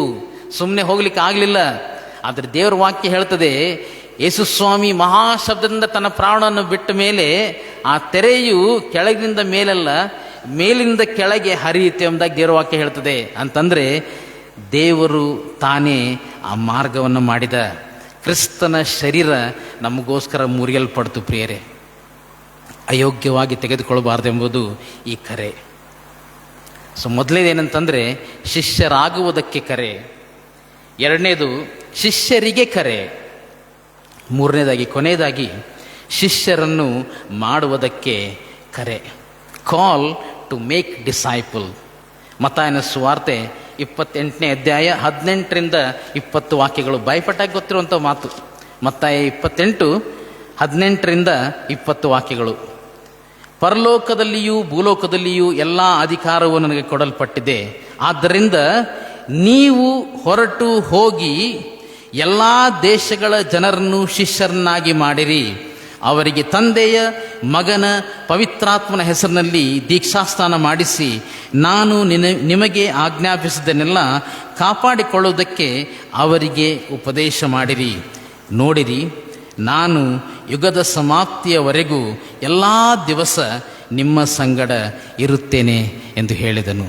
ಸುಮ್ಮನೆ ಹೋಗ್ಲಿಕ್ಕೆ ಆಗಲಿಲ್ಲ. ಆದರೆ ದೇವರ ವಾಕ್ಯ ಹೇಳ್ತದೆ, ಯೇಸುಸ್ವಾಮಿ ಮಹಾಶಬ್ದದಿಂದ ತನ್ನ ಪ್ರಾಣವನ್ನು ಬಿಟ್ಟ ಮೇಲೆ ಆ ತೆರೆಯು ಕೆಳಗಿನಿಂದ ಮೇಲಲ್ಲ, ಮೇಲಿಂದ ಕೆಳಗೆ ಹರಿಯುತ್ತೆ ಎಂಬುದಾಗಿ ದೇವರ ವಾಕ್ಯ ಹೇಳ್ತದೆ. ಅಂತಂದರೆ ದೇವರು ತಾನೇ ಆ ಮಾರ್ಗವನ್ನು ಮಾಡಿದ. ಕ್ರಿಸ್ತನ ಶರೀರ ನಮಗೋಸ್ಕರ ಮುರಿಯಲ್ಪಡ್ತು ಪ್ರಿಯರೇ. ಅಯೋಗ್ಯವಾಗಿ ತೆಗೆದುಕೊಳ್ಳಬಾರ್ದೆಂಬುದು ಈ ಕರೆ. ಸೊ ಮೊದಲನೇದೇನಂತಂದರೆ ಶಿಷ್ಯರಾಗುವುದಕ್ಕೆ ಕರೆ, ಎರಡನೇದು ಶಿಷ್ಯರಿಗೆ ಕರೆ, ಮೂರನೇದಾಗಿ ಕೊನೆಯದಾಗಿ ಶಿಷ್ಯರನ್ನು ಮಾಡುವುದಕ್ಕೆ ಕರೆ. ಕಾಲ್ ಟು ಮೇಕ್ ಡಿಸೈಪಲ್. ಮತ್ತಾಯನ ಸುವಾರ್ತೆ 28ನೇ ಅಧ್ಯಾಯ 18ರಿಂದ 20 ವಾಕ್ಯಗಳು ಭಯಪಟ್ಟಾಗಿ ಗೊತ್ತಿರುವಂಥ ಮಾತು. ಮತ್ತಾಯ 28 18ರಿಂದ 20 ವಾಕ್ಯಗಳು. ಪರಲೋಕದಲ್ಲಿಯೂ ಭೂಲೋಕದಲ್ಲಿಯೂ ಎಲ್ಲ ಅಧಿಕಾರವು ನನಗೆ ಕೊಡಲ್ಪಟ್ಟಿದೆ. ಆದ್ದರಿಂದ ನೀವು ಹೊರಟು ಹೋಗಿ ಎಲ್ಲ ದೇಶಗಳ ಜನರನ್ನು ಶಿಷ್ಯರನ್ನಾಗಿ ಮಾಡಿರಿ. ಅವರಿಗೆ ತಂದೆಯ, ಮಗನ, ಪವಿತ್ರಾತ್ಮನ ಹೆಸರಿನಲ್ಲಿ ದೀಕ್ಷಾಸ್ನಾನ ಮಾಡಿಸಿ, ನಾನು ನಿಮಗೆ ಆಜ್ಞಾಪಿಸಿದ್ದನ್ನೆಲ್ಲ ಕಾಪಾಡಿಕೊಳ್ಳುವುದಕ್ಕೆ ಅವರಿಗೆ ಉಪದೇಶ ಮಾಡಿರಿ. ನೋಡಿರಿ, ನಾನು ಯುಗದ ಸಮಾಪ್ತಿಯವರೆಗೂ ಎಲ್ಲ ದಿವಸ ನಿಮ್ಮ ಸಂಗಡ ಇರುತ್ತೇನೆ ಎಂದು ಹೇಳಿದನು.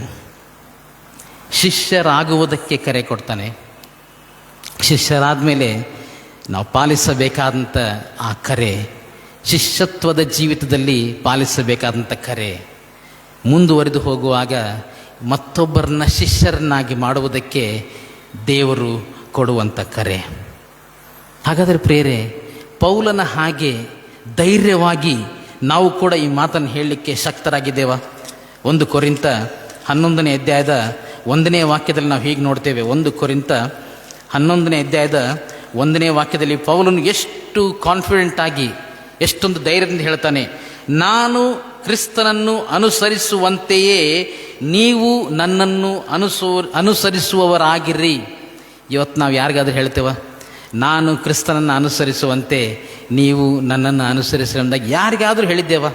ಶಿಷ್ಯರಾಗುವುದಕ್ಕೆ ಕರೆ ಕೊಡ್ತಾನೆ. ಶಿಷ್ಯರಾದ ಮೇಲೆ ನಾವು ಪಾಲಿಸಬೇಕಾದಂಥ ಆ ಕರೆ, ಶಿಷ್ಯತ್ವದ ಜೀವಿತದಲ್ಲಿ ಪಾಲಿಸಬೇಕಾದಂಥ ಕರೆ, ಮುಂದುವರೆದು ಹೋಗುವಾಗ ಮತ್ತೊಬ್ಬರನ್ನ ಶಿಷ್ಯರನ್ನಾಗಿ ಮಾಡುವುದಕ್ಕೆ ದೇವರು ಕೊಡುವಂಥ ಕರೆ. ಹಾಗಾದರೆ ಪ್ರಿಯರೇ, ಪೌಲನ ಹಾಗೆ ಧೈರ್ಯವಾಗಿ ನಾವು ಕೂಡ ಈ ಮಾತನ್ನು ಹೇಳಲಿಕ್ಕೆ ಶಕ್ತರಾಗಿದ್ದೇವ? 1 ಕೊರಿಂಥ 11ನೇ ಅಧ್ಯಾಯದ 1ನೇ ವಾಕ್ಯದಲ್ಲಿ ನಾವು ಹೀಗೆ ನೋಡ್ತೇವೆ. 1 ಕೊರಿಂಥ 11ನೇ ಅಧ್ಯಾಯದ 1ನೇ ವಾಕ್ಯದಲ್ಲಿ ಪೌಲನು ಎಷ್ಟು ಕಾನ್ಫಿಡೆಂಟ್ ಆಗಿ, ಎಷ್ಟೊಂದು ಧೈರ್ಯದಿಂದ ಹೇಳ್ತಾನೆ, ನಾನು ಕ್ರಿಸ್ತನನ್ನು ಅನುಸರಿಸುವಂತೆಯೇ ನೀವು ನನ್ನನ್ನು ಅನುಸರಿಸುವವರಾಗಿರ್ರಿ. ಇವತ್ತು ನಾವು ಯಾರಿಗಾದ್ರೂ ಹೇಳ್ತೇವ, ನಾನು ಕ್ರಿಸ್ತನನ್ನು ಅನುಸರಿಸುವಂತೆ ನೀವು ನನ್ನನ್ನು ಅನುಸರಿಸಿ ಅಂದಾಗ ಯಾರಿಗಾದರೂ ಹೇಳಿದ್ದೇವ?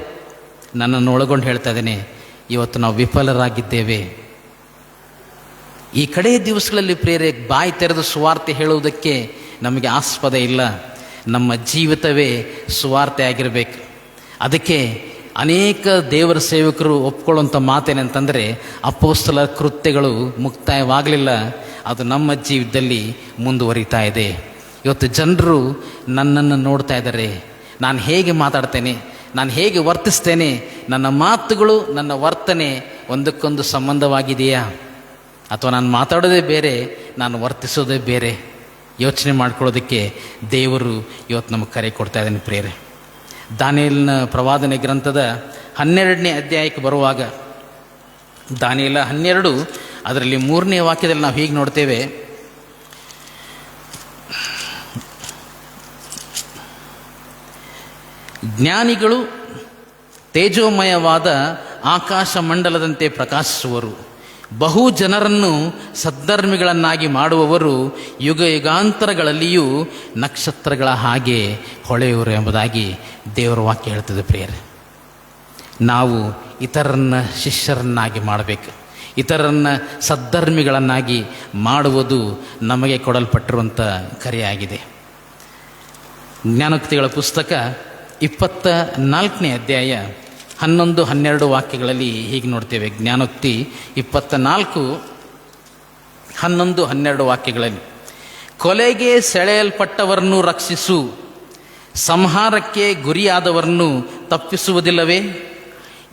ನನ್ನನ್ನು ಒಳಗೊಂಡು ಹೇಳ್ತಾ ಇದ್ದೇನೆ, ಇವತ್ತು ನಾವು ವಿಫಲರಾಗಿದ್ದೇವೆ. ಈ ಕಡೆಯ ದಿವಸಗಳಲ್ಲಿ ಪ್ರೇರೆ ಬಾಯಿ ತೆರೆದು ಸುವಾರ್ತೆ ಹೇಳುವುದಕ್ಕೆ ನಮಗೆ ಆಸ್ಪದ ಇಲ್ಲ. ನಮ್ಮ ಜೀವಿತವೇ ಸುವಾರ್ತೆ ಆಗಿರಬೇಕು. ಅದಕ್ಕೆ ಅನೇಕ ದೇವರ ಸೇವಕರು ಒಪ್ಕೊಳ್ಳುವಂಥ ಮಾತೇನಂತಂದರೆ, ಅಪೊಸ್ತಲರ ಕೃತ್ಯಗಳು ಮುಕ್ತಾಯವಾಗಲಿಲ್ಲ, ಅದು ನಮ್ಮ ಜೀವಿತದಲ್ಲಿ ಮುಂದುವರಿತಾ ಇದೆ. ಇವತ್ತು ಜನರು ನನ್ನನ್ನು ನೋಡ್ತಾ ಇದ್ದಾರೆ, ನಾನು ಹೇಗೆ ಮಾತಾಡ್ತೇನೆ, ನಾನು ಹೇಗೆ ವರ್ತಿಸ್ತೇನೆ, ನನ್ನ ಮಾತುಗಳು ನನ್ನ ವರ್ತನೆ ಒಂದಕ್ಕೊಂದು ಸಂಬಂಧವಾಗಿದೆಯಾ, ಅಥವಾ ನಾನು ಮಾತಾಡೋದೇ ಬೇರೆ, ನಾನು ವರ್ತಿಸೋದೇ ಬೇರೆ? ಯೋಚನೆ ಮಾಡ್ಕೊಳ್ಳೋದಕ್ಕೆ ದೇವರು ಇವತ್ತು ನಮಗೆ ಕರೆ ಕೊಡ್ತಾ ಇದ್ದಾನೆ ಪ್ರಿಯರೇ. ದಾನಿಯೇಲನ ಪ್ರವಾದನೆ ಗ್ರಂಥದ 12ನೇ ಅಧ್ಯಾಯಕ್ಕೆ ಬರುವಾಗ, ದಾನಿಯೇಲ 12 ಅದರಲ್ಲಿ 3ನೇ ವಾಕ್ಯದಲ್ಲಿ ನಾವು ಹೀಗೆ ನೋಡ್ತೇವೆ, ಜ್ಞಾನಿಗಳು ತೇಜೋಮಯವಾದ ಆಕಾಶ ಮಂಡಲದಂತೆ ಪ್ರಕಾಶಿಸುವರು, ಬಹು ಜನರನ್ನು ಸದ್ಧರ್ಮಿಗಳನ್ನಾಗಿ ಮಾಡುವವರು ಯುಗ ಯುಗಾಂತರಗಳಲ್ಲಿಯೂ ನಕ್ಷತ್ರಗಳ ಹಾಗೆ ಹೊಳೆಯುವರು ಎಂಬುದಾಗಿ ದೇವರ ವಾಕ್ಯ ಹೇಳ್ತದೆ ಪ್ರಿಯರೇ. ನಾವು ಇತರರನ್ನ ಶಿಷ್ಯರನ್ನಾಗಿ ಮಾಡಬೇಕು, ಇತರರನ್ನ ಸದ್ಧರ್ಮಿಗಳನ್ನಾಗಿ ಮಾಡುವುದು ನಮಗೆ ಕೊಡಲ್ಪಟ್ಟಿರುವಂಥ ಕರೆಯಾಗಿದೆ. ಜ್ಞಾನೋಕ್ತಿಗಳ ಪುಸ್ತಕ 24ನೇ ಅಧ್ಯಾಯ 11, 12 ವಾಕ್ಯಗಳಲ್ಲಿ ಹೀಗೆ ನೋಡ್ತೇವೆ. ಜ್ಞಾನೋಕ್ತಿ 24, 11, 12 ವಾಕ್ಯಗಳಲ್ಲಿ, ಕೊಲೆಗೆ ಸೆಳೆಯಲ್ಪಟ್ಟವರನ್ನು ರಕ್ಷಿಸು, ಸಂಹಾರಕ್ಕೆ ಗುರಿಯಾದವರನ್ನು ತಪ್ಪಿಸುವುದಿಲ್ಲವೇ?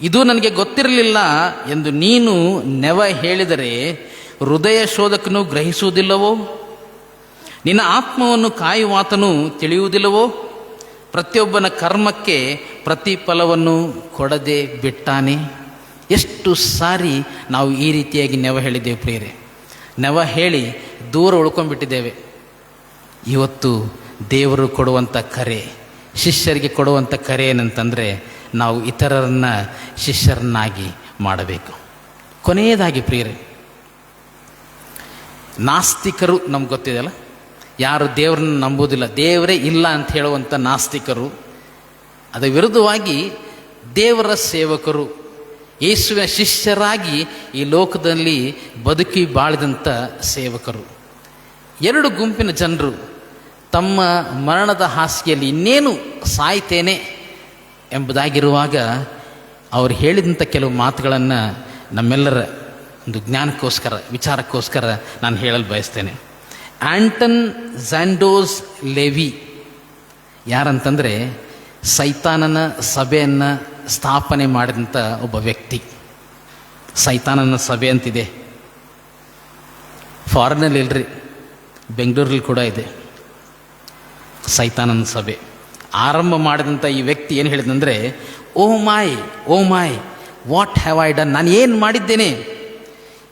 ಇದು ನನಗೆ ಗೊತ್ತಿರಲಿಲ್ಲ ಎಂದು ನೀನು ನೆವ ಹೇಳಿದರೆ ಹೃದಯ ಶೋಧಕನು ಗ್ರಹಿಸುವುದಿಲ್ಲವೋ? ನಿನ್ನ ಆತ್ಮವನ್ನು ಕಾಯುವಾತನು ತಿಳಿಯುವುದಿಲ್ಲವೋ? ಪ್ರತಿಯೊಬ್ಬನ ಕರ್ಮಕ್ಕೆ ಪ್ರತಿಫಲವನ್ನು ಕೊಡದೆ ಬಿಟ್ಟಾನೆ. ಎಷ್ಟು ಸಾರಿ ನಾವು ಈ ರೀತಿಯಾಗಿ ನೆವ ಹೇಳಿದ್ದೇವೆ ಪ್ರಿಯರೇ. ನೆವ ಹೇಳಿ ದೂರ ಉಳ್ಕೊಂಡ್ಬಿಟ್ಟಿದ್ದೇವೆ. ಇವತ್ತು ದೇವರು ಕೊಡುವಂಥ ಕರೆ, ಶಿಷ್ಯರಿಗೆ ಕೊಡುವಂಥ ಕರೆ ಏನಂತಂದರೆ ನಾವು ಇತರರನ್ನು ಶಿಷ್ಯರನ್ನಾಗಿ ಮಾಡಬೇಕು. ಕೊನೆಯದಾಗಿ ಪ್ರಿಯರೇ, ನಾಸ್ತಿಕರು ನಮ್ಗೆ ಗೊತ್ತಿದೆಯಲ್ಲ, ಯಾರು ದೇವರನ್ನು ನಂಬುವುದಿಲ್ಲ, ದೇವರೇ ಇಲ್ಲ ಅಂತ ಹೇಳುವಂಥ ನಾಸ್ತಿಕರು, ಅದರ ವಿರುದ್ಧವಾಗಿ ದೇವರ ಸೇವಕರು, ಯೇಸುವಿನ ಶಿಷ್ಯರಾಗಿ ಈ ಲೋಕದಲ್ಲಿ ಬದುಕಿ ಬಾಳಿದಂಥ ಸೇವಕರು, ಎರಡು ಗುಂಪಿನ ಜನರು ತಮ್ಮ ಮರಣದ ಹಾಸಿಗೆಯಲ್ಲಿ ಇನ್ನೇನು ಸಾಯ್ತೇನೆ ಎಂಬುದಾಗಿರುವಾಗ ಅವರು ಹೇಳಿದಂಥ ಕೆಲವು ಮಾತುಗಳನ್ನು ನಮ್ಮೆಲ್ಲರ ಒಂದು ಜ್ಞಾನಕ್ಕೋಸ್ಕರ, ವಿಚಾರಕ್ಕೋಸ್ಕರ ನಾನು ಹೇಳಲು ಬಯಸ್ತೇನೆ. ಆಂಟನ್ ಝ್ಯಾಂಡೋಸ್ ಲೆವಿ ಯಾರಂತಂದರೆ ಸೈತಾನನ ಸಭೆಯನ್ನು ಸ್ಥಾಪನೆ ಮಾಡಿದಂಥ ಒಬ್ಬ ವ್ಯಕ್ತಿ. ಸೈತಾನನ ಸಭೆ ಅಂತಿದೆ, ಫಾರಿನಲ್ಲಿ ಇಲ್ರಿ, ಬೆಂಗಳೂರಲ್ಲಿ ಕೂಡ ಇದೆ ಸೈತಾನನ ಸಭೆ. ಆರಂಭ ಮಾಡಿದಂಥ ಈ ವ್ಯಕ್ತಿ ಏನು ಹೇಳಿದಂದರೆ, oh my what have I done, ನಾನು ಏನು ಮಾಡಿದ್ದೇನೆ,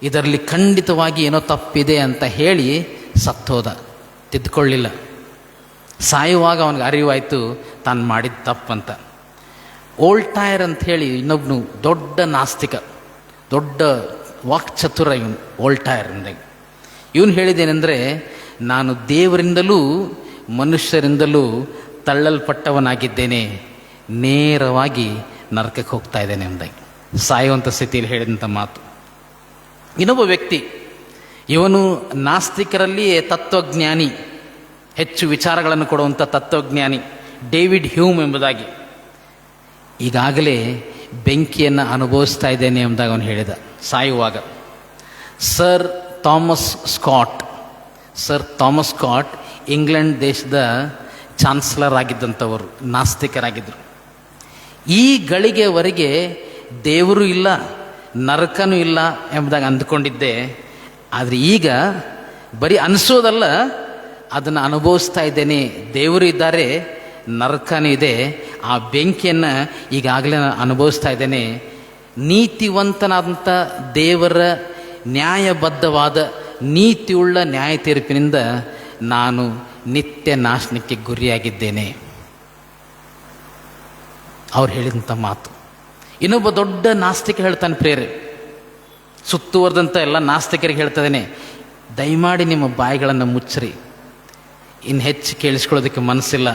ಇದರಲ್ಲಿ ಖಂಡಿತವಾಗಿ ಏನೋ ತಪ್ಪಿದೆ ಅಂತ ಹೇಳಿ ಸತ್ತೋದ, ತಿದ್ದುಕೊಳ್ಳಿಲ್ಲ. ಸಾಯುವಾಗ ಅವನಿಗೆ ಅರಿವಾಯಿತು ತಾನು ಮಾಡಿದ ತಪ್ಪಂತ. ಓಲ್ಟೈರ್ ಅಂತ ಹೇಳಿ ಇನ್ನೊಬ್ಬನು ದೊಡ್ಡ ನಾಸ್ತಿಕ, ದೊಡ್ಡ ವಾಕ್ಚತುರ ಇವನು ಓಲ್ಟೈರ್ ಅಂದಾಗ. ಇವನು ಹೇಳಿದ್ದೇನೆಂದರೆ, ನಾನು ದೇವರಿಂದಲೂ ಮನುಷ್ಯರಿಂದಲೂ ತಳ್ಳಲ್ಪಟ್ಟವನಾಗಿದ್ದೇನೆ, ನೇರವಾಗಿ ನರಕಕ್ಕೆ ಹೋಗ್ತಾ ಇದ್ದೇನೆ ಎಂದಾಗಿ ಸಾಯುವಂಥ ಸ್ಥಿತಿಯಲ್ಲಿ ಹೇಳಿದಂಥ ಮಾತು. ಇನ್ನೊಬ್ಬ ವ್ಯಕ್ತಿ, ಇವನು ನಾಸ್ತಿಕರಲ್ಲಿಯೇ ತತ್ವಜ್ಞಾನಿ, ಹೆಚ್ಚು ವಿಚಾರಗಳನ್ನು ಕೊಡುವಂಥ ತತ್ವಜ್ಞಾನಿ, ಡೇವಿಡ್ ಹ್ಯೂಮ್ ಎಂಬುದಾಗಿ. ಈಗಾಗಲೇ ಬೆಂಕಿಯನ್ನು ಅನುಭವಿಸ್ತಾ ಇದ್ದೇನೆ ಎಂಬುದಾಗಿ ಅವನು ಹೇಳಿದ ಸಾಯುವಾಗ. ಸರ್ ಥಾಮಸ್ ಸ್ಕಾಟ್ ಇಂಗ್ಲೆಂಡ್ ದೇಶದ ಚಾನ್ಸಲರ್ ಆಗಿದ್ದಂಥವರು, ನಾಸ್ತಿಕರಾಗಿದ್ದರು. ಈ ಗಳಿಗೆವರೆಗೆ ದೇವರು ಇಲ್ಲ, ನರಕನೂ ಇಲ್ಲ ಎಂಬುದಾಗಿ ಅಂದುಕೊಂಡಿದ್ದೆ. ಆದರೆ ಈಗ ಬರೀ ಅನಿಸೋದಲ್ಲ, ಅದನ್ನು ಅನುಭವಿಸ್ತಾ ಇದ್ದೇನೆ. ದೇವರು ಇದ್ದಾರೆ, ನರಕನೂ ಇದೆ, ಆ ಬೆಂಕಿಯನ್ನು ಈಗಾಗಲೇ ಅನುಭವಿಸ್ತಾ ಇದ್ದೇನೆ. ನೀತಿವಂತನಾದಂಥ ದೇವರ ನ್ಯಾಯಬದ್ಧವಾದ ನೀತಿಯುಳ್ಳ ನ್ಯಾಯ ತೀರ್ಪಿನಿಂದ ನಾನು ನಿತ್ಯ ನಾಶನಕ್ಕೆ ಗುರಿಯಾಗಿದ್ದೇನೆ. ಅವ್ರು ಹೇಳಿದಂಥ ಮಾತು. ಇನ್ನೊಬ್ಬ ದೊಡ್ಡ ನಾಸ್ತಿಕ ಹೇಳ್ತಾನೆ ಪ್ರಿಯರೇ, ಸುತ್ತುವರೆದಂಥ ಎಲ್ಲ ನಾಸ್ತಿಕರಿಗೆ ಹೇಳ್ತಾ ಇದ್ದೇನೆ, ದಯಮಾಡಿ ನಿಮ್ಮ ಬಾಯಿಗಳನ್ನು ಮುಚ್ಚ್ರಿ, ಇನ್ನು ಹೆಚ್ಚು ಕೇಳಿಸ್ಕೊಳ್ಳೋದಕ್ಕೆ ಮನಸ್ಸಿಲ್ಲ.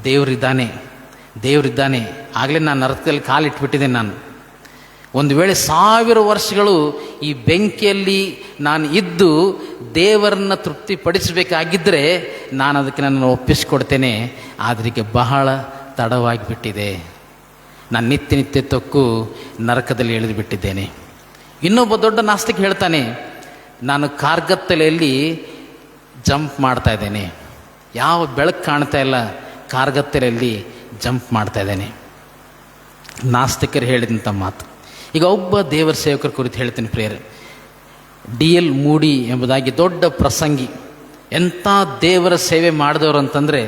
ದೇವರಿದ್ದಾನೆ. ಆಗಲೇ ನಾನು ನರಕದಲ್ಲಿ ಕಾಲಿಟ್ಬಿಟ್ಟಿದ್ದೇನೆ. ನಾನು ಒಂದು ವೇಳೆ 1000 ವರ್ಷಗಳು ಈ ಬೆಂಕಿಯಲ್ಲಿ ನಾನು ಇದ್ದು ದೇವರನ್ನು ತೃಪ್ತಿಪಡಿಸಬೇಕಾಗಿದ್ದರೆ ನಾನು ಅದಕ್ಕೆ ನನ್ನನ್ನು ಒಪ್ಪಿಸಿಕೊಡ್ತೇನೆ. ಆದರೆ ಈಗ ಬಹಳ ತಡವಾಗಿಬಿಟ್ಟಿದೆ, ನಾನು ನಿತ್ಯ ತೊಕ್ಕು ನರಕದಲ್ಲಿ ಇಳಿದು ಬಿಟ್ಟಿದ್ದೇನೆ. ಇನ್ನೊಬ್ಬ ದೊಡ್ಡ ನಾಸ್ತಿಕ ಹೇಳ್ತಾನೆ, ನಾನು ಕಾರ್ಗತ್ತಲೆಯಲ್ಲಿ ಜಂಪ್ ಮಾಡ್ತಾ ಇದ್ದೇನೆ, ಯಾವ ಬೆಳಕು ಕಾಣ್ತಾ ಇಲ್ಲ, ಕಾರ್ಗತ್ತಲೆಯಲ್ಲಿ ಜಂಪ್ ಮಾಡ್ತಾ ಇದ್ದೇನೆ. ನಾಸ್ತಿಕರು ಹೇಳಿದಂಥ ಮಾತು. ಈಗ ಒಬ್ಬ ದೇವರ ಸೇವಕರ ಕುರಿತು ಹೇಳ್ತೀನಿ ಪ್ರಿಯರೇ. D.L. ಮೂಡಿ ಎಂಬುದಾಗಿ ದೊಡ್ಡ ಪ್ರಸಂಗಿ, ಎಂಥ ದೇವರ ಸೇವೆ ಮಾಡಿದವರು ಅಂತಂದರೆ,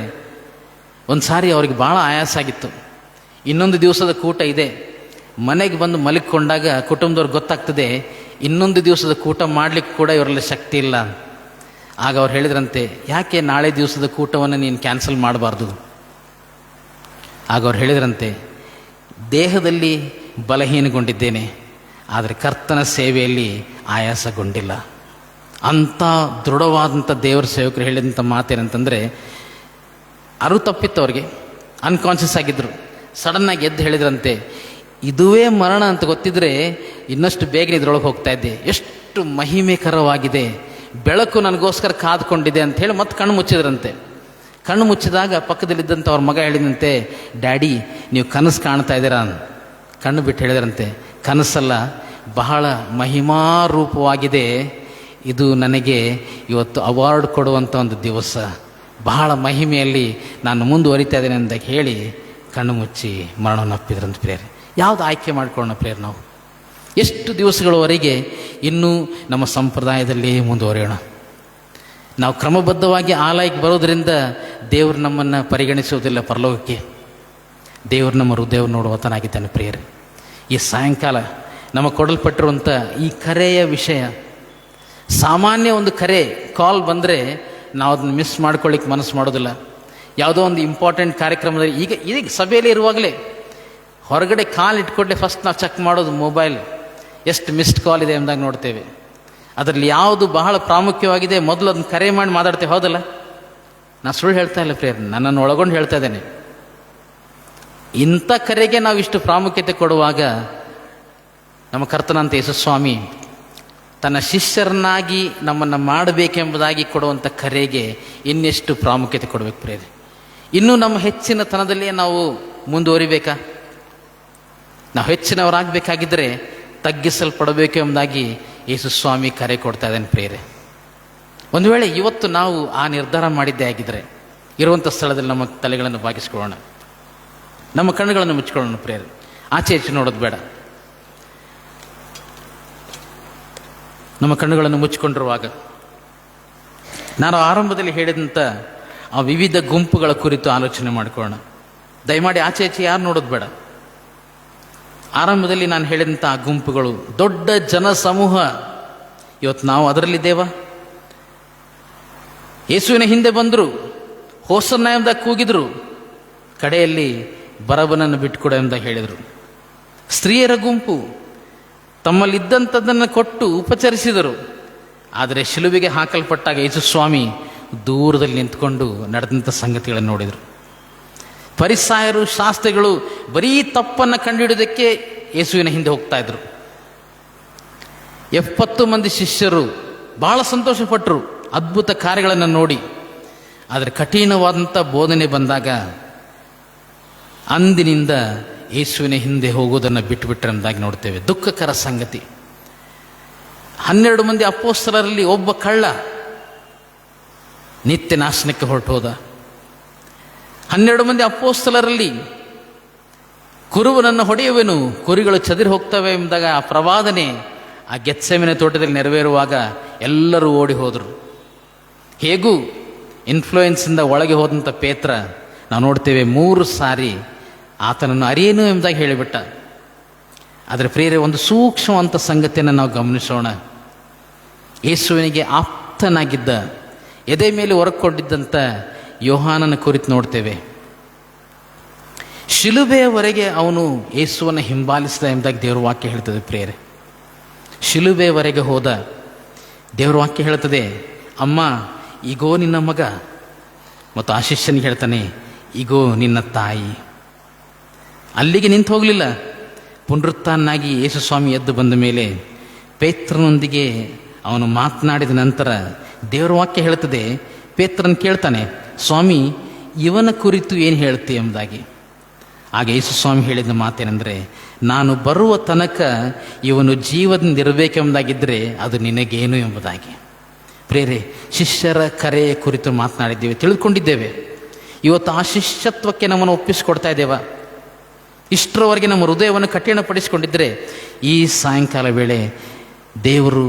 ಒಂದು ಸಾರಿ ಅವ್ರಿಗೆ ಭಾಳ ಆಯಾಸ ಆಗಿತ್ತು. ಇನ್ನೊಂದು ದಿವಸದ ಕೂಟ ಇದೆ, ಮನೆಗೆ ಬಂದು ಮಲಗಿಕೊಂಡಾಗ ಕುಟುಂಬದವ್ರಿಗೆ ಗೊತ್ತಾಗ್ತದೆ ಇನ್ನೊಂದು ದಿವಸದ ಕೂಟ ಮಾಡಲಿಕ್ಕೆ ಕೂಡ ಇವರಲ್ಲಿ ಶಕ್ತಿ ಇಲ್ಲ. ಆಗ ಅವ್ರು ಹೇಳಿದ್ರಂತೆ, ಯಾಕೆ ನಾಳೆ ದಿವಸದ ಕೂಟವನ್ನು ನೀನು ಕ್ಯಾನ್ಸಲ್ ಮಾಡಬಾರ್ದು? ಆಗ ಅವ್ರು ಹೇಳಿದ್ರಂತೆ, ದೇಹದಲ್ಲಿ ಬಲಹೀನಗೊಂಡಿದ್ದೇನೆ, ಆದರೆ ಕರ್ತನ ಸೇವೆಯಲ್ಲಿ ಆಯಾಸಗೊಂಡಿಲ್ಲ. ಅಂಥ ದೃಢವಾದಂಥ ದೇವರ ಸೇವಕರು ಹೇಳಿದಂಥ ಮಾತೇನಂತಂದರೆ, ಅರು ತಪ್ಪಿತ್ತು ಅವ್ರಿಗೆ, ಅನ್ಕಾನ್ಷಿಯಸ್ ಆಗಿದ್ದರು. ಸಡನ್ನಾಗಿ ಎದ್ದು ಹೇಳಿದ್ರಂತೆ, ಇದುವೇ ಮರಣ ಅಂತ ಗೊತ್ತಿದ್ರೆ ಇನ್ನಷ್ಟು ಬೇಗನೆ ಇದ್ರೊಳಗೆ ಹೋಗ್ತಾ ಇದ್ದೆ, ಎಷ್ಟು ಮಹಿಮೆಕರವಾಗಿದೆ, ಬೆಳಕು ನನಗೋಸ್ಕರ ಕಾದ್ಕೊಂಡಿದೆ ಅಂತ ಹೇಳಿ ಮತ್ತೆ ಕಣ್ಣು ಮುಚ್ಚಿದ್ರಂತೆ. ಕಣ್ಣು ಮುಚ್ಚಿದಾಗ ಪಕ್ಕದಲ್ಲಿದ್ದಂಥ ಅವ್ರ ಮಗ ಹೇಳಿದಂತೆ, ಡ್ಯಾಡಿ ನೀವು ಕನಸು ಕಾಣ್ತಾ ಇದ್ದೀರಾ? ಕಣ್ಣು ಬಿಟ್ಟು ಹೇಳಿದ್ರಂತೆ, ಕನಸಲ್ಲ, ಬಹಳ ಮಹಿಮಾರೂಪವಾಗಿದೆ, ಇದು ನನಗೆ ಇವತ್ತು ಅವಾರ್ಡ್ ಕೊಡುವಂಥ ಒಂದು ದಿವಸ, ಬಹಳ ಮಹಿಮೆಯಲ್ಲಿ ನಾನು ಮುಂದುವರಿತಾ ಇದ್ದೇನೆ ಅಂತ ಹೇಳಿ ಕಣ್ಣು ಮುಚ್ಚಿ ಮರಣವನ್ನಪ್ಪಿದ್ರಂತ ಪ್ರಿಯರೇ. ಯಾವುದು ಆಯ್ಕೆ ಮಾಡ್ಕೊಳ್ಳೋಣ ಪ್ರೇರ್ ನಾವು? ಎಷ್ಟು ದಿವಸಗಳವರೆಗೆ ಇನ್ನೂ ನಮ್ಮ ಸಂಪ್ರದಾಯದಲ್ಲಿ ಮುಂದುವರಿಯೋಣ? ನಾವು ಕ್ರಮಬದ್ಧವಾಗಿ ಆಲಯಕ್ಕೆ ಬರೋದರಿಂದ ದೇವರು ನಮ್ಮನ್ನು ಪರಿಗಣಿಸುವುದಿಲ್ಲ ಪರಲೋಕಕ್ಕೆ. ದೇವರು ನಮ್ಮ ಹೃದಯವನ್ನು ನೋಡುವತನಾಗಿದ್ದಾನೆ ಪ್ರಿಯರೇ. ಈ ಸಾಯಂಕಾಲ ನಮ್ಮ ಕೊಡಲ್ಪಟ್ಟಿರುವಂಥ ಈ ಕರೆಯ ವಿಷಯ, ಸಾಮಾನ್ಯ ಒಂದು ಕರೆ ಕಾಲ್ ಬಂದರೆ ನಾವು ಅದನ್ನು ಮಿಸ್ ಮಾಡ್ಕೊಳ್ಳಿಕ್ಕೆ ಮನಸ್ಸು ಮಾಡೋದಿಲ್ಲ. ಯಾವುದೋ ಒಂದು ಇಂಪಾರ್ಟೆಂಟ್ ಕಾರ್ಯಕ್ರಮದಲ್ಲಿ ಈಗ ಸಭೆಯಲ್ಲಿ ಇರುವಾಗಲೇ ಹೊರಗಡೆ ಕಾಲ್ ಇಟ್ಕೊಡ್ಲೆ ಫಸ್ಟ್ ನಾವು ಚೆಕ್ ಮಾಡೋದು ಮೊಬೈಲ್, ಎಷ್ಟು ಮಿಸ್ಡ್ ಕಾಲ್ ಇದೆ ಎಂದಾಗ ನೋಡ್ತೇವೆ. ಅದರಲ್ಲಿ ಯಾವುದು ಬಹಳ ಪ್ರಾಮುಖ್ಯವಾಗಿದೆ ಮೊದಲು ಅದನ್ನು ಕರೆ ಮಾಡಿ ಮಾತಾಡ್ತೇವೆ, ಹೌದಲ್ಲ? ನಾನು ಸುಳ್ಳು ಹೇಳ್ತಾ ಇಲ್ಲ ಪ್ರೇರ್, ನನ್ನನ್ನು ಒಳಗೊಂಡು ಹೇಳ್ತಾ ಇದ್ದೇನೆ. ಇಂಥ ಕರೆಗೆ ನಾವು ಇಷ್ಟು ಪ್ರಾಮುಖ್ಯತೆ ಕೊಡುವಾಗ ನಮ್ಮ ಕರ್ತನಂತ ಯೇಸು ಸ್ವಾಮಿ ತನ್ನ ಶಿಷ್ಯರನ್ನಾಗಿ ನಮ್ಮನ್ನು ಮಾಡಬೇಕೆಂಬುದಾಗಿ ಕೊಡುವಂಥ ಕರೆಗೆ ಇನ್ನೆಷ್ಟು ಪ್ರಾಮುಖ್ಯತೆ ಕೊಡಬೇಕು ಪ್ರೇರೆ. ಇನ್ನೂ ನಮ್ಮ ಹೆಚ್ಚಿನ ತನದಲ್ಲಿಯೇ ನಾವು ಮುಂದುವರಿಬೇಕಾ? ನಾವು ಹೆಚ್ಚಿನವರಾಗಬೇಕಾಗಿದ್ದರೆ ತಗ್ಗಿಸಲ್ಪಡಬೇಕು ಎಂಬುದಾಗಿ ಯೇಸು ಸ್ವಾಮಿ ಕರೆ ಕೊಡ್ತಾ ಇದ್ದಾನೆ ಪ್ರೇರೆ. ಒಂದು ವೇಳೆ ಇವತ್ತು ನಾವು ಆ ನಿರ್ಧಾರ ಮಾಡಿದ್ದೇ ಆಗಿದ್ದರೆ ಇರುವಂಥ ಸ್ಥಳದಲ್ಲಿ ನಮ್ಮ ತಲೆಗಳನ್ನು ಬಾಗಿಸ್ಕೊಳ್ಳೋಣ, ನಮ್ಮ ಕಣ್ಣುಗಳನ್ನು ಮುಚ್ಕೊಳ್ಳೋಣ ಪ್ರೇರೆ. ಆಚೆ ಈಚೆ ನೋಡೋದು ಬೇಡ. ನಮ್ಮ ಕಣ್ಣುಗಳನ್ನು ಮುಚ್ಚಿಕೊಂಡಿರುವಾಗ ನಾನು ಆರಂಭದಲ್ಲಿ ಹೇಳಿದಂಥ ಆ ವಿವಿಧ ಗುಂಪುಗಳ ಕುರಿತು ಆಲೋಚನೆ ಮಾಡಿಕೊಳ್ಳೋಣ. ದಯಮಾಡಿ ಆಚೆ ಈಚೆ ಯಾರು ನೋಡೋದು ಬೇಡ. ಆರಂಭದಲ್ಲಿ ನಾನು ಹೇಳಿದಂಥ ಆ ಗುಂಪುಗಳು ದೊಡ್ಡ ಜನ ಸಮೂಹ. ಇವತ್ತು ನಾವು ಅದರಲ್ಲಿದ್ದೇವಾ? ಯೇಸುವಿನ ಹಿಂದೆ ಬಂದರು, ಹೋಸನ್ನ ಎಂಬುದಾಗಿ ಕೂಗಿದ್ರು, ಕಡೆಯಲ್ಲಿ ಬರಬನನ್ನು ಬಿಟ್ಟುಕೊಡ ಎಂಬುದಾಗಿ ಹೇಳಿದರು. ಸ್ತ್ರೀಯರ ಗುಂಪು ತಮ್ಮಲ್ಲಿದ್ದಂಥದ್ದನ್ನು ಕೊಟ್ಟು ಉಪಚರಿಸಿದರು. ಆದರೆ ಶಿಲುಬೆಗೆ ಹಾಕಲ್ಪಟ್ಟಾಗ ಯೇಸು ಸ್ವಾಮಿ ದೂರದಲ್ಲಿ ನಿಂತ್ಕೊಂಡು ನಡೆದಂಥ ಸಂಗತಿಗಳನ್ನು ನೋಡಿದರು. ಫರಿಸಾಯರು, ಶಾಸ್ತ್ರಿಗಳು ಬರೀ ತಪ್ಪನ್ನು ಕಂಡುಹಿಡಿಯೋದಕ್ಕೆ ಯೇಸುವಿನ ಹಿಂದೆ ಹೋಗ್ತಾ ಇದ್ರು. 70 ಮಂದಿ ಶಿಷ್ಯರು ಬಹಳ ಸಂತೋಷಪಟ್ಟರು ಅದ್ಭುತ ಕಾರ್ಯಗಳನ್ನು ನೋಡಿ. ಆದರೆ ಕಠಿಣವಾದಂಥ ಬೋಧನೆ ಬಂದಾಗ ಅಂದಿನಿಂದ ಯೇಸುವಿನ ಹಿಂದೆ ಹೋಗೋದನ್ನು ಬಿಟ್ಟುಬಿಟ್ರೆ ಎಂಬುದಾಗಿ ನೋಡ್ತೇವೆ. ದುಃಖಕರ ಸಂಗತಿ. 12 ಮಂದಿ ಅಪೊಸ್ತಲರಲ್ಲಿ ಒಬ್ಬ ಕಳ್ಳ ನಿತ್ಯ ನಾಶನಕ್ಕೆ ಹೊರಟು ಹೋದ. 12 ಮಂದಿ ಅಪೊಸ್ತಲರಲ್ಲಿ ಕುರುಬನನ್ನು ಹೊಡೆಯುವೆನು, ಕುರಿಗಳು ಚದುರಿ ಹೋಗ್ತವೆ ಎಂಬುದಾಗ ಆ ಪ್ರವಾದನೆ ಆ ಗೆತ್ಸೆಮನೆ ತೋಟದಲ್ಲಿ ನೆರವೇರುವಾಗ ಎಲ್ಲರೂ ಓಡಿ ಹೋದರು. ಹೇಗೂ ಇನ್ಫ್ಲೂಯೆನ್ಸಿಂದ ಒಳಗೆ ಹೋದಂಥ ಪೇತ್ರ ನಾವು ನೋಡ್ತೇವೆ 3 ಸಾರಿ ಆತನನ್ನು ಅರಿಯೇನು ಎಂಬುದಾಗಿ ಹೇಳಿಬಿಟ್ಟ. ಆದರೆ ಪ್ರಿಯರೇ, ಒಂದು ಸೂಕ್ಷ್ಮವಂತ ಸಂಗತಿಯನ್ನು ನಾವು ಗಮನಿಸೋಣ. ಯೇಸುವಿನಿಗೆ ಆಪ್ತನಾಗಿದ್ದ, ಎದೆ ಮೇಲೆ ಹೊರಕೊಂಡಿದ್ದಂಥ ಯೋಹಾನನ ಕುರಿತು ನೋಡ್ತೇವೆ. ಶಿಲುಬೆಯವರೆಗೆ ಅವನು ಯೇಸುವನ್ನು ಹಿಂಬಾಲಿಸಿದ ಎಂಬುದಾಗಿ ದೇವರ ವಾಕ್ಯ ಹೇಳ್ತದೆ ಪ್ರಿಯರೇ. ಶಿಲುಬೆಯವರೆಗೆ ಹೋದ. ದೇವರ ವಾಕ್ಯ ಹೇಳ್ತದೆ, ಅಮ್ಮ ಈಗೋ ನಿನ್ನ ಮಗ, ಮತ್ತು ಆ ಶಿಷ್ಯನಿಗೆ ಹೇಳ್ತಾನೆ, ಈಗೋ ನಿನ್ನ ತಾಯಿ. ಅಲ್ಲಿಗೆ ನಿಂತು ಹೋಗಲಿಲ್ಲ. ಪುನರುತ್ಥಾನಾಗಿ ಯೇಸು ಸ್ವಾಮಿ ಎದ್ದು ಬಂದ ಮೇಲೆ ಪೇತ್ರನೊಂದಿಗೆ ಅವನು ಮಾತನಾಡಿದ ನಂತರ ದೇವರ ವಾಕ್ಯ ಹೇಳ್ತದೆ, ಪೇತ್ರನ್ ಕೇಳ್ತಾನೆ, ಸ್ವಾಮಿ ಇವನ ಕುರಿತು ಏನು ಹೇಳ್ತಿ ಎಂಬುದಾಗಿ. ಆಗ ಯೇಸು ಸ್ವಾಮಿ ಹೇಳಿದ ಮಾತೇನೆಂದರೆ, ನಾನು ಬರುವ ತನಕ ಇವನು ಜೀವದಿಂದ ಇರಬೇಕೆಂಬುದಾಗಿದ್ದರೆ ಅದು ನಿನಗೇನು ಎಂಬುದಾಗಿ. ಪ್ರೇರೆ, ಶಿಷ್ಯರ ಕರೆಯ ಕುರಿತು ಮಾತನಾಡಿದ್ದೇವೆ, ತಿಳಿದುಕೊಂಡಿದ್ದೇವೆ. ಇವತ್ತು ಆ ಶಿಷ್ಯತ್ವಕ್ಕೆ ನಮ್ಮನ್ನು ಒಪ್ಪಿಸಿಕೊಡ್ತಾ ಇದ್ದೇವೆ. ಇಷ್ಟರವರೆಗೆ ನಮ್ಮ ಹೃದಯವನ್ನು ಕಠಿಣಪಡಿಸಿಕೊಂಡಿದ್ದರೆ ಈ ಸಾಯಂಕಾಲ ವೇಳೆ ದೇವರು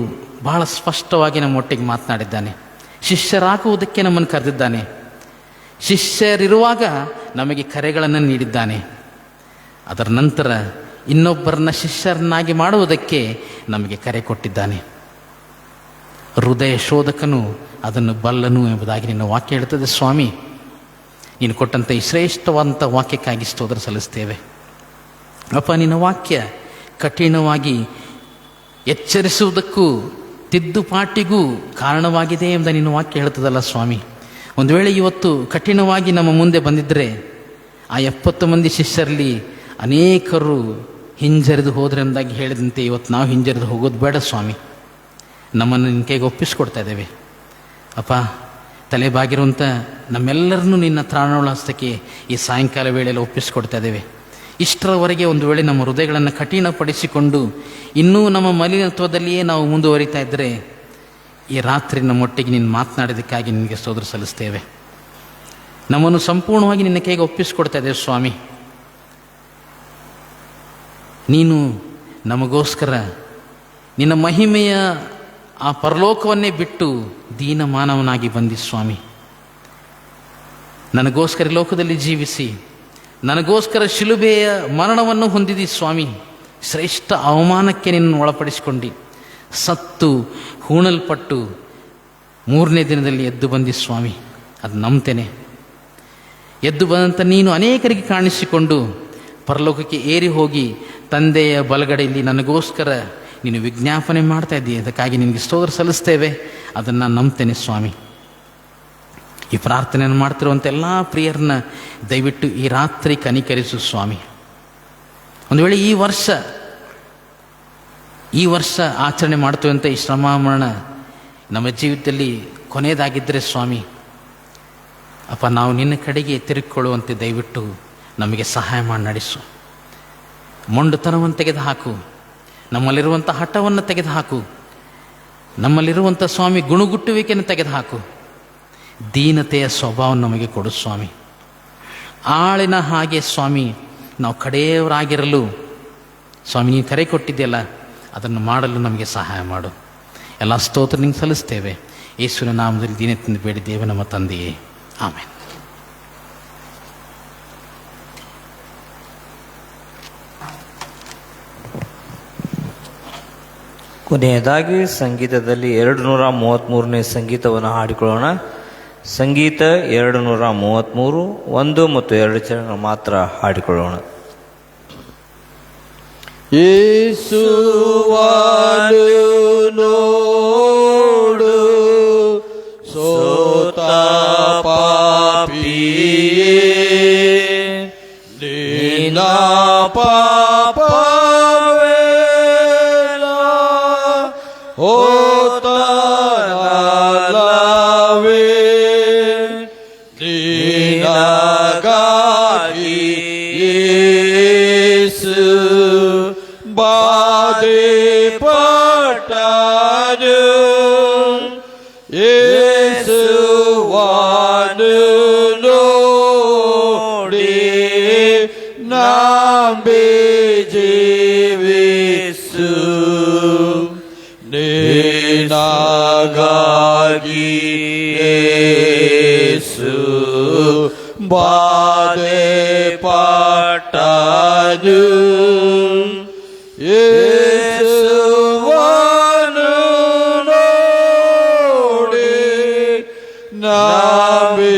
ಬಹಳ ಸ್ಪಷ್ಟವಾಗಿ ನಮ್ಮೊಟ್ಟಿಗೆ ಮಾತನಾಡಿದ್ದಾನೆ. ಶಿಷ್ಯರಾಗುವುದಕ್ಕೆ ನಮ್ಮನ್ನು ಕರೆದಿದ್ದಾನೆ. ಶಿಷ್ಯರಿರುವಾಗ ನಮಗೆ ಕರೆಗಳನ್ನು ನೀಡಿದ್ದಾನೆ. ಅದರ ನಂತರ ಇನ್ನೊಬ್ಬರನ್ನ ಶಿಷ್ಯರನ್ನಾಗಿ ಮಾಡುವುದಕ್ಕೆ ನಮಗೆ ಕರೆ ಕೊಟ್ಟಿದ್ದಾನೆ. ಹೃದಯ ಶೋಧಕನು ಅದನ್ನು ಬಲ್ಲನು ಎಂಬುದಾಗಿ ನಿನ್ನ ವಾಕ್ಯ ಹೇಳ್ತದೆ. ಸ್ವಾಮಿ, ನೀನು ಕೊಟ್ಟಂಥ ಈ ಶ್ರೇಷ್ಠವಾದಂಥ ವಾಕ್ಯಕ್ಕಾಗಿ ಸ್ತೋತ್ರ ಸಲ್ಲಿಸ್ತೇವೆ. ಅಪ್ಪ, ನಿನ್ನ ವಾಕ್ಯ ಕಠಿಣವಾಗಿ ಎಚ್ಚರಿಸುವುದಕ್ಕೂ ತಿದ್ದುಪಾಟಿಗೂ ಕಾರಣವಾಗಿದೆ ಎಂಬ ನಿನ್ನ ವಾಕ್ಯ ಹೇಳ್ತದಲ್ಲ ಸ್ವಾಮಿ. ಒಂದು ವೇಳೆ ಇವತ್ತು ಕಠಿಣವಾಗಿ ನಮ್ಮ ಮುಂದೆ ಬಂದಿದ್ದರೆ ಆ 70 ಮಂದಿ ಶಿಷ್ಯರಲ್ಲಿ ಅನೇಕರು ಹಿಂಜರಿದು ಹೋದ್ರೆ ಎಂಬುದಾಗಿ ಹೇಳಿದಂತೆ ಇವತ್ತು ನಾವು ಹಿಂಜರಿದು ಹೋಗೋದು ಬೇಡ ಸ್ವಾಮಿ. ನಮ್ಮನ್ನು ನಿನ್ನ ಕೈಗೆ ಒಪ್ಪಿಸ್ಕೊಡ್ತಾ ಇದ್ದೇವೆ ಅಪ್ಪ. ತಲೆಬಾಗಿರುವಂಥ ನಮ್ಮೆಲ್ಲರನ್ನೂ ನಿನ್ನ ತ್ರಾಣೋಳ ಹಸ್ತಕ್ಕೆ ಈ ಸಾಯಂಕಾಲ ವೇಳೆಯಲ್ಲಿ ಒಪ್ಪಿಸ್ಕೊಡ್ತಾ ಇದ್ದೇವೆ. ಇಷ್ಟರವರೆಗೆ ಒಂದು ವೇಳೆ ನಮ್ಮ ಹೃದಯಗಳನ್ನು ಕಠಿಣಪಡಿಸಿಕೊಂಡು ಇನ್ನೂ ನಮ್ಮ ಮಲಿನತ್ವದಲ್ಲಿಯೇ ನಾವು ಮುಂದುವರಿತಾ ಇದ್ದರೆ ಈ ರಾತ್ರಿ ನಮ್ಮೊಟ್ಟಿಗೆ ನೀನು ಮಾತನಾಡೋದಕ್ಕಾಗಿ ನಿನಗೆ ಸ್ತೋತ್ರ ಸಲ್ಲಿಸ್ತೇವೆ. ನಮ್ಮನ್ನು ಸಂಪೂರ್ಣವಾಗಿ ನಿನ್ನ ಕೈಗೆ ಒಪ್ಪಿಸಿಕೊಡ್ತಾ ಇದ್ದೇವೆ ಸ್ವಾಮಿ. ನೀನು ನಮಗೋಸ್ಕರ ನಿನ್ನ ಮಹಿಮೆಯ ಆ ಪರಲೋಕವನ್ನೇ ಬಿಟ್ಟು ದೀನ ಮಾನವನಾಗಿ ಬಂದಿ ಸ್ವಾಮಿ. ನನಗೋಸ್ಕರ ಲೋಕದಲ್ಲಿ ಜೀವಿಸಿ ನನಗೋಸ್ಕರ ಶಿಲುಬೆಯ ಮರಣವನ್ನು ಹೊಂದಿದಿ ಸ್ವಾಮಿ. ಶ್ರೇಷ್ಠ ಅವಮಾನಕ್ಕೆ ನಿನ್ನನ್ನು ಒಳಪಡಿಸಿಕೊಂಡು ಸತ್ತು ಹೂಣಲ್ಪಟ್ಟು 3ನೇ ದಿನದಲ್ಲಿ ಎದ್ದು ಬಂದಿ ಸ್ವಾಮಿ. ಅದು ನಂಬ್ತೇನೆ. ಎದ್ದು ಬಂದಂಥ ನೀನು ಅನೇಕರಿಗೆ ಕಾಣಿಸಿಕೊಂಡು ಪರಲೋಕಕ್ಕೆ ಏರಿ ಹೋಗಿ ತಂದೆಯ ಬಲಗಡೆಯಲ್ಲಿ ನನಗೋಸ್ಕರ ನೀನು ವಿಜ್ಞಾಪನೆ ಮಾಡ್ತಾ ಇದ್ದೀಯ. ಅದಕ್ಕಾಗಿ ನಿನಗೆ ಸ್ತೋತ್ರ ಸಲ್ಲಿಸ್ತೇವೆ. ಅದನ್ನು ನಾನು ನಂಬ್ತೇನೆ ಸ್ವಾಮಿ. ಈ ಪ್ರಾರ್ಥನೆಯನ್ನು ಮಾಡ್ತಿರುವಂಥ ಎಲ್ಲ ಪ್ರಿಯರನ್ನ ದಯವಿಟ್ಟು ಈ ರಾತ್ರಿ ಕನಿಕರಿಸು ಸ್ವಾಮಿ. ಒಂದು ವೇಳೆ ಈ ವರ್ಷ ಆಚರಣೆ ಮಾಡ್ತೀವಂಥ ಈ ಶ್ರಮ ಮರಣ ನಮ್ಮ ಜೀವಿತದಲ್ಲಿ ಕೊನೆಯದಾಗಿದ್ದರೆ ಸ್ವಾಮಿ ಅಪ್ಪ, ನಾವು ನಿನ್ನ ಕಡೆಗೆ ತಿರುಗಿಕೊಳ್ಳುವಂತೆ ದಯವಿಟ್ಟು ನಮಗೆ ಸಹಾಯ ಮಾಡಿ ನಡೆಸು. ಮೊಂಡುತನವನ್ನು ತೆಗೆದುಹಾಕು, ನಮ್ಮಲ್ಲಿರುವಂಥ ಹಠವನ್ನು ತೆಗೆದುಹಾಕು, ನಮ್ಮಲ್ಲಿರುವಂಥ ಸ್ವಾಮಿ ಗುಣಗುಟ್ಟುವಿಕೆಯನ್ನು ತೆಗೆದುಹಾಕು. ದೀನತೆಯ ಸ್ವಭಾವ ನಮಗೆ ಕೊಡು ಸ್ವಾಮಿ. ಆಳಿನ ಹಾಗೆ ಸ್ವಾಮಿ ನಾವು ಕಡೆಯವರಾಗಿರಲು ಸ್ವಾಮಿ ನೀನು ಕರೆ ಕೊಟ್ಟಿದ್ದೆಯಲ್ಲ, ಅದನ್ನು ಮಾಡಲು ನಮಗೆ ಸಹಾಯ ಮಾಡು. ಎಲ್ಲ ಸ್ತೋತ್ರ ನಿಂಗೆ ಸಲ್ಲಿಸ್ತೇವೆ. ಯೇಸುವಿನ ನಾಮದಲ್ಲಿ ದೀನತೆಯಿಂದ ಬೇಡಿದ್ದೇವೆ ನಮ್ಮ ತಂದೆಯೇ, ಆಮೇಲೆ. ಕೊನೆಯದಾಗಿ ಸಂಗೀತದಲ್ಲಿ 233ನೇ ಸಂಗೀತವನ್ನು ಹಾಡಿಕೊಳ್ಳೋಣ. ಸಂಗೀತ 233 1 ಮತ್ತು 2 ಚರಣ ಮಾತ್ರ ಹಾಡಿಕೊಳ್ಳೋಣ. ಯೇಸುವನ್ನು ನೋಡು ಸೋತ ಪಾಪಿಯೇ, ನಿನ್ನ ಪಾಪವೇಲ ಹೋತನಲ್ಲವೇ, ನಿನಗಾಗಿ ಯೇಸು ಬಾಧೆ ಪಟ್ಟನು. ಯೇಸುವನ್ನು ನೋಡಿ ನಂಬಿ ಜೀವಿಸು, ನಿನಗಾಗಿ ಯೇಸು ಬಾಧೆ ಪಟ್ಟನು. ಯೇಸುವನ್ನು ನೋಡಿ ನಂಬಿ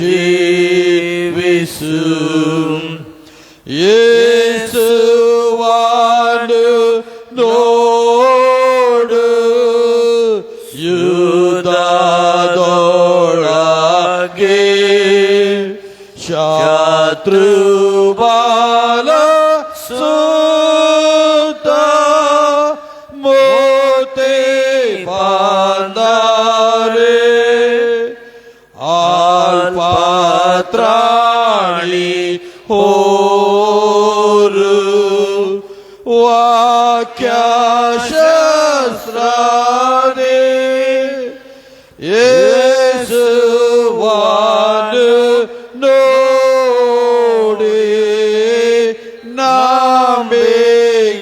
ಜೀವಿಸು, ಯೇಸುವನ್ನು ನೋಡು ಯುದ್ಧದೊಳಗೆ ಶತ್ರು ಬಾಲ ಸುತ್ತ ಮೋತೆ ಬಂದರೆ ಅಲ್ಪತ್ರಾಣಿ ಹೋರು ವಾಕ್ಯ ಶಸ್ತ್ರನೇ. ಯೇಸುವನ್ನು ನೋಡಿ ನಂಬಿ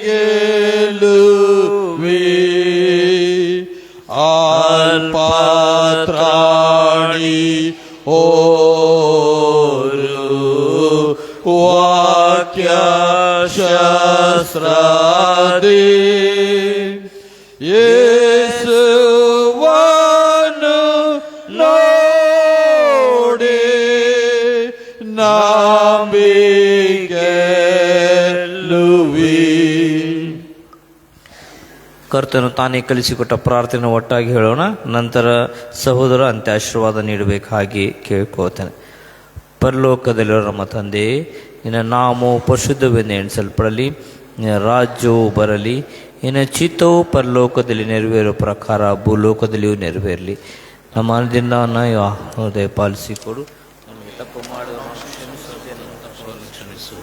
ಗೆಲ್ಲುವಿ, ಅಲ್ಪತ್ರಾಣಿ ಹೋರು ವಾಕ್ಯ ಶಸ್ತ್ರದೇ. ಯೇಸುವನ್ನು ನೋಡಿ ನಂಬಿ ಗೆಲ್ಲುವಿ. ಕರ್ತನು ತಾನೇ ಕಲಿಸಿಕೊಟ್ಟ ಪ್ರಾರ್ಥನೆ ಒಟ್ಟಾಗಿ ಹೇಳೋಣ. ನಂತರ ಸಹೋದರ ಅಂತ್ಯಾಶೀರ್ವಾದ ನೀಡಬೇಕಾಗಿ ಕೇಳ್ಕೋತೇನೆ. ಪರಲೋಕದಲ್ಲಿರೋ ನಮ್ಮ ತಂದೆಯೇ, ನಿನ್ನ ನಾಮವು ಪರಿಶುದ್ಧವೆಂದು ಎಣಿಸಲ್ಪಡಲಿ, ನಿನ್ನ ರಾಜ್ಯವು ಬರಲಿ, ನಿನ್ನ ಚಿತ್ತವು ಪರಲೋಕದಲ್ಲಿ ನೆರವೇರೋ ಪ್ರಕಾರ ಭೂಲೋಕದಲ್ಲಿಯೂ ನೆರವೇರಲಿ. ನಮ್ಮ ಅನುದಿನವನ್ನು ಹೃದಯ ಪಾಲಿಸಿಕೊಡು. ನಮಗೆ ತಪ್ಪು ಮಾಡುವ ಕ್ಷಮಿಸು.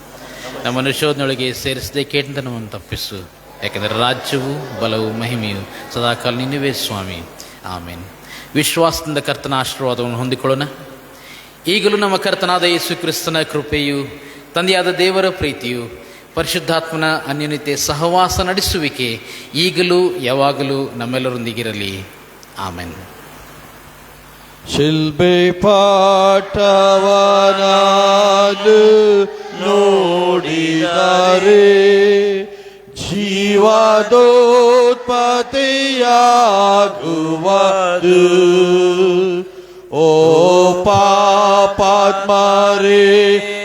ನಮ್ಮನ್ನು ಶೋಧನೊಳಗೆ ಸೇರಿಸದೆ ಕೇಟಿಂದ ನಮ್ಮನ್ನು ತಪ್ಪಿಸು. ಯಾಕೆಂದರೆ ರಾಜ್ಯವು ಬಲವು ಮಹಿಮೆಯು ಸದಾಕಾಲ ನಿನ್ನವೇ ಸ್ವಾಮಿ, ಆಮೇನ್. ವಿಶ್ವಾಸದಿಂದ ಕರ್ತನ ಆಶೀರ್ವಾದವನ್ನು ಹೊಂದಿಕೊಳ್ಳೋಣ. ಈಗಲೂ ನಮ್ಮ ಕರ್ತನಾದ ಯೇಸು ಕ್ರಿಸ್ತನ ಕೃಪೆಯು, ತಂದೆಯಾದ ದೇವರ ಪ್ರೀತಿಯು, ಪರಿಶುದ್ಧಾತ್ಮನ ಅನ್ಯೋನ್ಯತೆ ಸಹವಾಸ ನಡೆಸುವಿಕೆ ಈಗಲೂ ಯಾವಾಗಲೂ ನಮ್ಮೆಲ್ಲರೊಂದಿಗಿರಲಿ. ಆಮೆನ್. ಶಿಲ್ಬೆ ಪಾಠವನಾದು ನೋಡಿದರೆ ಜೀವದೋತ್ಪತ್ತಿಯಾಗುವುದು. ಓ ಪಾಪಾತ್ಮರೇ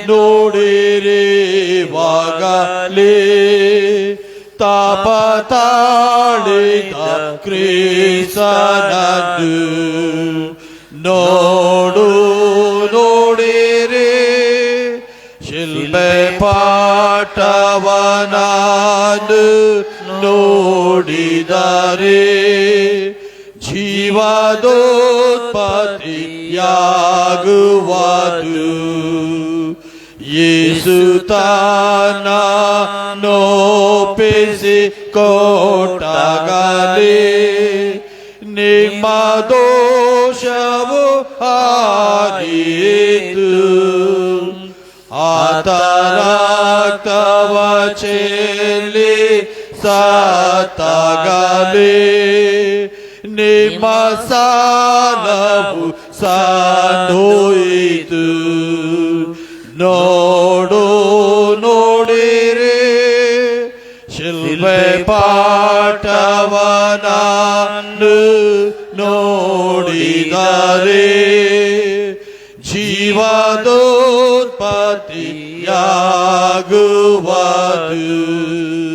ನೋಡಿರಿ ವಾಗಲೇ ತಾಪ ತಾಳಿದ ಕ್ರಿಸ್ತನನ್ನು ನೋಡು ನೋಡಿರಿ. ಶಿಲ್ಬೆ ಪಾಠವನಾದು ನೋಡಿದರೆ ಜೀವದೋತ್ಪತ್ತಿಯಾಗುವುದು. ಯೇಸು ತಾನೊಪ್ಪಿಸಿ ಕೊಟ್ಟಾಗಲೇ ನಿಮ್ಮ ದೋಷವು ಹಾರಿತು. ಆತ ರಕ್ತವ ಚೆಲ್ಲಿ ಸತ್ತಾಗಲೇ ನಿಮ್ಮ ಸಾಲವು ಸಾಂದೋಯಿತು. ನೋಡು ನೋಡಿರಿ ಶಿಲ್ಬೆ ಪಾಠವನಾನು ನೋಡಿದರೆ ಜೀವದೋತ್ಪತ್ತಿಯಾಗುವುದು.